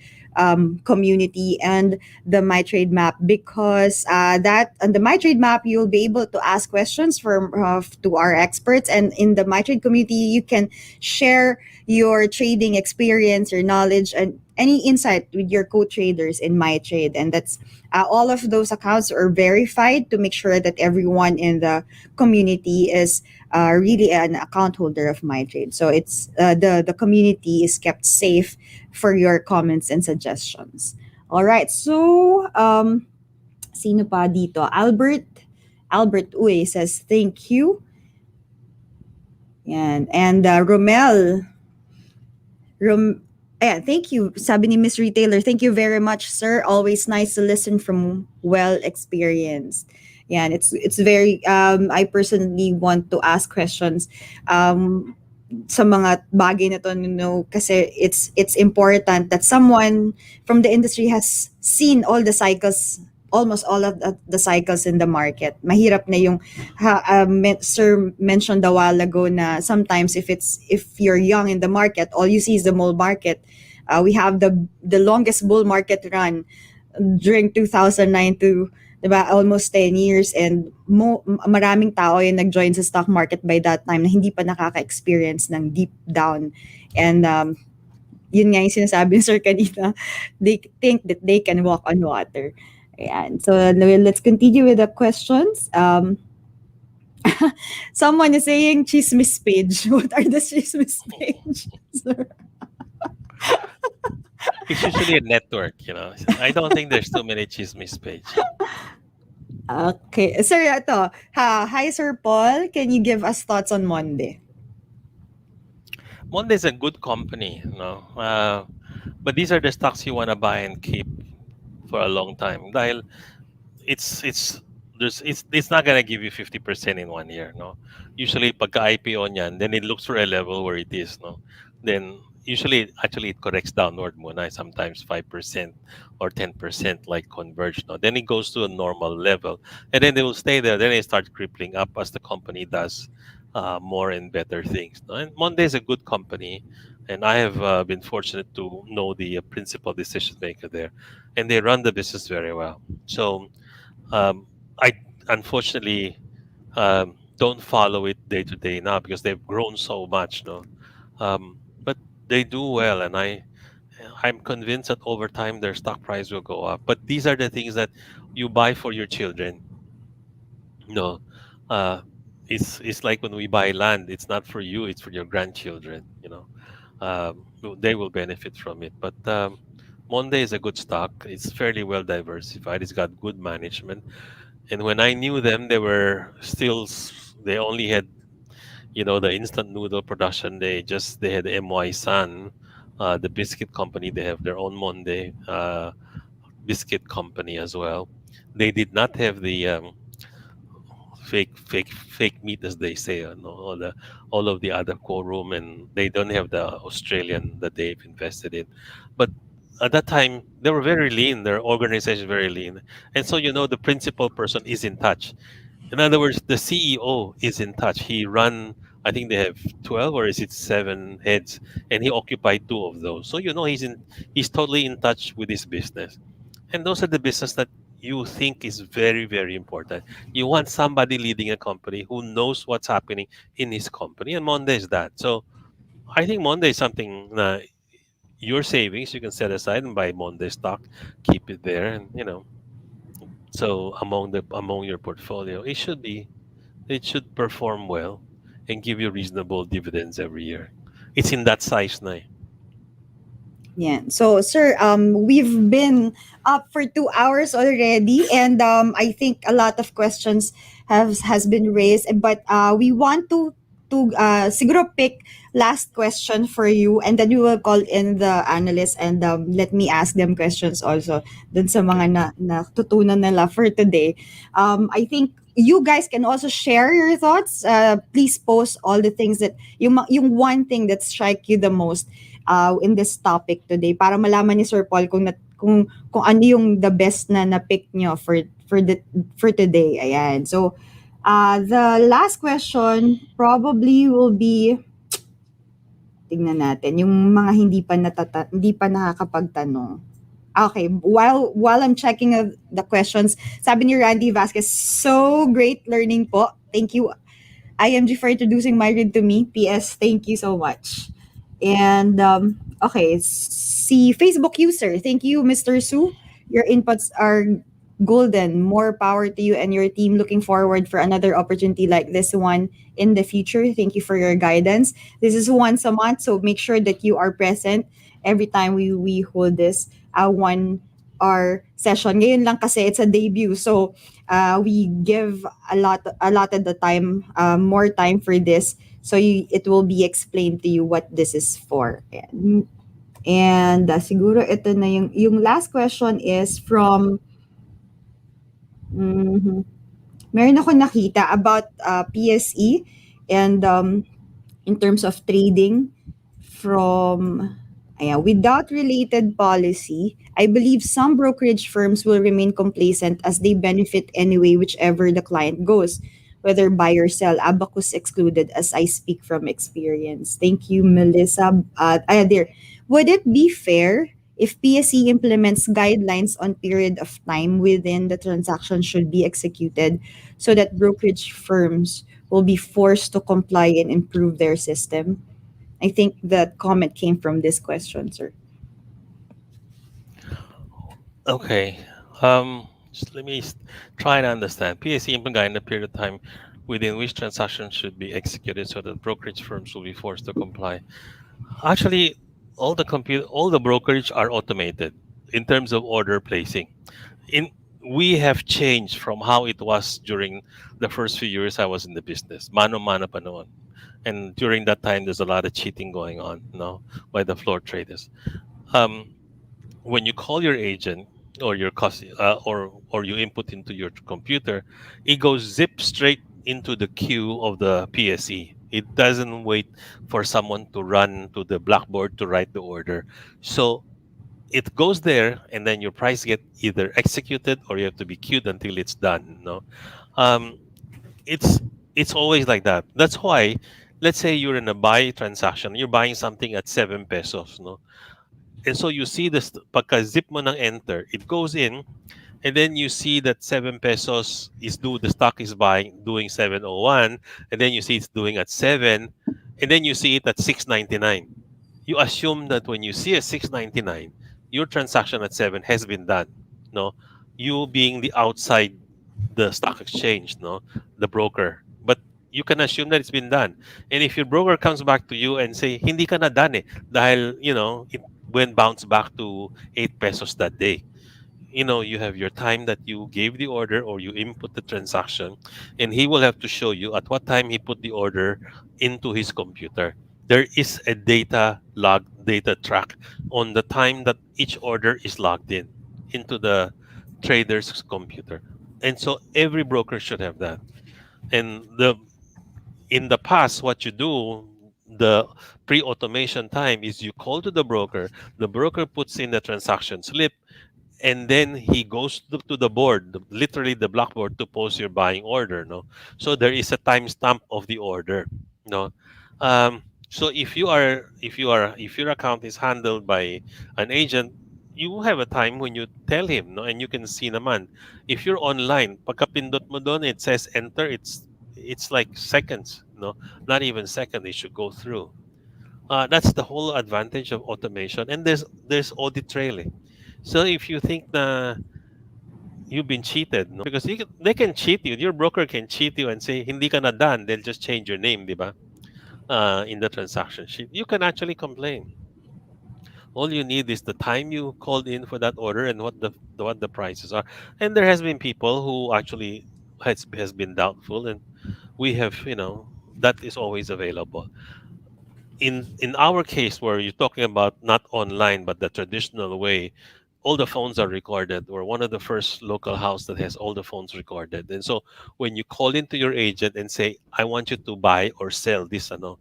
community and the My Trade map, because that on the My Trade map you'll be able to ask questions to our experts, and in the My Trade community you can share your trading experience, your knowledge, and any insight with your co-traders in My Trade. And that's all of those accounts are verified to make sure that everyone in the community is really an account holder of My Trade. So it's the community is kept safe for your comments and suggestions. All right. So, sino pa dito? Albert Uy says thank you. Yan. And Rom Ayan, thank you. Sabi ni Miss Retailer, thank you very much, sir. Always nice to listen from well experienced. Yan, it's very I personally want to ask questions sa mga bagay na to, kasi it's important that someone from the industry has seen all the cycles, almost all of the cycles in the market. Mahirap na yung sir mentioned a while ago na sometimes if you're young in the market, all you see is the bull market. We have the longest bull market run during 2009 to, diba, almost 10 years, and maraming tao yung nag-join sa stock market by that time na hindi pa nakaka-experience ng deep down. And yun nga yung sinasabi ni sir kanina, they think that they can walk on water. Ayan. So let's continue with the questions. Someone is saying chismis page. What are the chismis page? Sir? It's usually a network, you know. I don't think there's too many chismis page. Okay. Sir, ito. Hi, Sir Paul. Can you give us thoughts on Monday? Monday is a good company, you know. But these are the stocks you want to buy and keep for a long time. Dahil it's it's not gonna give you 50% in 1 year, no. Usually pagka IPO niyan, then it looks for a level where it is, no. Then usually actually it corrects downward muna, sometimes 5% or 10% like Converge, no. Then it goes to a normal level, and then they will stay there. Then it starts crippling up as the company does more and better things, no? And Monday is a good company, and I have been fortunate to know the principal decision maker there, and they run the business very well. So I unfortunately don't follow it day to day now because they've grown so much, no. But they do well, and I'm convinced that over time their stock price will go up. But these are the things that you buy for your children. No, uh, it's like when we buy land, it's not for you; it's for your grandchildren. You know, they will benefit from it. But Monday is a good stock. It's fairly well diversified. It's got good management. And when I knew them, they were still they only had, you know, the instant noodle production. They had MY San, the biscuit company. They have their own Monday biscuit company as well. They did not have the fake meat, as they say, no, all of the other quorum, and they don't have the Australian that they've invested in. But at that time they were very lean, their organization very lean, and so, you know, the principal person is in touch. In other words, the CEO is in touch. He run, I think they have 12 or is it 7 heads, and he occupied 2 of those. So, you know, he's totally in touch with his business. And those are the business that you think is very, very important. You want somebody leading a company who knows what's happening in his company, and Monday is that. So I think Monday is something, your savings you can set aside and buy Monday stock, keep it there, and, you know, So among your portfolio, it should perform well and give you reasonable dividends every year. It's in that size na. Yeah. So, sir, we've been up for 2 hours already, and I think a lot of questions has been raised. But we want to siguro pick last question for you, and then we will call in the analysts and let me ask them questions also. Dun sa Okay. mga natutunan nila for today. I think you guys can also share your thoughts. Please post all the things that yung one thing that strike you the most in this topic today para malaman ni Sir Paul kung ano yung the best na na-pick nyo for today. Ayan. So, the last question probably will be tingnan natin yung mga hindi pa nakakapagtanong. Okay, while I'm checking the questions, sabi ni Randy Vasquez, so great learning po. Thank you IMG for introducing Myron to me. PS, thank you so much. And okay, see Facebook user. Thank you, Mr. Su. Your inputs are golden. More power to you and your team. Looking forward for another opportunity like this one in the future. Thank you for your guidance. This is once a month, so make sure that you are present every time we hold this one our session. Ngayon lang kasi it's a debut. So we give a lot of the time, more time for this. So it will be explained to you what this is for. And siguro ito na yung last question is from mhm, meron ako nakita about PSE and in terms of trading from without related policy, I believe some brokerage firms will remain complacent as they benefit anyway, whichever the client goes, whether buy or sell, Abacus excluded, as I speak from experience. Thank you, Melissa. There. Would it be fair if PSE implements guidelines on period of time within the transaction should be executed so that brokerage firms will be forced to comply and improve their system? I think that comment came from this question, sir. Okay. Just let me try to understand. PSC implement a period of time within which transactions should be executed so that brokerage firms will be forced to comply. Actually, all the brokerage are automated in terms of order placing. In We have changed from how it was during the first few years I was in the business. Mano mano pa noon. And during that time, there's a lot of cheating going on, by the floor traders. Um, when you call your agent or or you input into your computer, it goes zip straight into the queue of the PSE. It doesn't wait for someone to run to the blackboard to write the order. So it goes there, and then your price get either executed or you have to be queued until it's done. No, um, it's it's always like that. That's why, let's say you're in a buy transaction, you're buying something at 7 pesos. No, and so you see this pagka zip mo ng enter, it goes in, and then you see that 7 pesos is due, the stock is buying doing 701, and then you see it's doing at 7, and then you see it at 699. You assume that when you see a 699, your transaction at 7 has been done. No, you being the outside the stock exchange, no, the broker. But you can assume that it's been done. And if your broker comes back to you and say, hindi ka na done dahil, it went bounce back to 8 pesos that day. You have your time that you gave the order or you input the transaction, and he will have to show you at what time he put the order into his computer. There is a data track on the time that each order is logged into the trader's computer. And so every broker should have that. And in the past, what you do, the pre-automation time is you call to the broker puts in the transaction slip, and then he goes to the board, literally the blackboard, to post your buying order. No, so there is a timestamp of the order. No, so if your account is handled by an agent, you have a time when you tell him, no, and you can see naman. If you're online, pagkapindot mo doon, it says enter. It's like seconds. No, not even second. It should go through. That's the whole advantage of automation, and there's audit trail. So if you think na you've been cheated, no? Because they can cheat you. Your broker can cheat you and say hindi ka na done. They'll just change your name, di ba? In the transaction sheet, you can actually complain. All you need is the time you called in for that order and what the prices are. And there has been people who actually has been doubtful, and we have, that is always available. In our case, where you're talking about not online but the traditional way, all the phones are recorded. We're one of the first local house that has all the phones recorded. And so when you call into your agent and say, I want you to buy or sell this, ano,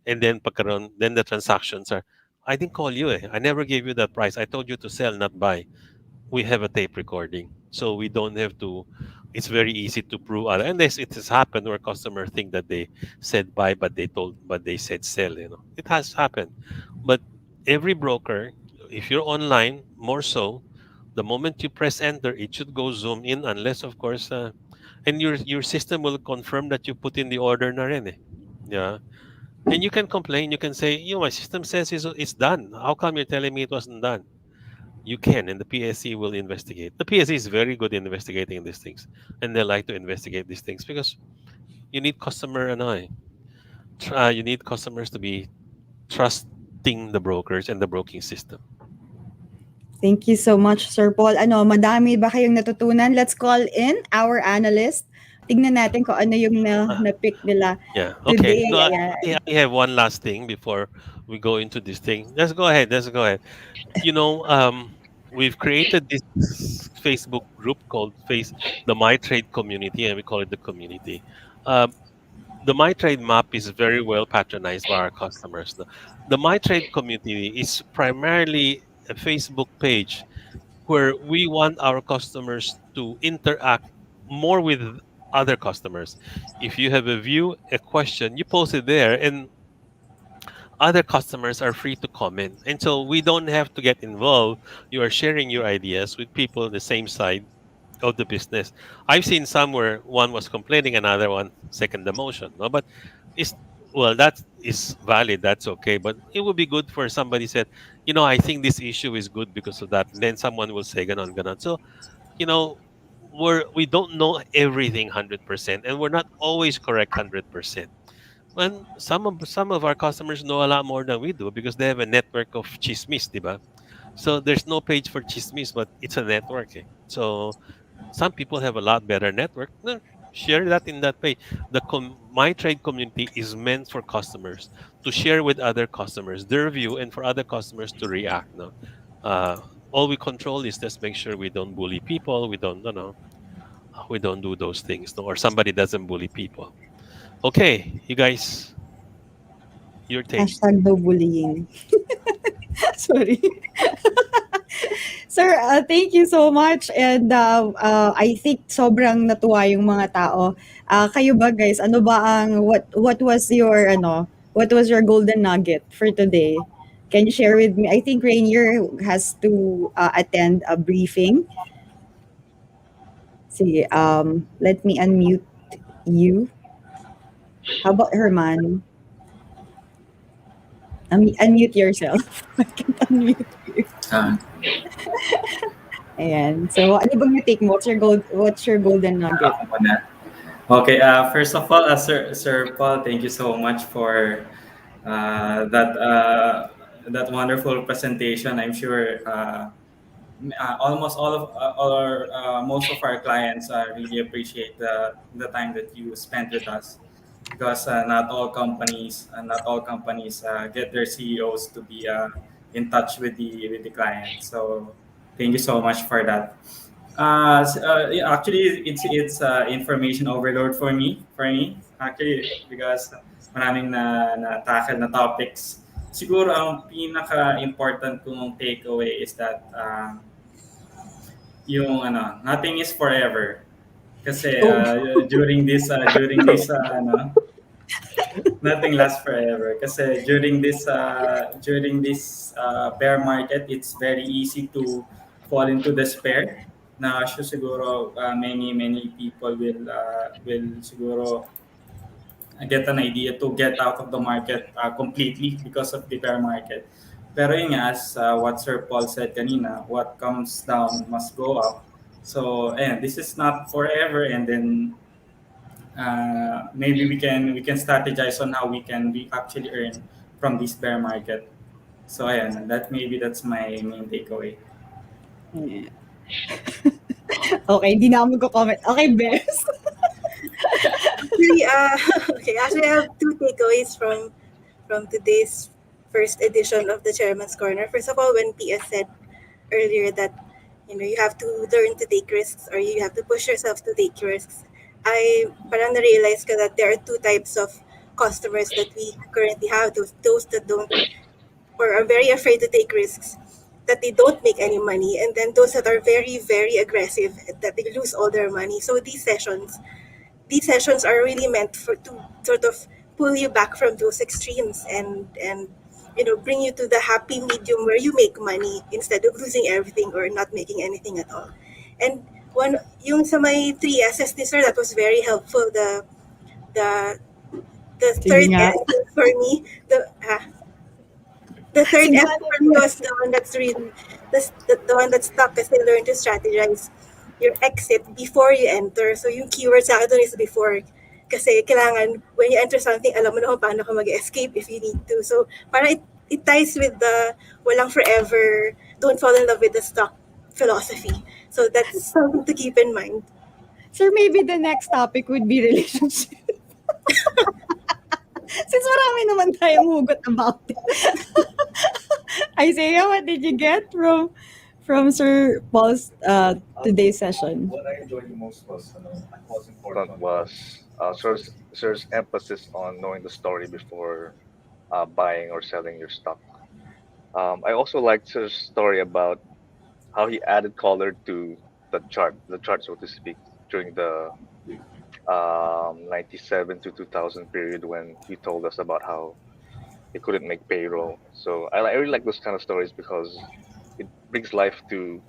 and then then the transactions are, I didn't call you, eh. I never gave you that price. I told you to sell, not buy. We have a tape recording, so we don't have to. It's very easy to prove other, and this it has happened where customers think that they said buy, but they said sell. It has happened. But every broker, if you're online, more so, the moment you press enter, it should go zoom in, unless of course, and your system will confirm that you put in the order na rin, eh. Yeah, and you can complain. You can say, my system says it's done. How come you're telling me it wasn't done? You can, and the PSC will investigate. The PSC is very good in investigating these things, and they like to investigate these things because you need customer and you need customers to be trusting the brokers and the broking system. Thank you so much, Sir Paul. Ano, madami ba kayong natutunan? Let's call in our analyst. Tignan natin kung ano yung Uh, na-pick nila yeah. Okay. today. No, Ayan. I have one last thing before we go into this thing. Let's go ahead. Let's go ahead. We've created this Facebook group called the My Trade Community, and we call it the community. Um, the My Trade map is very well patronized by our customers. The My Trade community is primarily a Facebook page where we want our customers to interact more with other customers. If you have a view, a question, you post it there, and other customers are free to comment. And so we don't have to get involved. You are sharing your ideas with people on the same side of the business. I've seen some where one was complaining, another one second the motion. No, but it's that is valid. That's okay. But it would be good for somebody said, I think this issue is good because of that. And then someone will say ganon ganon. So you know, we don't know everything 100%, and we're not always correct 100%. When some of our customers know a lot more than we do because they have a network of chismis, diba? So there's no page for chismis, but it's a network. Eh? So some people have a lot better network. No, share that in that page. My trade community is meant for customers to share with other customers their view and for other customers to react. No, uh, all we control is just make sure we don't bully people. We don't, we don't do those things. No, or somebody doesn't bully people. Okay, you guys, your take. Hashtag no bullying. Sorry. Sir, thank you so much. And I think sobrang natuwa yung mga tao. Kayo ba guys, ano ba ang what was your what was your golden nugget for today? Can you share with me? I think Rainier has to attend a briefing. Sige, let me unmute you. How about Herman? Unmute yourself. I can't unmute you. Uh, Ayan. So, ano bang take mo? What's your golden nugget? ako muna. Okay, first of all, Sir Paul, thank you so much for that wonderful presentation. I'm sure almost all our most of our clients really appreciate the time that you spent with us because not all companies get their CEOs to be in touch with the client. So thank you so much for that. Yeah, actually, it's information overload for me actually because maraming na tackle na topics. Siguro ang pinaka important kong takeaway is that yung nothing is forever. Kasi Oh, during this nothing lasts forever. Kasi during this bear market, it's very easy to fall into despair. Na sure siguro many people will siguro get an idea to get out of the market completely because of the bear market. Pero yun nga, as what Sir Paul said kanina, what comes down must go up. So and this is not forever, and then maybe we can strategize on how we actually earn from this bear market. So ayan, that's my main takeaway. Yeah. Okay, hindi na ako magko-comment. Okay, Bes. Actually, okay, actually, I have two takeaways from today's first edition of the Chairman's Corner. First of all, when PS said earlier that you have to learn to take risks, or you have to push yourself to take risks, I parang na-realize ko that there are two types of customers that we currently have. Those that don't, or are very afraid to take risks, that they don't make any money, and then those that are very, very aggressive, that they lose all their money. So these sessions are really meant for to sort of pull you back from those extremes, and bring you to the happy medium where you make money instead of losing everything or not making anything at all. And one yung sa may 3 S's ni sir, that was very helpful. The the Sige third nga. S for me, the third Sige S nga. for me was the one that's really the one that stuck, kasi learn to strategize your exit before you enter. So yung keyword sa akin dun is before. Kasi kailangan, when you enter something, alam mo na kung paano ka mag-escape if you need to. So parang it ties with the walang forever, don't fall in love with the stock philosophy. So that's something to keep in mind. Sir, maybe the next topic would be relationship. Since marami naman tayong hugot about it. Isaiah, what did you get from Sir Paul's today's session? What I enjoyed the most was, what's important was sir's emphasis on knowing the story before buying or selling your stock. I also liked sir's story about how he added color to the chart, so to speak, during the 97 to 2000 period when he told us about how he couldn't make payroll. So I really like those kind of stories because it brings life to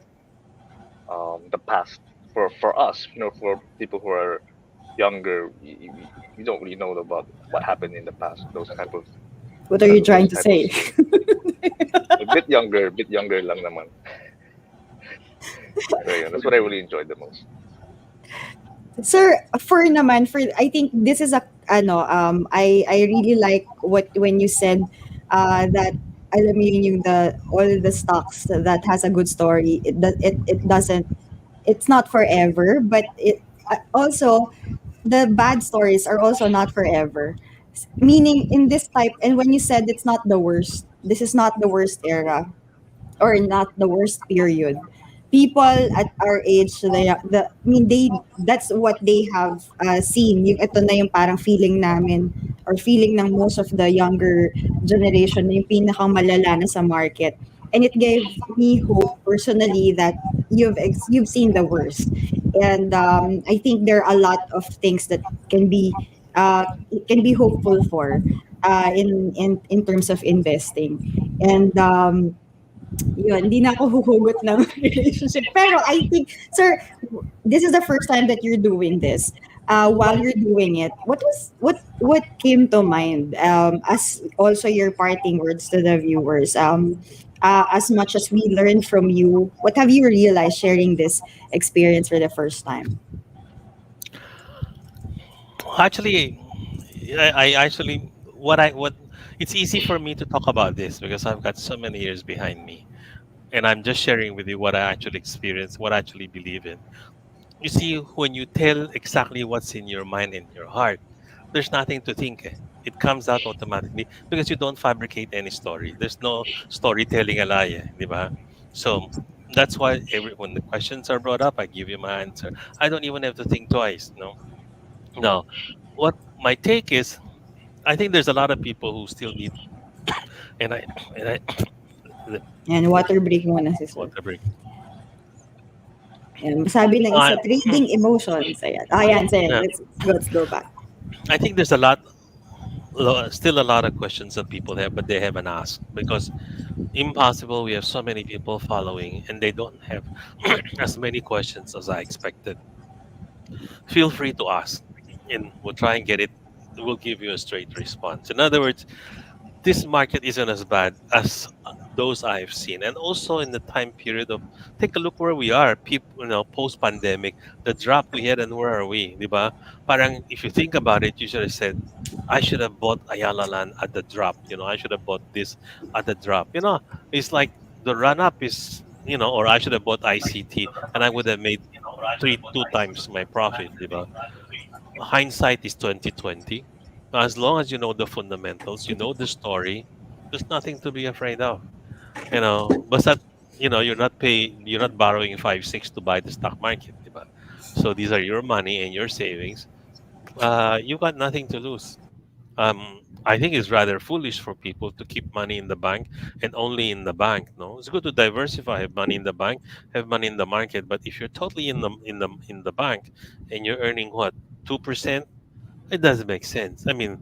the past for us, for people who are younger. You don't really know about what happened in the past. Those type of What are you trying those to type of say? stories. A bit younger lang naman. So yeah, that's what I really enjoyed the most. Sir, I think this is I really like what when you said that alam mo yun, yung the all the stocks that has a good story, it doesn't, it's not forever, but it also, the bad stories are also not forever. Meaning in this type, and when you said it's not the worst, this is not the worst era, or not the worst period. People at our age, I mean, that's what they have seen. Yung, ito na yung parang feeling namin, or feeling ng most of the younger generation, na yung pinakang malala na sa market. And it gave me hope personally that you've seen the worst. And I think there are a lot of things that can be hopeful for in terms of investing. And yun, hindi na ako huhugot ng relationship. Pero I think, sir, this is the first time that you're doing this. While you're doing it, what came to mind as also your parting words to the viewers? As much as we learned from you, what have you realized sharing this experience for the first time? Actually, I actually what it's easy for me to talk about this because I've got so many years behind me, and I'm just sharing with you what I actually experienced, what I actually believe in. You see, when you tell exactly what's in your mind and your heart, there's nothing to think. It comes out automatically because you don't fabricate any story. There's no storytelling a lie, di ba? So that's why when the questions are brought up, I give you my answer. I don't even have to think twice. No, no. What my take is, I think there's a lot of people who still need, and I, the And water break muna si sir. water break. Ayan, sabi ng Uh, isa, trading emotions. Ayan. Ayan, sir. yeah, Let's go back. I think there's still a lot of questions that people have, but they haven't asked because impossible. We have so many people following, and they don't have as many questions as I expected. Feel free to ask, and we'll try and get it. We'll give you a straight response. In other words, this market isn't as bad as those I've seen. And also in the time period of, take a look where we are, people, post pandemic, the drop we had, and where are we, di ba? Parang if you think about it, you should have said, I should have bought Ayala Land at the drop. I should have bought this at the drop. It's like the run up is, or I should have bought ICT and I would have made two times my profit, di ba? Hindsight is 2020. As long as you know the fundamentals, you know the story, there's nothing to be afraid of. But that, you're not borrowing 5 6 to buy the stock market, diba? So these are your money and your savings. You got nothing to lose. I think it's rather foolish for people to keep money in the bank and only in the bank. No, it's good to diversify. Have money in the bank, have money in the market. But if you're totally in the bank and you're earning what, 2%, it doesn't make sense. I mean,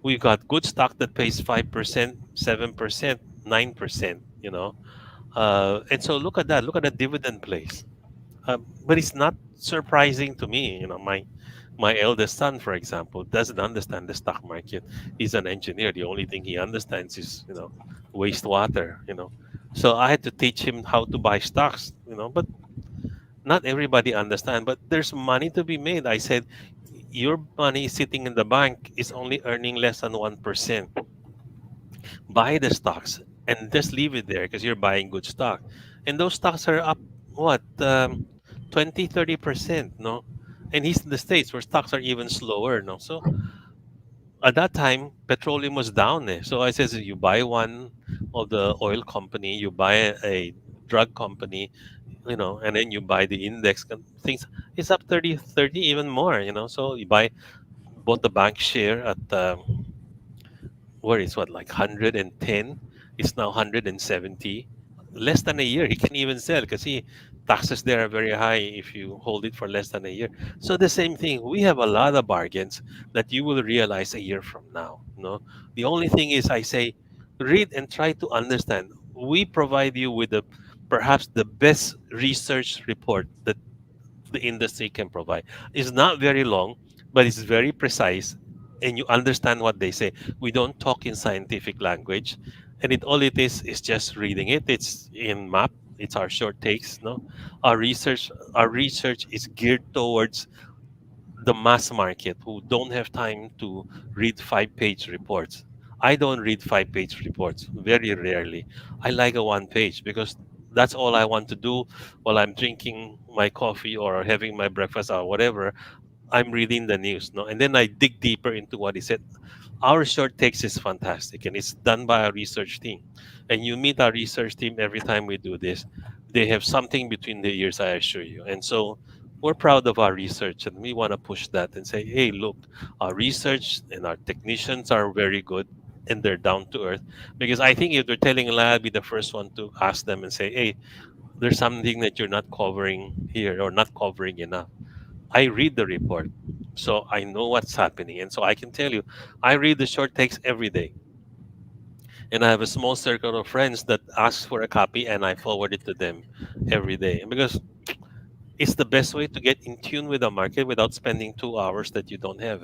we got good stock that pays 5%, 7%, 9%. And so look at that. Look at the dividend plays. But it's not surprising to me. My eldest son, for example, doesn't understand the stock market. He's an engineer. The only thing he understands is wastewater. So I had to teach him how to buy stocks. But not everybody understand. But there's money to be made. I said, your money sitting in the bank is only earning less than 1%. Buy the stocks and just leave it there because you're buying good stock, and those stocks are up what, 20 30%, no? And he's in the States where stocks are even slower, no? So at that time petroleum was down, eh? So I says, you buy one of the oil company, you buy a drug company, and then you buy the index things. It's up 30 even more, so you buy bought the bank share at where it's what, like 110, it's now 170. Less than a year he can even sell because taxes there are very high if you hold it for less than a year. So the same thing, we have a lot of bargains that you will realize a year from now. The only thing is, I say, read and try to understand. We provide you with the perhaps the best research report that the industry can provide. It's not very long, but it's very precise, and you understand what they say. We don't talk in scientific language, and all it is just reading it. It's in map. It's our short takes. No, our research is geared towards the mass market who don't have time to read 5 page reports. I don't read 5 page reports, very rarely. I like a 1 page because that's all I want to do while I'm drinking my coffee or having my breakfast or whatever. I'm reading the news, no, and then I dig deeper into what he said. Our short takes is fantastic, and it's done by our research team. And you meet our research team every time we do this. They have something between their ears, I assure you. And so we're proud of our research, and we want to push that and say, hey, look, our research and our technicians are very good, and they're down to earth. Because I think if they're telling a lie, I'll be the first one to ask them and say, hey, there's something that you're not covering here or not covering enough. I read the report, so I know what's happening. And so I can tell you, I read the short takes every day. And I have a small circle of friends that asks for a copy, and I forward it to them every day. Because it's the best way to get in tune with the market without spending 2 hours that you don't have.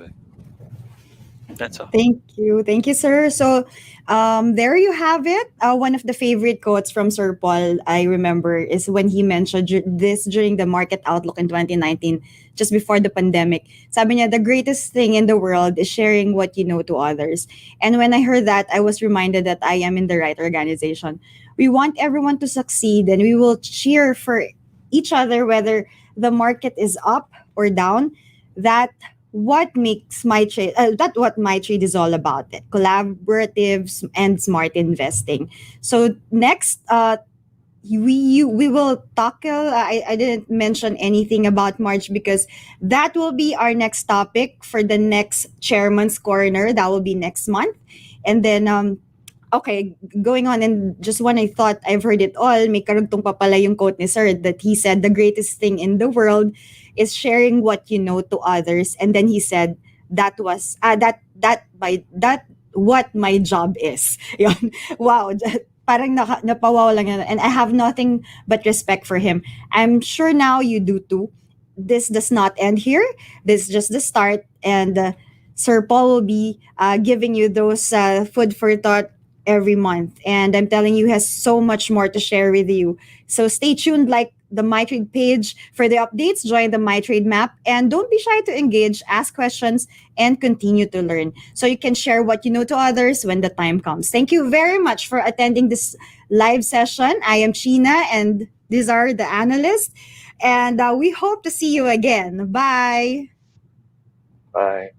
That's all. Thank you. Thank you, sir. So, there you have it. One of the favorite quotes from Sir Paul, I remember, is when he mentioned this during the market outlook in 2019, just before the pandemic. Sabi niya, the greatest thing in the world is sharing what you know to others. And when I heard that, I was reminded that I am in the right organization. We want everyone to succeed, and we will cheer for each other, whether the market is up or down. That what my trade is all about, it collaboratives and smart investing. So next, we will tackle, I didn't mention anything about March because that will be our next topic for the next chairman's corner. That will be next month. And then okay, going on, and just when I thought I've heard it all, may karugtong pa pala yung quote ni Sir that he said the greatest thing in the world is sharing what you know to others. And then he said that was that what my job is. Yun. Wow. Parang napawaw lang yan. And I have nothing but respect for him. I'm sure now you do too. This does not end here. This is just the start. And Sir Paul will be giving you those food for thought every month. And I'm telling you, he has so much more to share with you. So stay tuned, like the MyTrade page for the updates, join the MyTrade map, and don't be shy to engage, ask questions, and continue to learn. So you can share what you know to others when the time comes. Thank you very much for attending this live session. I am China, and these are the analysts. And we hope to see you again. Bye. Bye.